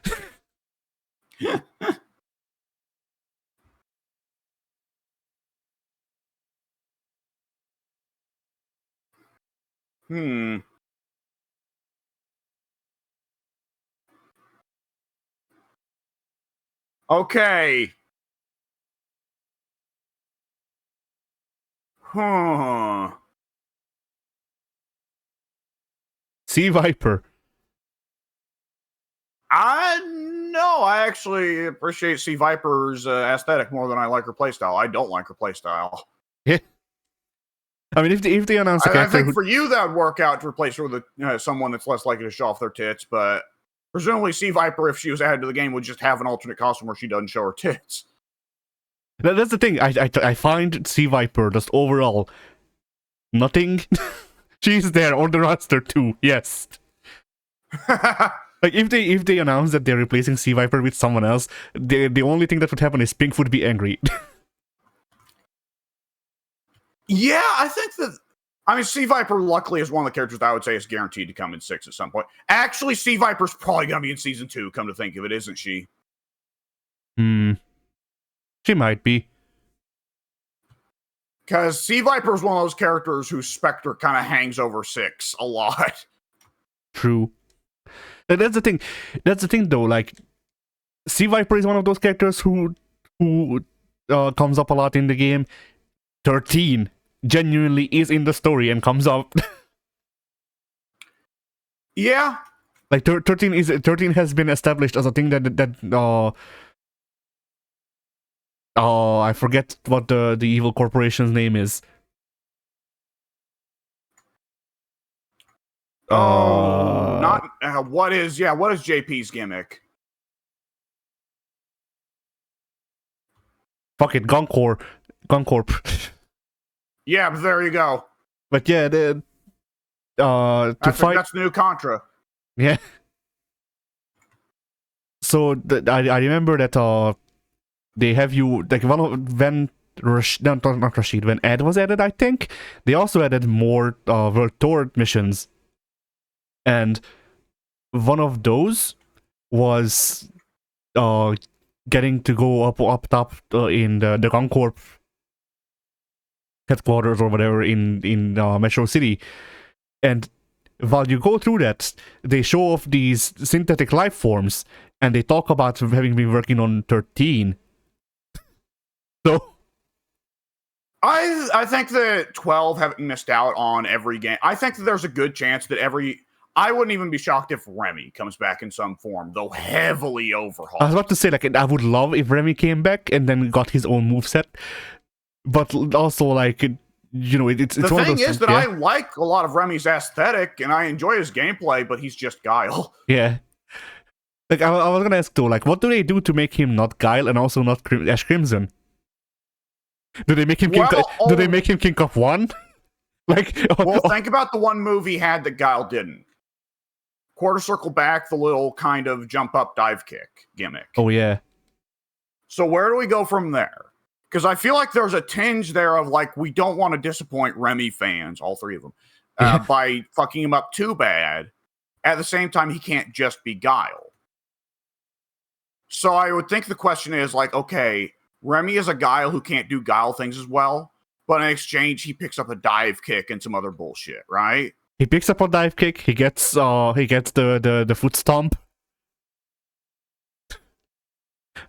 Okay. Sea Viper. I actually appreciate Sea Viper's aesthetic more than I like her playstyle. I don't like her playstyle. Yeah. I mean, if they announce a character, I think for you that would work out to replace her with someone that's less likely to show off their tits. But presumably, Sea Viper, if she was added to the game, would just have an alternate costume where she doesn't show her tits. That's the thing. I find Sea Viper just overall nothing. She's there on the roster too. Yes. Like if they announce that they're replacing Sea Viper with someone else, the only thing that would happen is Pink would be angry. Yeah, I think that. I mean, Sea Viper luckily is one of the characters that I would say is guaranteed to come in 6 at some point. Actually, Sea Viper's probably going to be in season 2. Come to think of it, isn't she? She might be. Because Sea Viper is one of those characters whose specter kind of hangs over 6 a lot. True. That's the thing. That's the thing, though. Like, Sea Viper is one of those characters who comes up a lot in the game. 13 genuinely is in the story and comes up. Yeah. Like 13 has been established as a thing that I forget what the evil corporation's name is. not what is JP's gimmick? Fuck it, Guncorp. Yeah, but there you go. But yeah, to fight. That's the new Contra. Yeah. So I remember that they have you like when not Rashid, when Ed was added, I think they also added more World Tour missions, and one of those was getting to go up top in the Guncorp headquarters or whatever in Metro City, and while you go through that, they show off these synthetic life forms, and they talk about having been working on 13. So I think that 12 haven't missed out on every game. I think that there's a good chance that I wouldn't even be shocked if Remy comes back in some form, though heavily overhauled. I was about to say, like, I would love if Remy came back and then got his own moveset, but also, like, you know, it's the one thing of those is that I like a lot of Remy's aesthetic and I enjoy his gameplay, but he's just Guile. Yeah. Like, I was gonna ask though, like, what do they do to make him not Guile and also not Ash Crimson? Do they make him do they make him King of One? Like, well, think about the one move he had that Guile didn't. Quarter circle back, the little kind of jump up dive kick gimmick. Oh yeah. So where do we go from there? Because I feel like there's a tinge there of like, we don't want to disappoint Remy fans, all three of them, by fucking him up too bad. At the same time, he can't just be Guile. So I would think the question is like, okay, Remy is a Guile who can't do Guile things as well, but in exchange, he picks up a dive kick and some other bullshit, right? He picks up a dive kick. He gets the foot stomp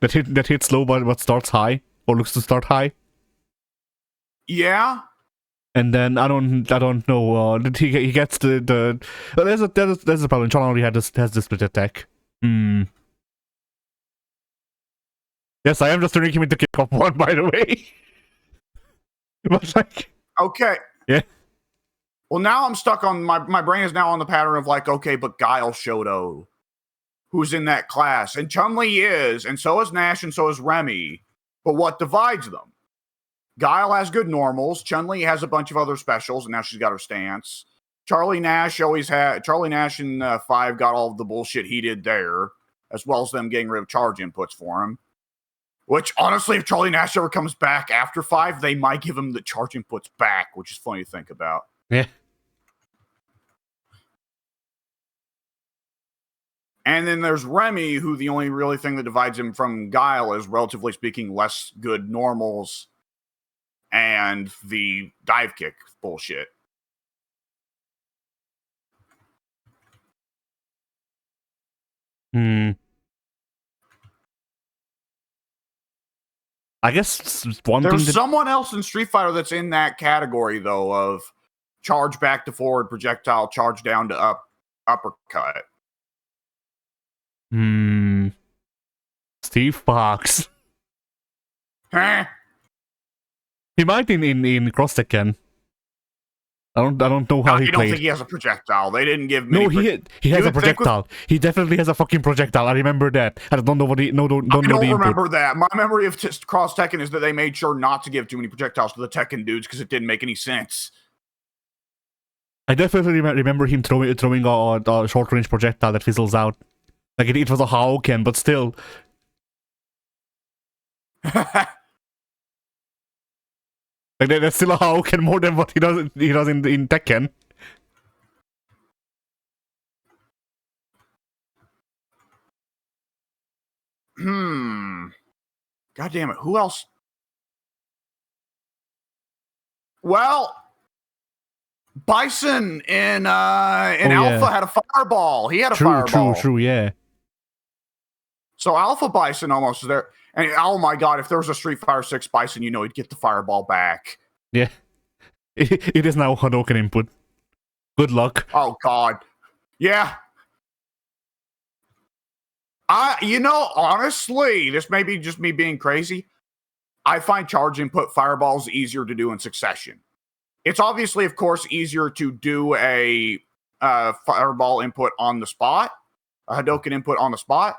that hits low but starts high or looks to start high. Yeah. And then I don't know. He gets the there's a problem. John already has the split attack. Yes, I am just turning him into King of One, by the way. But like, okay. Yeah. Well, now I'm stuck on my brain is now on the pattern of like, okay, but Guile Shoto, who's in that class, and Chun-Li is, and so is Nash, and so is Remy. But what divides them? Guile has good normals. Chun-Li has a bunch of other specials, and now she's got her stance. Charlie Nash in 5 got all of the bullshit he did there, as well as them getting rid of charge inputs for him. Which, honestly, if Charlie Nash ever comes back after 5, they might give him the charge inputs back, which is funny to think about. Yeah. And then there's Remy, who the only really thing that divides him from Guile is, relatively speaking, less good normals and the dive kick bullshit. I guess one There's thing someone else in Street Fighter that's in that category, though, of charge back to forward, projectile, charge down to uppercut. Steve Fox. Huh? He might in Cross Tekken. I don't know how he I don't played. think he has a projectile. They didn't give me. No, he has a projectile. He definitely has a fucking projectile. I remember that. I don't know what he. No, don't know the input. I don't remember that. My memory of Cross Tekken is that they made sure not to give too many projectiles to the Tekken dudes because it didn't make any sense. I definitely remember him throwing a short range projectile that fizzles out. Like it was a Hadouken, but still. Like that's still a Hadouken more than what he does in Tekken. God damn it! Who else? Well, Bison in Alpha had a fireball. He had a fireball. True, yeah. So Alpha Bison almost is there. And oh my god, if there was a Street Fighter 6 Bison, you know he'd get the fireball back. Yeah. It is now Hadouken input. Good luck. Oh god. Yeah. Honestly, this may be just me being crazy. I find charge input fireballs easier to do in succession. It's obviously, of course, easier to do a fireball input on the spot, a Hadoken input on the spot.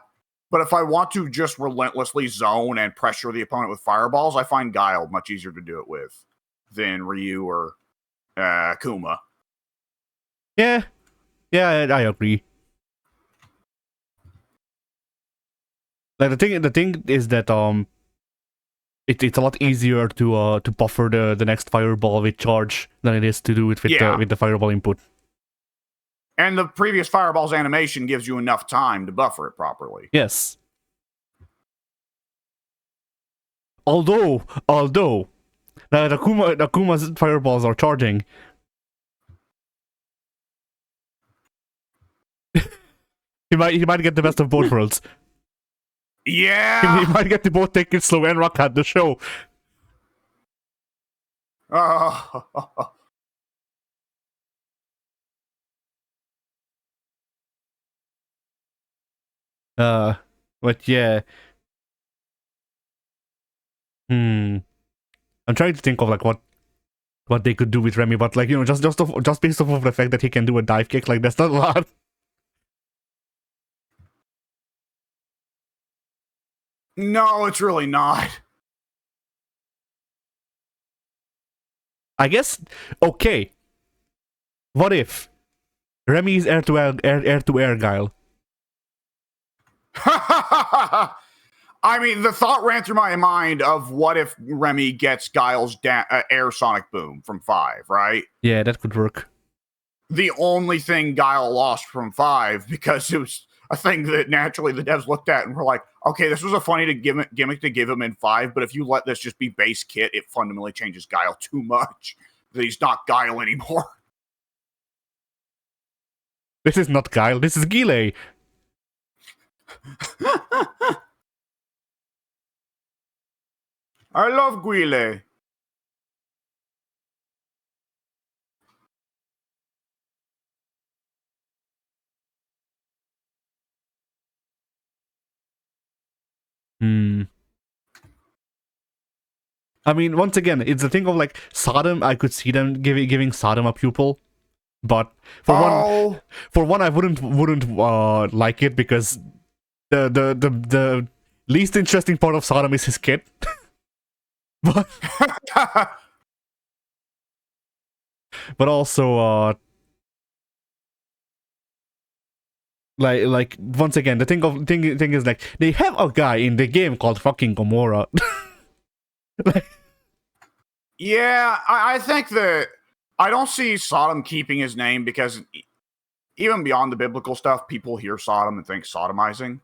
But if I want to just relentlessly zone and pressure the opponent with fireballs, I find Guile much easier to do it with than Ryu or Akuma. Yeah, I agree. Like the thing is that it's a lot easier to buffer the next fireball with charge than it is to do it with the fireball input. And the previous fireball's animation gives you enough time to buffer it properly. Yes. Although now that Akuma's fireballs are charging, he might get the best of both worlds. Yeah, he might get to both take it slow and rock at the show. But yeah. I'm trying to think of like what they could do with Remy, but like, you know, just based off of the fact that he can do a dive kick, like that's not a lot. No, it's really not. I guess, okay. What if Remy is air to air Guile? I mean, the thought ran through my mind of what if Remy gets Guile's air sonic boom from 5, right? Yeah, that could work. The only thing Guile lost from 5, because it was a thing that naturally the devs looked at and were like, okay, this was a funny gimmick to give him in 5, but if you let this just be base kit, it fundamentally changes Guile too much that he's not Guile anymore. This is not Guile, this is Guile. I love Guile. I mean, once again, it's the thing of like Sodom. I could see them giving Sodom a pupil, but for one, I wouldn't like it because the least interesting part of Sodom is his kid. but also like once again, the thing is like they have a guy in the game called fucking Gomorrah. Yeah, I think that I don't see Sodom keeping his name because even beyond the biblical stuff, people hear Sodom and think sodomizing.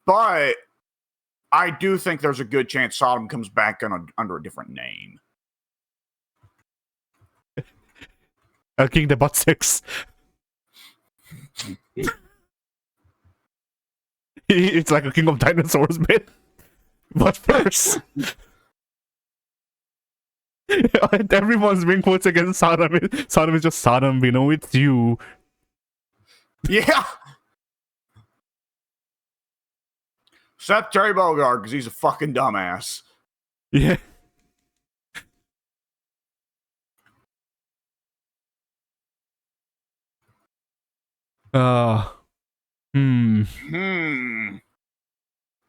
But I do think there's a good chance Sodom comes back under a different name. King the Butt 6. It's like a King of Dinosaurs bit. But first. And everyone's being quotes against Sodom. Sodom is just Sodom, we know it's you. Yeah. Except Terry Bogard, because he's a fucking dumbass. Yeah.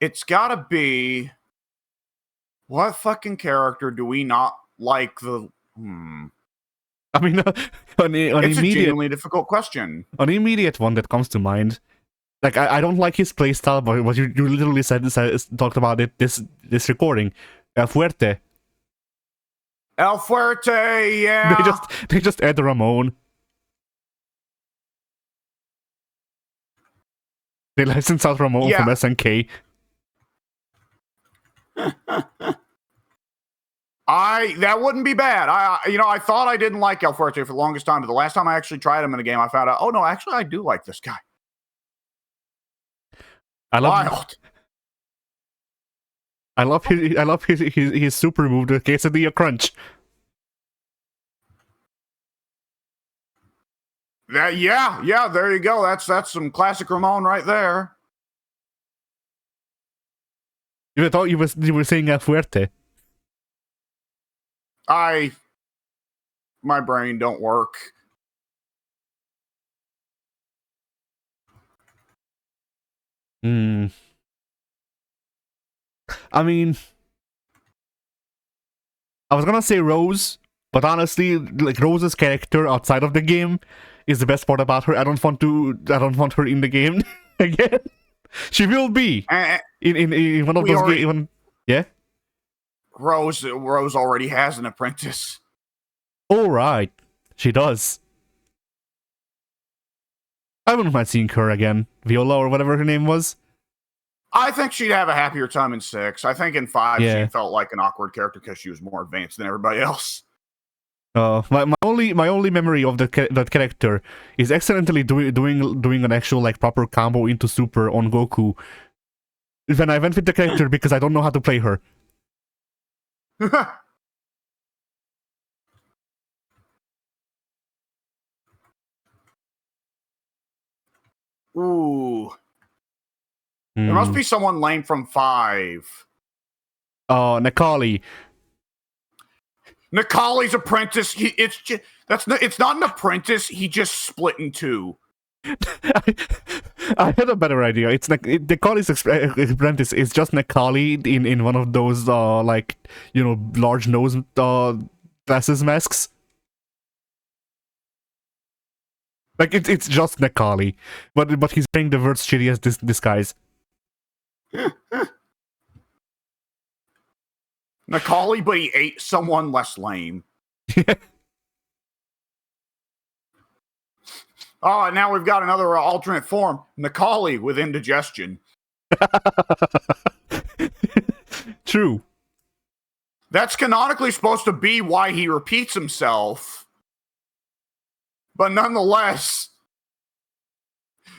It's gotta be. What fucking character do we not like the... I mean, it's a genuinely difficult question. An immediate one that comes to mind. Like, I don't like his playstyle, but what you literally talked about it this recording. El Fuerte. El Fuerte, yeah. They just add Ramon. They license out Ramon from SNK. That wouldn't be bad. I thought I didn't like El Fuerte for the longest time, but the last time I actually tried him in a game, I found out, oh no, actually I do like this guy. I love his super move, the quesadilla crunch. Yeah, there you go. That's some classic Ramon right there. You thought you were saying El Fuerte. My brain don't work. Hmm. I mean, I was gonna say Rose, but honestly, like Rose's character outside of the game is the best part about her. I don't want her in the game again. She will be in one of those games. Yeah. Rose already has an apprentice. All right, she does. I wouldn't mind seeing her again, Viola or whatever her name was. I think she'd have a happier time in 6. I think in 5 Yeah. she felt like an awkward character because she was more advanced than everybody else. My only memory of that character is accidentally doing an actual like proper combo into super on Goku when I went with the character because I don't know how to play her. Ooh. There must be someone lame from 5. Oh, Necalli. Necalli's apprentice. It's not an apprentice. He just split in 2. I had a better idea. It's like Necalli's apprentice is just Necalli in one of those like large nose glasses masks. Like it's just Necalli, but he's wearing the world's shittiest disguise. Necalli, but he ate someone less lame. Oh, and now we've got another alternate form. Necalli with indigestion. True. That's canonically supposed to be why he repeats himself. But nonetheless,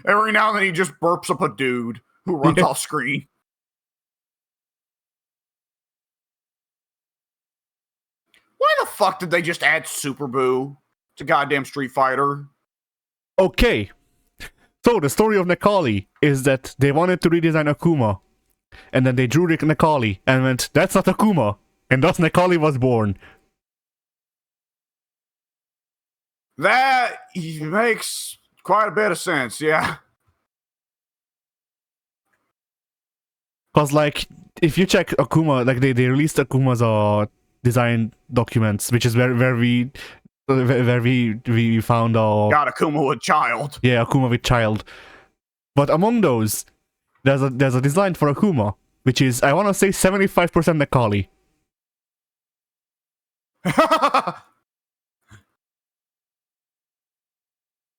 every now and then he just burps up a dude who runs off screen. Why the fuck did they just add Super Boo to goddamn Street Fighter? Okay. So the story of Necalli is that they wanted to redesign Akuma. And then they drew Necalli and went, that's not Akuma. And thus Necalli was born. That makes quite a bit of sense, yeah. Cause like, if you check Akuma, like they released Akuma's design documents, which is where we found got Akuma with child. Yeah, Akuma with child. But among those, there's a design for Akuma, which is, I want to say, 75% Necalli.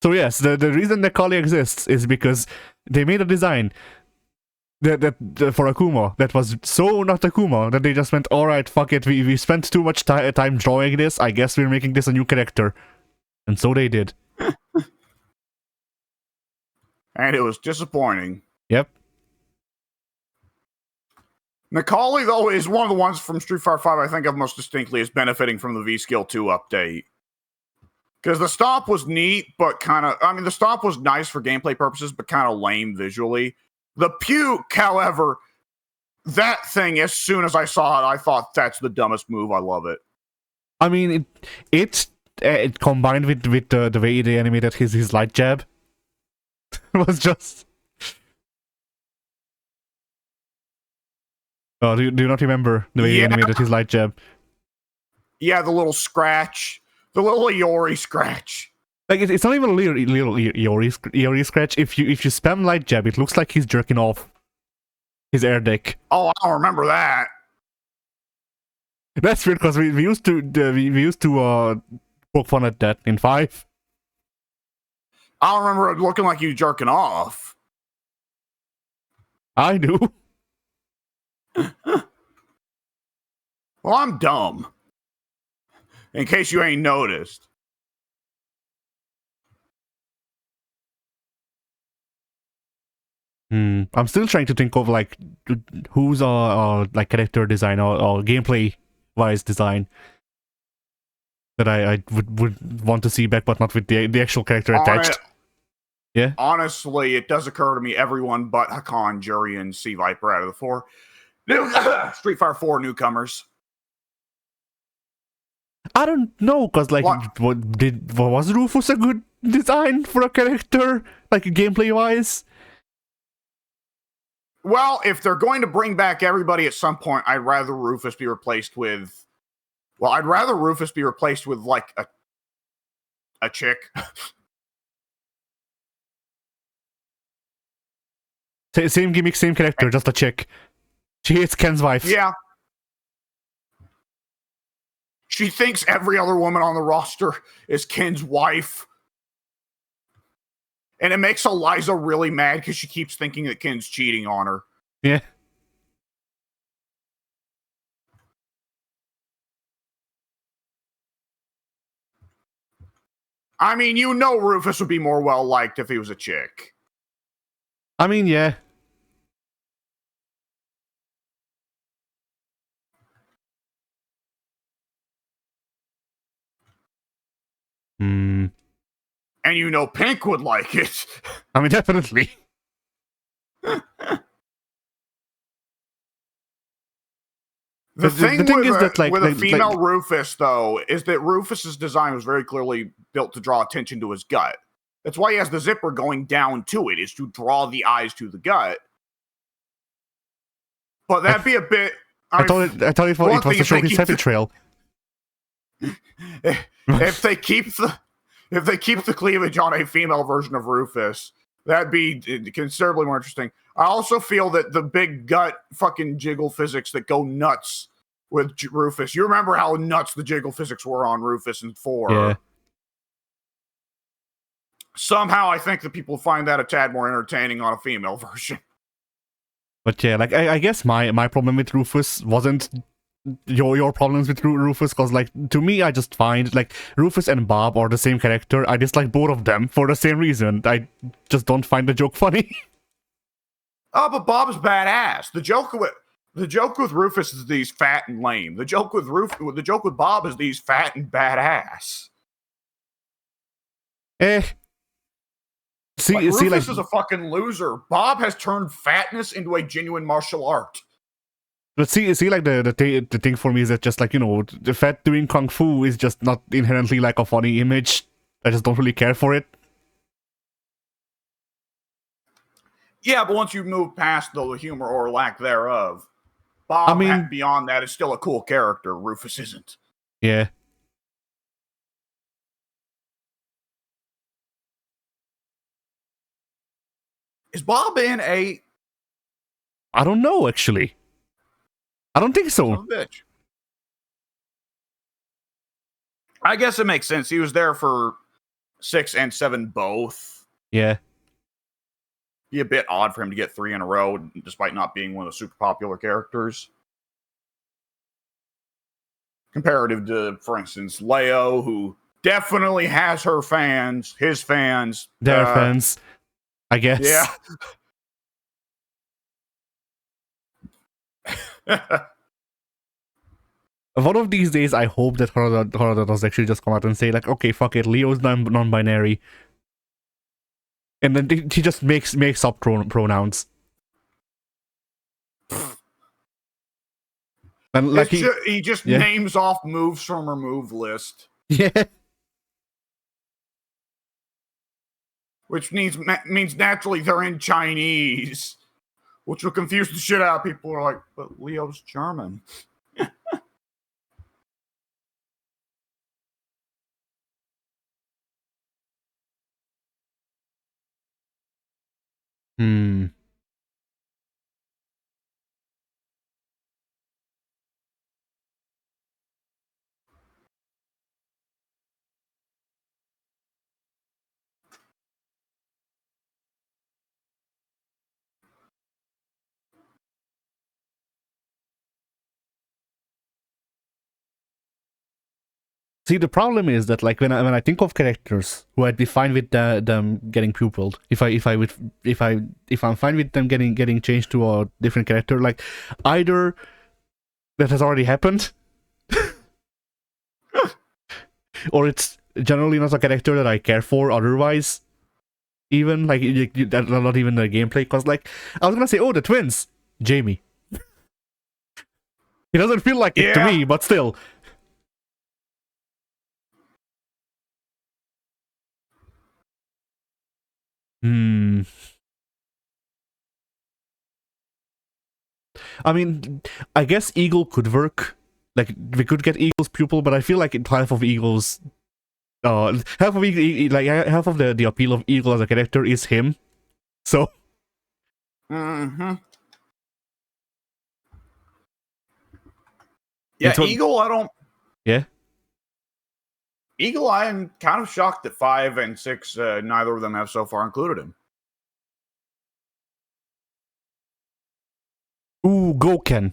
So yes, the reason Necalli exists is because they made a design that for Akuma that was so not Akuma that they just went, alright, fuck it, we spent too much time drawing this, I guess we're making this a new character. And so they did. And it was disappointing. Yep. Necalli, though, is one of the ones from Street Fighter 5 I think of most distinctly as benefiting from the V-Skill 2 update. Because the stomp was neat, but kind of... I mean, the stomp was nice for gameplay purposes, but kind of lame visually. The puke, however, that thing, as soon as I saw it, I thought that's the dumbest move. I love it. I mean, it combined with the way they animated his light jab was just... Oh, do you not remember the way he animated his light jab? Yeah, the little scratch. The little Iori scratch. Like, it's not even a little Iori scratch. If you spam light jab, it looks like he's jerking off his air deck. Oh, I don't remember that. That's weird, because we used to poke fun at that in 5. I don't remember it looking like you jerking off. I do. Well, I'm dumb. In case you ain't noticed. I'm still trying to think of like who's like character design or gameplay wise design that I would want to see back, but not with the actual character attached. Yeah. Honestly, it does occur to me everyone but Hakan, Jury, and Sea Viper out of the 4 Street Fighter 4 newcomers. I don't know, cause like, was Rufus a good design for a character, like gameplay wise? Well, if they're going to bring back everybody at some point, I'd rather Rufus be replaced with. Well, I'd rather Rufus be replaced with like a chick. Same gimmick, same character, just a chick. She hates Ken's wife. Yeah. She thinks every other woman on the roster is Ken's wife. And it makes Eliza really mad because she keeps thinking that Ken's cheating on her. Yeah. I mean, you know Rufus would be more well-liked if he was a chick. I mean, yeah. Hmm. And you know Pink would like it. I mean, definitely. The thing is that, like, with a female like, Rufus, though, is that Rufus's design was very clearly built to draw attention to his gut. That's why he has the zipper going down to it, is to draw the eyes to the gut. But that'd be a bit. I thought it was to show his happy trail. If they keep the cleavage on a female version of Rufus, that'd be considerably more interesting. I also feel that the big gut fucking jiggle physics that go nuts with Rufus. You remember how nuts the jiggle physics were on Rufus in 4. Yeah. Somehow I think that people find that a tad more entertaining on a female version. But yeah, like, I guess my problem with Rufus wasn't your problems with Rufus, because, like, to me, I just find, like, Rufus and Bob are the same character. I dislike both of them for the same reason. I just don't find the joke funny. Oh, but Bob is badass. The joke with Rufus is that he's fat and lame. The joke with Bob is that he's fat and badass. Rufus is a fucking loser. Bob has turned fatness into a genuine martial art. But see, like, the thing for me is that, just, like, you know, the fat doing kung fu is just not inherently, like, a funny image. I just don't really care for it. Yeah, but once you move past the humor or lack thereof, Bob, beyond that, is still a cool character. Rufus isn't. Yeah. Is Bob in a... I don't know, actually. I don't think so. Son of a bitch. I guess it makes sense. He was there for 6 and 7 both. Yeah. Be a bit odd for him to get 3 in a row, despite not being one of the super popular characters. Comparative to, for instance, Leo, who definitely has her fans, his fans. Their fans, I guess. Yeah. One of these days, I hope that Horror does actually just come out and say, like, okay, fuck it, Leo's non-binary. And then he just makes up pronouns. And like he just names off moves from her move list. Yeah. Which means naturally they're in Chinese. Which will confuse the shit out of people who are like, but Leo's German. Hmm. See, the problem is that, like, when I think of characters who I'd be fine with them getting pupiled, if I'm fine with them getting changed to a different character, like, either that has already happened, or it's generally not a character that I care for otherwise. Even, like, not even the gameplay, because, like, I was gonna say, oh, the twins, Jamie. He doesn't feel like it to me, but still. Hmm. I mean, I guess Eagle could work. Like, we could get Eagle's pupil, but I feel like half of Eagle's, half of the appeal of Eagle as a character is him. So, Mm-hmm. Yeah, it's what, Eagle, I don't. yeah. Eagle, I am kind of shocked that 5 and 6, neither of them have so far included him. Ooh, Goken.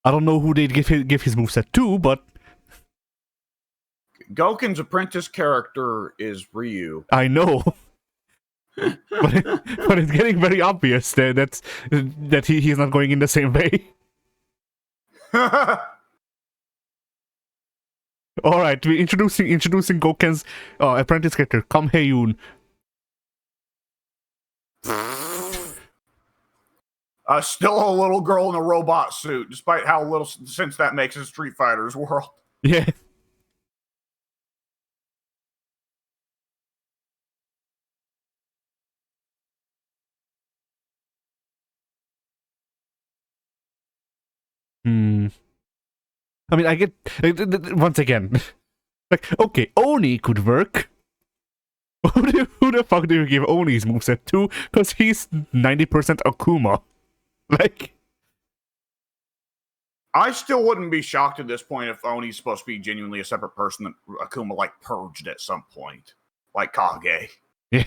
I don't know who they'd give his moveset to, but Goken's apprentice character is Ryu. I know. but it's getting very obvious that he's not going in the same way. All right, we're introducing Goken's apprentice character, Kam Heyun. Still a little girl in a robot suit, despite how little sense that makes in Street Fighter's world. Yeah. I mean, I get once again, like, okay, Oni could work. Who the fuck do you give Oni's moveset to? Because he's 90% Akuma. Like, I still wouldn't be shocked at this point if Oni's supposed to be genuinely a separate person that Akuma, like, purged at some point. Like Kage. yeah.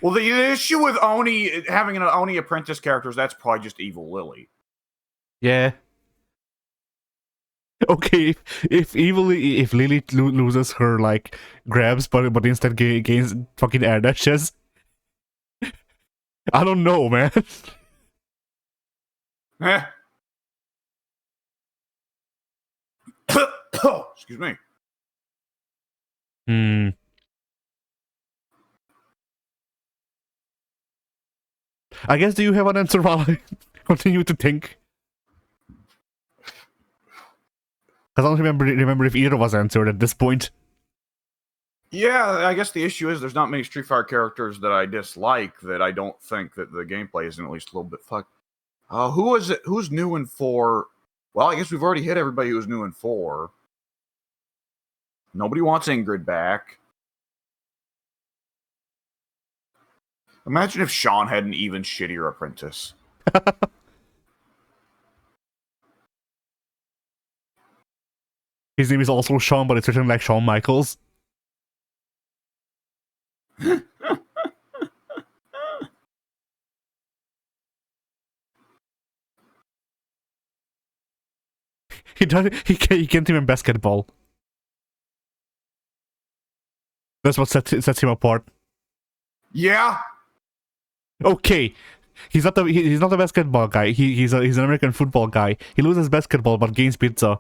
Well, the issue with Oni, having an Oni apprentice character is that's probably just Evil Lily. Yeah. Okay, if Lily loses her, like, grabs, but instead gains fucking air dashes, I don't know, man. Excuse me. I guess, do you have an answer while I continue to think? I don't remember if either was answered at this point. Yeah, I guess the issue is there's not many Street Fighter characters that I dislike that I don't think that the gameplay isn't at least a little bit fucked. Who is it? Who's new in 4? Well, I guess we've already hit everybody who's new in 4. Nobody wants Ingrid back. Imagine if Sean had an even shittier apprentice. His name is also Shawn, but it's written like Shawn Michaels. He can't even basketball. That's what sets him apart. Yeah. Okay, he's not a basketball guy. He's an American football guy. He loses basketball but gains pizza.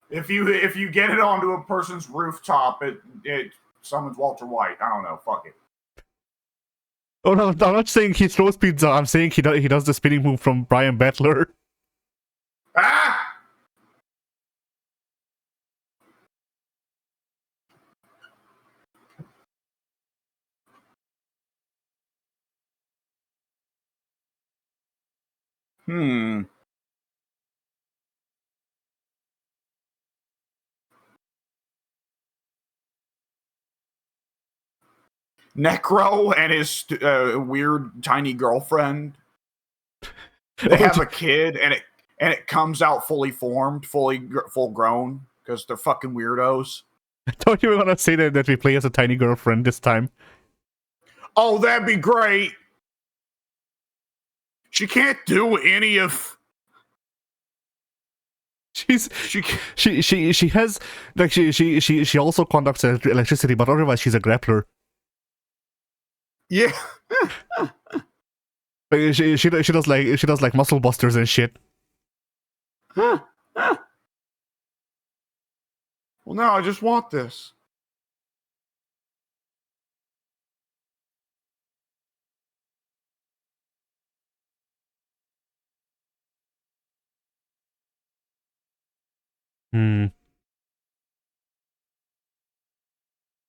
If you get it onto a person's rooftop, it summons Walter White. I don't know. Fuck it. Oh no, I'm not saying he throws pizza. I'm saying he does the spinning move from Brian Battler. Ah! Necro and his weird tiny girlfriend. They have a kid, and it comes out fully formed, full grown, because they're fucking weirdos. I thought you were gonna say that we play as a tiny girlfriend this time. Oh, that'd be great. She can't do any of. She has, like, she also conducts electricity, but otherwise she's a grappler. Yeah. Like, she does like muscle busters and shit. Well, no, I just want this.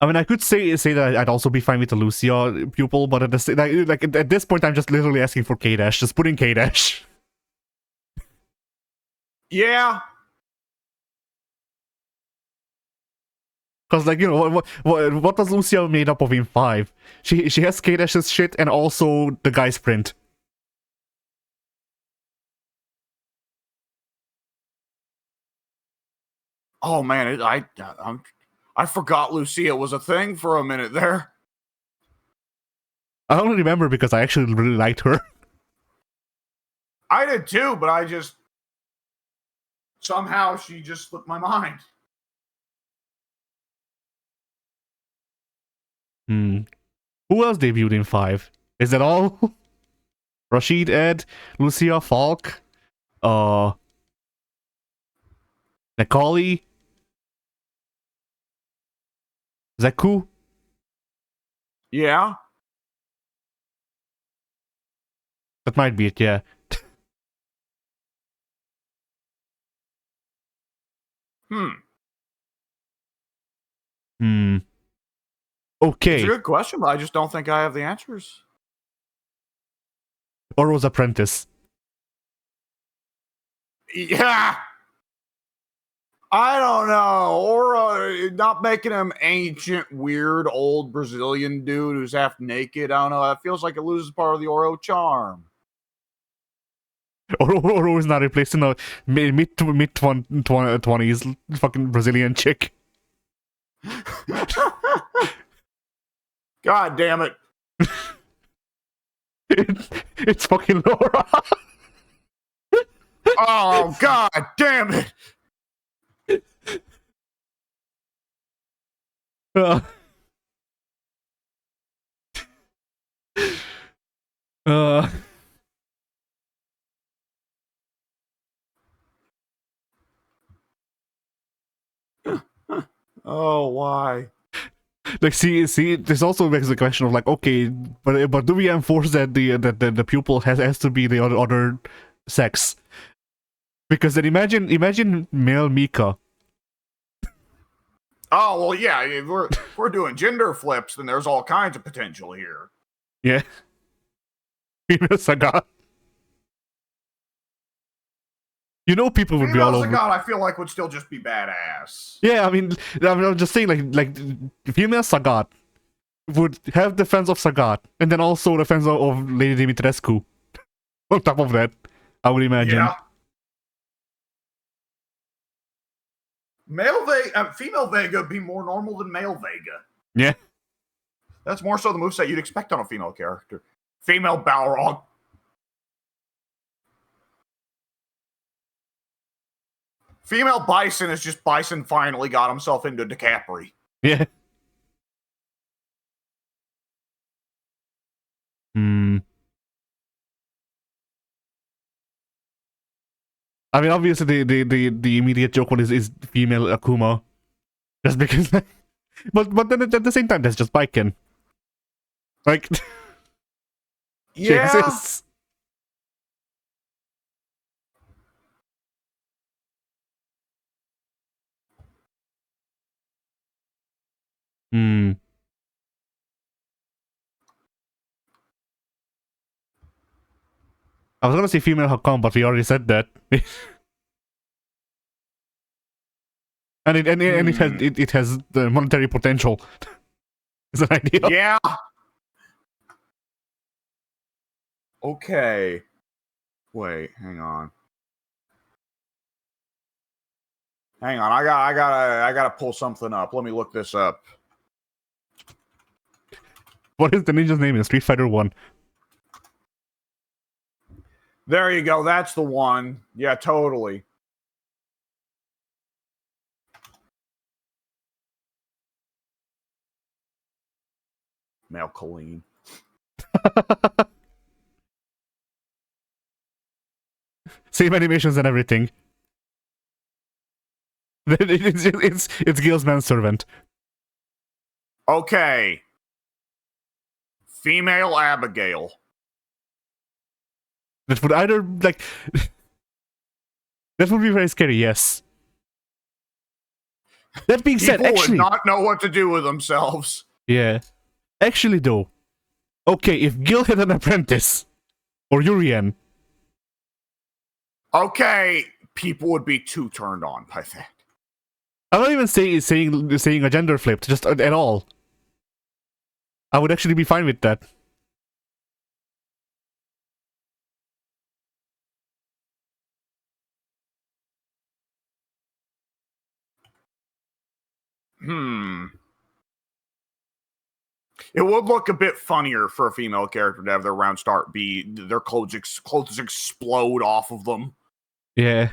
I mean, I could say that I'd also be fine with the Lucia pupil, but at at this point, I'm just literally asking for K-Dash. Just put in K-Dash. Yeah. Because, like, you know, what was Lucia made up of in 5? She has K-Dash's shit and also the guy's print. Oh man, I forgot Lucia was a thing for a minute there. I only remember because I actually really liked her. I did too, but I just somehow she just slipped my mind. Who else debuted in 5? Is that all? Rashid, Ed, Lucia, Falk, Nekali, Zeku. Yeah. That might be it, yeah. Okay. It's a good question, but I just don't think I have the answers. Oro's apprentice. Yeah. I don't know. Or not making him ancient, weird, old Brazilian dude who's half naked. I don't know. That feels like it loses part of the Oro charm. Oro is not replacing a mid-20s fucking Brazilian chick. God damn it. It's fucking Laura. Oh, god damn it. Uh, uh, Oh, why? like, see, this also makes the question of like, okay, but do we enforce that the pupil has to be the other sex? Because then imagine male Mika. Oh, well, yeah, if we're doing gender flips, then there's all kinds of potential here. Yeah. Female Sagat. You know, people would be all over. Sagat, I feel like would still just be badass. Yeah, I mean, I'm just saying, like female Sagat would have the fans of Sagat, and then also the fans of Lady Dimitrescu. On top of that, I would imagine. Yeah. Female Vega would be more normal than male Vega. Yeah. That's more so the moveset you'd expect on a female character. Female Balrog. Female Bison is just Bison finally got himself into DiCapri. Yeah. I mean, obviously, the immediate joke one is female Akuma, just because. but then at the same time, that's just Baiken. Like, she exists. I was gonna say female Hakam, but we already said that. And it has the monetary potential. It's an idea. Yeah. Okay. Wait, hang on. Hang on. I gotta pull something up. Let me look this up. What is the ninja's name in Street Fighter 1? There you go. That's the one. Yeah, totally. Male Colleen. Same animations and everything. It's Gil's manservant. Okay. Female Abigail. That would either, like... that would be very scary, yes. That being said, People actually, would not know what to do with themselves. yeah, actually though, okay, if Gil had an apprentice or Urian, Okay, people would be too turned on by that. I'm not even saying a gender flip, just at all. I would actually be fine with that. It would look a bit funnier for a female character to have their round start be their clothes explode off of them. Yeah.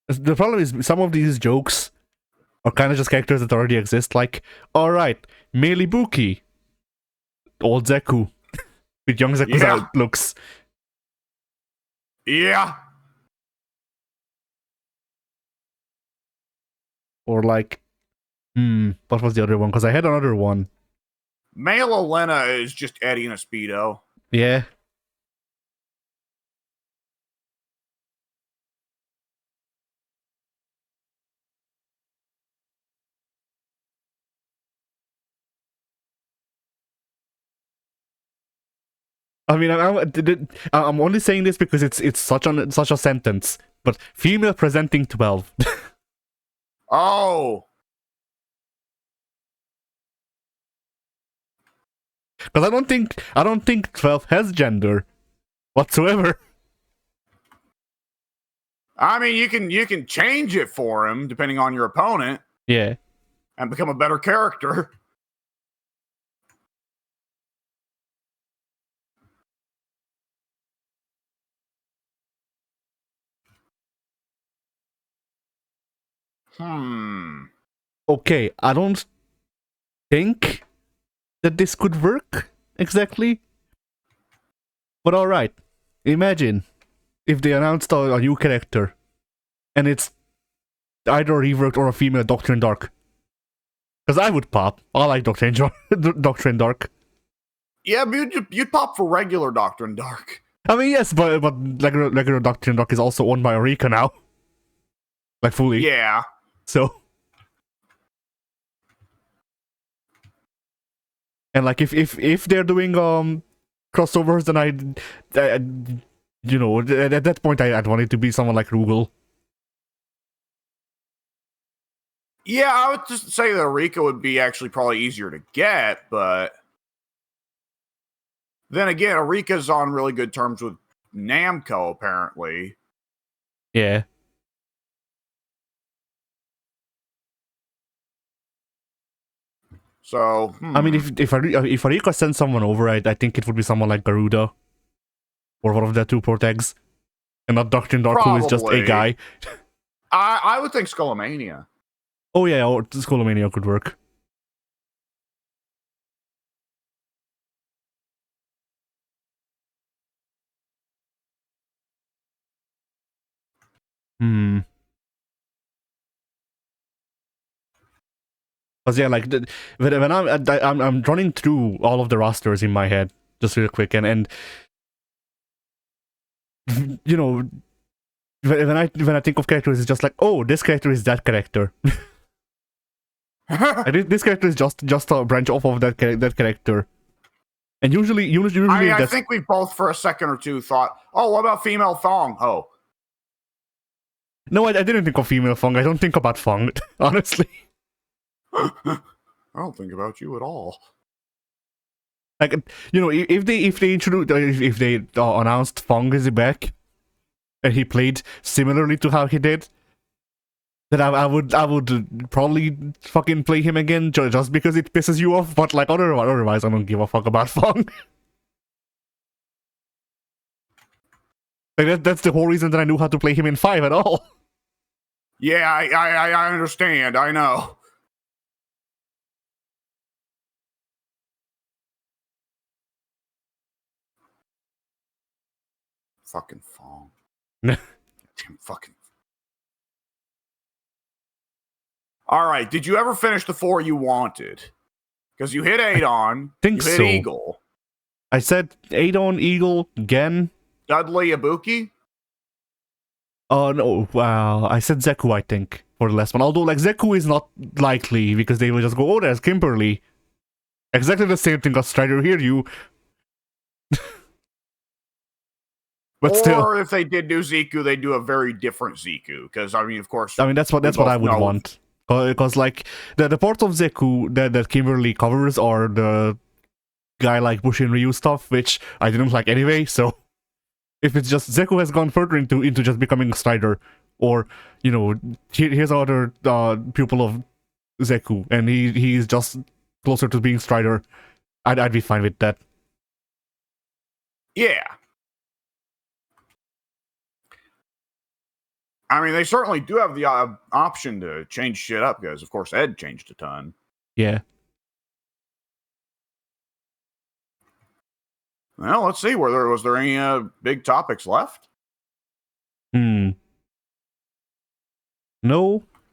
The problem is some of these jokes are kind of just characters that already exist. Like, all right, Meili Buki, old Zeku, with young Zeku's looks. Yeah. Or like, what was the other one? Because I had another one. Male Elena is just Eddie in a Speedo. Yeah. I mean, I'm only saying this because it's such a sentence. But female presenting 12. Oh. Because I don't think 12 has gender whatsoever. I mean, you can change it for him depending on your opponent. Yeah. And become a better character. Okay, I don't think that this could work exactly. But alright, imagine if they announced a new character and it's either a reworked or a female Doctor in Dark. Because I would pop. I like Doctor in Dark. Yeah, but you'd pop for regular Doctor in Dark. I mean, yes, but regular Doctor in Dark is also owned by Eureka now. Like, fully. Yeah. So... And like if they're doing crossovers, then you know, at that point I'd want it to be someone like Rugal. Yeah, I would just say that Rika would be actually probably easier to get, but then again, Arika's on really good terms with Namco, apparently. Yeah. So, I mean, if Arika sends someone over, I think it would be someone like Garuda, or one of the two protags, and not Doctor Dark, who is just a guy. I would think Skullomania. Oh yeah, or Skullomania could work. Because yeah, like when I'm running through all of the rosters in my head just real quick, and you know, when I think of characters, it's just like, oh, this character is that character. This character is just a branch off of that character. And usually I think we both for a second or two thought, oh, what about female Thong? Oh. No, I didn't think of female Thong. I don't think about Thong, honestly. I don't think about you at all. Like, you know, if they announced Thong is back, and he played similarly to how he did, then I would probably fucking play him again just because it pisses you off. But like otherwise, I don't give a fuck about Thong. Like that's the whole reason that I knew how to play him in 5 at all. Yeah, I understand. I know. Fucking Thong. Damn fucking. All right. Did you ever finish the 4 you wanted? Because you hit Adon. Think you hit so. Eagle. I said Adon, Eagle, Gen. Dudley, Ibuki? Oh, no. Wow. I said Zeku, I think, for the last one. Although, like, Zeku is not likely, because they will just go, oh, there's Kimberly. Exactly the same thing as Strider here, you. But or still, if they did do Ziku, they'd do a very different Ziku. Because, I mean, of course... I mean, that's what I would want. Because, like, the parts of Zeku that Kimberly covers are the guy like Bushin Ryu stuff, which I didn't like anyway, so... If it's just Zeku has gone further into just becoming a Strider, or, you know, here's another pupil of Zeku, and he's just closer to being Strider, I'd be fine with that. Yeah. I mean, they certainly do have the option to change shit up, because, of course, Ed changed a ton. Yeah. Well, let's see. Was there any big topics left? No,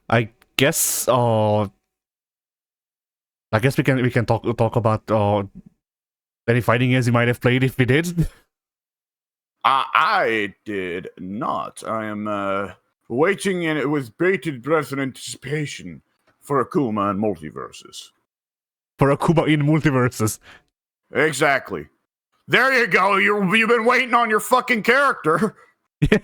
I guess. I guess we can talk about any fighting games you might have played if we did. I did not. I am waiting with bated breath and anticipation for Akuma and Multiverses. For Akuma in Multiverses. Exactly. There you go. You've been waiting on your fucking character. Yeah.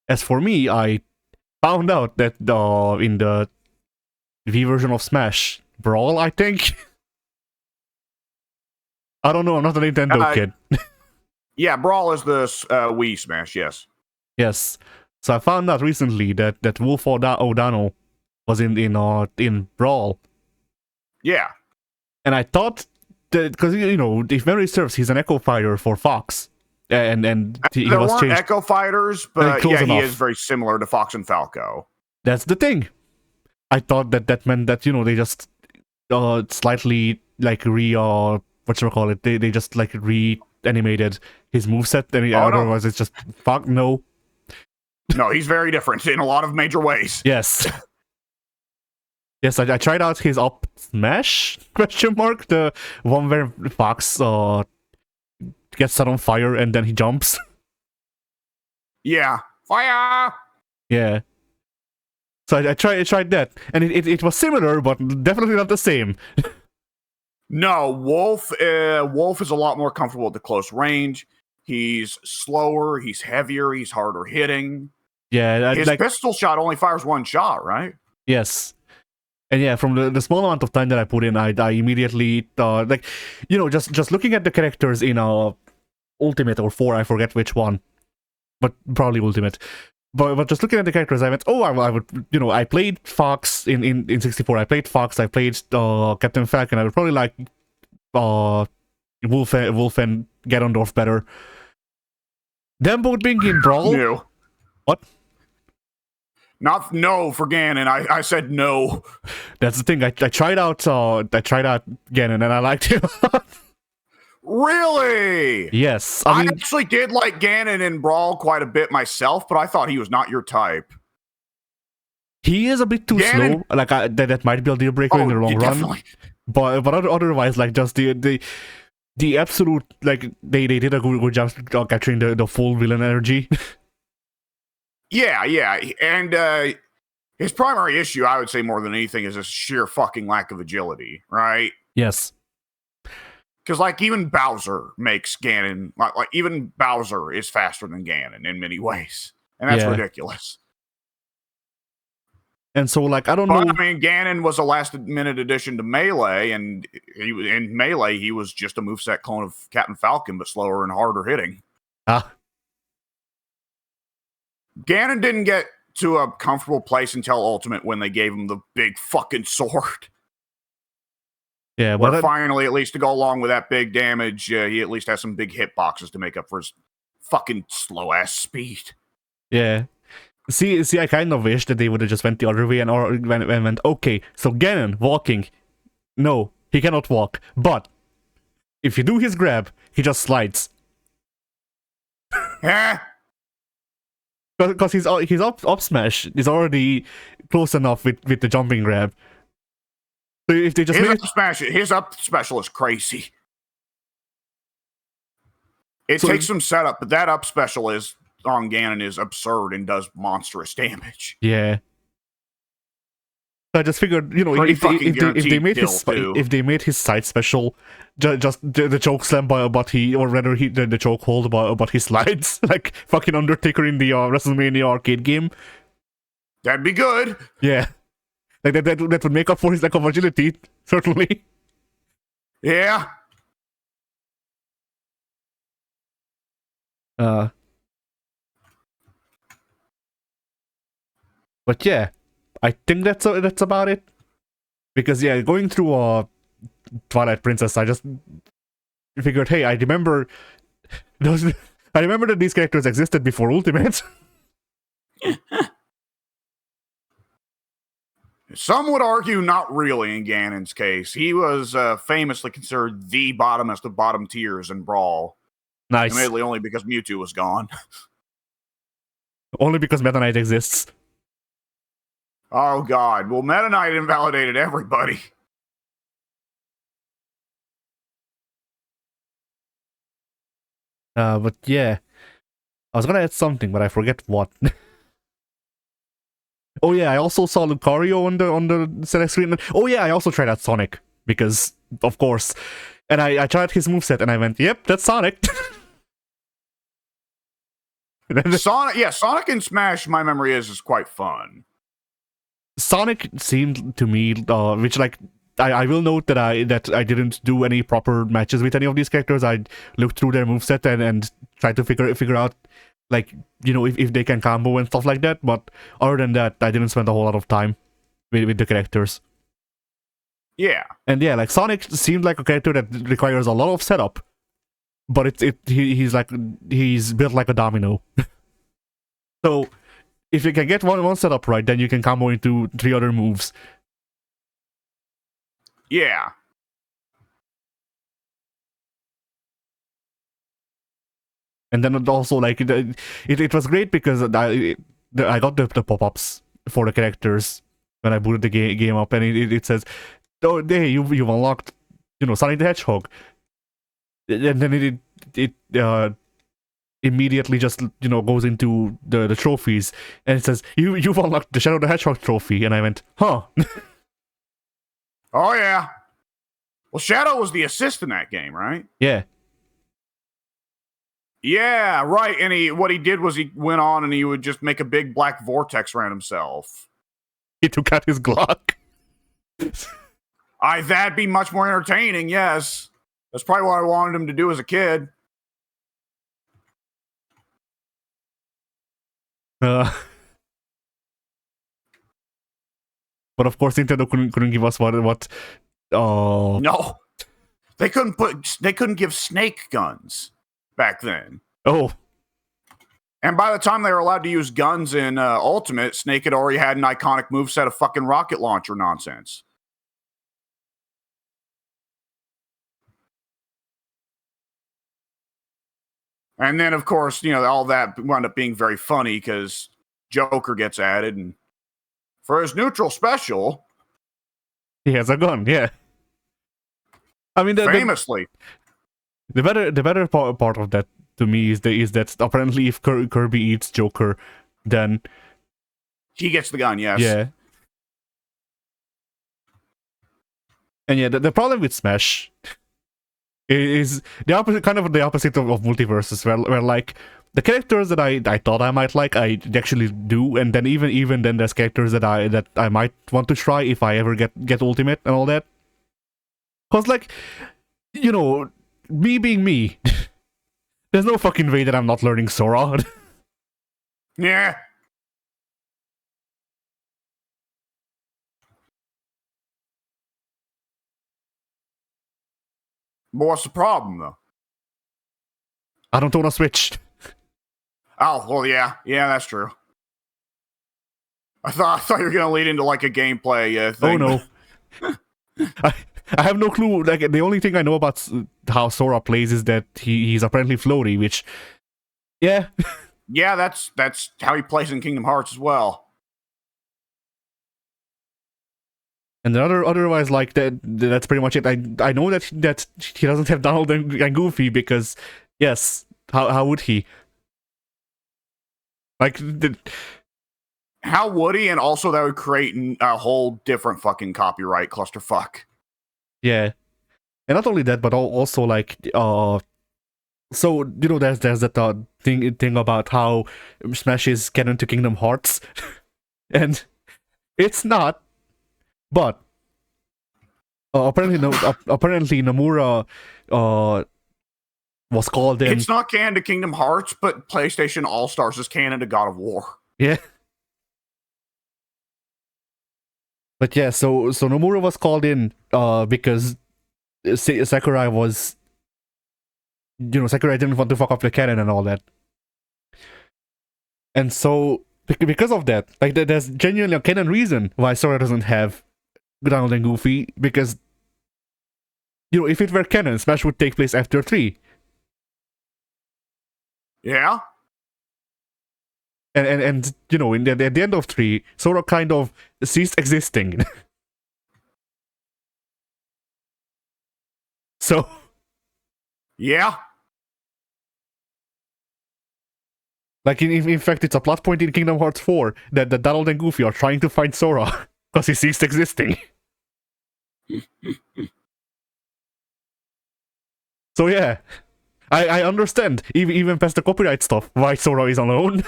As for me, I found out that in the V version of Smash, Brawl, I think. I don't know. I'm not a Nintendo kid. Yeah, Brawl is the Wii Smash. Yes. Yes. So I found out recently that Wolf O'Donnell was in Brawl. Yeah. And I thought that, because, you know, if memory serves, he's an Echo Fighter for Fox. And he there was weren't changed. Echo Fighters, but yeah, enough. He is very similar to Fox and Falco. That's the thing. I thought that meant that, you know, they just slightly like whatchamacallit, they just like reanimated his moveset, and otherwise it's just fuck no. No, he's very different in a lot of major ways. Yes. Yes, I tried out his up smash ? The one where Fox gets set on fire and then he jumps. Yeah. Fire! Yeah. So I tried that, and it was similar, but definitely not the same. No, Wolf is a lot more comfortable at the close range. He's slower, he's heavier, he's harder hitting. Yeah, his pistol shot only fires one shot, right? Yes. And yeah, from the small amount of time that I put in, I immediately like, you know, just looking at the characters in Ultimate or 4, I forget which one, but probably Ultimate. But just looking at the characters, I went, oh, I would, you know, I played Fox in 64. I played Fox. I played Captain Falcon. I would probably like Wolf and Ganondorf better. Them both being in Brawl. No. What? Not no for Ganon. I said no. That's the thing. I tried out Ganon and I liked him. Really? Yes. I actually did like Ganon in Brawl quite a bit myself, but I thought he was not your type. He is a bit too slow. Like that might be a deal breaker in the long run. But otherwise, like just the absolute, like they did a good job capturing the full villain energy. Yeah, and his primary issue, I would say more than anything, is a sheer fucking lack of agility, right? Yes. Because, like, even Bowser makes Ganon... Like, even Bowser is faster than Ganon in many ways. And that's ridiculous. And so, like, I don't know... I mean, Ganon was a last-minute addition to Melee, and in Melee, he was just a moveset clone of Captain Falcon, but slower and harder hitting. Ganon didn't get to a comfortable place until Ultimate when they gave him the big fucking sword. Yeah, but finally, at least to go along with that big damage, he at least has some big hitboxes to make up for his fucking slow-ass speed. Yeah. See, I kind of wish that they would have just went the other way and went, okay, so Ganon, walking. No, he cannot walk. But if you do his grab, he just slides. Eh? Because his up smash is already close enough with the jumping grab. So if they just His up special is crazy. It So- takes some setup, but that up special is on Ganon is absurd and does monstrous damage. Yeah. So I just figured, you know, Pretty if fucking they made guaranteed his kill, too. if they made his side special just the choke slam but he, or rather he the choke hold but he slides like fucking Undertaker in the WrestleMania arcade game. That'd be good. Yeah. Like that would make up for his lack of agility, certainly. Yeah. But yeah, I think that's about it. Because yeah, going through Twilight Princess, I just figured, hey, I remember that these characters existed before Ultimate. Some would argue not really in Ganon's case. He was famously considered the bottomest of bottom tiers in Brawl. Nice. Admittedly, only because Mewtwo was gone. Only because Meta Knight exists. Oh, God. Well, Meta Knight invalidated everybody. But yeah, I was gonna add something, but I forget what. Oh yeah, I also saw Lucario on the select screen. Oh yeah, I also tried out Sonic because of course, and I tried his moveset and I went, yep, that's Sonic. Sonic and Smash, my memory is quite fun. Sonic seemed to me, which like I will note that I didn't do any proper matches with any of these characters. I looked through their moveset and tried to figure out, like, you know, if they can combo and stuff like that. But other than that, I didn't spend a whole lot of time with the characters. Yeah. And yeah, like Sonic seemed like a character that requires a lot of setup, but he's built like a domino. So if you can get one setup right, then you can combo into 3 other moves. Yeah. And then also like it was great because I got the pop-ups for the characters when I booted the game up, and it says, "Oh, hey, you've unlocked, you know, Sonic the Hedgehog," and then it immediately just, you know, goes into the trophies, and it says you've unlocked the Shadow the Hedgehog trophy, and I went, huh. Oh, yeah. Well, Shadow was the assist in that game, right? Yeah. Yeah, right. And what he did was he went on and he would just make a big black vortex around himself. He took out his Glock. That'd be much more entertaining, yes. That's probably what I wanted him to do as a kid. But of course, Nintendo couldn't give us what. No, they couldn't give Snake guns back then. Oh, and by the time they were allowed to use guns in Ultimate, Snake had already had an iconic moveset of fucking rocket launcher nonsense. And then, of course, you know, all that wound up being very funny because Joker gets added, and for his neutral special, he has a gun. Yeah. I mean, famously, the better part of that to me is that apparently if Kirby eats Joker, then he gets the gun. Yes. Yeah. And yeah, the problem with Smash is the opposite, kind of the opposite of multiverses, where like the characters that I thought I might like, I actually do, and then even then there's characters that I might want to try if I ever get Ultimate and all that. Cause like, you know, me being me, there's no fucking way that I'm not learning Sora. Yeah. But what's the problem, though? I don't own a Switch. Oh, well, yeah. Yeah, that's true. I thought you were going to lead into, like, a gameplay thing. Oh, no. I have no clue. Like, the only thing I know about how Sora plays is that he's apparently floaty, which Yeah. Yeah, that's how he plays in Kingdom Hearts as well. And then otherwise, like that's pretty much it. I know that he doesn't have Donald and Goofy because, yes, how would he? Like, how would he? And also that would create a whole different fucking copyright clusterfuck. Yeah, and not only that, but also like so you know there's that thing about how Smash is canon to Kingdom Hearts, and it's not, but apparently apparently Nomura was called in. It's not canon to Kingdom Hearts, but PlayStation All Stars is canon to God of War. Yeah. But yeah, so Nomura was called in because Sakurai was, Sakurai didn't want to fuck up the canon and all that. And so because of that, like there's genuinely a canon reason why Sora doesn't have Donald and Goofy, because if it were canon, Smash would take place after 3. Yeah. And at the end of 3, Sora kind of ceased existing. So yeah. Like, in fact, it's a plot point in Kingdom Hearts 4 that Donald and Goofy are trying to find Sora because he ceased existing. So yeah, I understand, even past the copyright stuff, why Sora is alone.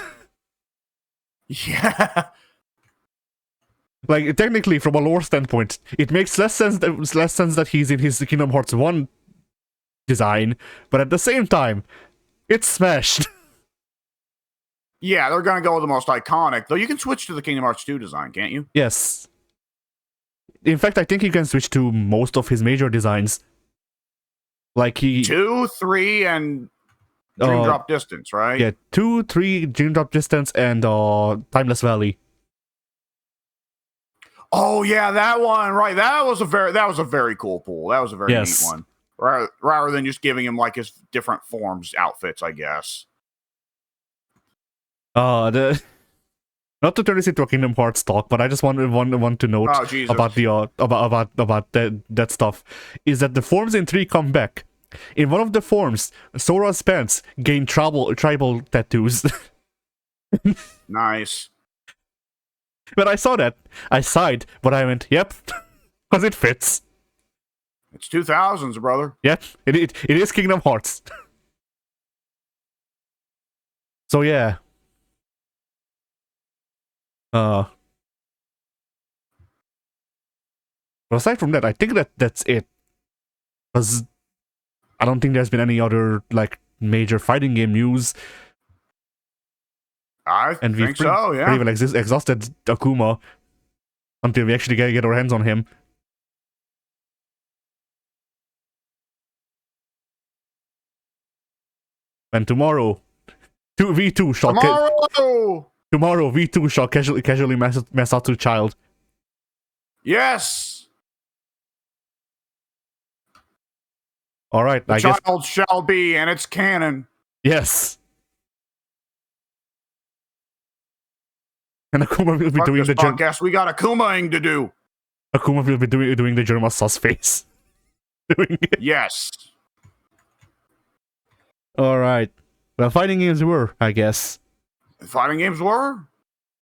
Yeah. Like, technically, from a lore standpoint, it makes less sense that he's in his Kingdom Hearts 1 design, but at the same time, it's smashed. Yeah, they're gonna go with the most iconic. Though you can switch to the Kingdom Hearts 2 design, can't you? Yes. In fact, I think you can switch to most of his major designs. Like 2, 3, and Dream Drop Distance, right? Yeah, 2, 3, Dream Drop Distance, and Timeless Valley. Oh yeah, that one, right? That was a very cool pool. That was a very neat one. Rather than just giving him like his different forms outfits, I guess. Not to turn this into a Kingdom Hearts talk, but I just want to note about the about that stuff is that the forms in 3 come back. In one of the forms, Sora's pants gain tribal tattoos. Nice. When I saw that, I sighed, but I went, "Yep," because it fits. It's 2000s, brother. Yep, it is Kingdom Hearts. So yeah. But aside from that, I think that's it. Because I don't think there's been any other like major fighting game news. I think so, yeah. Pretty well exhausted Akuma until we actually get our hands on him. And tomorrow, V2 shall tomorrow V2 shall casually mess out to child. Yes. All right, the child shall be, and it's canon. Yes. And Akuma will be doing the podcast. We got Akuma-ing to do. Akuma will be doing the Germa sus face. Doing it. Yes. All right. Well, fighting games were, I guess. Fighting games were.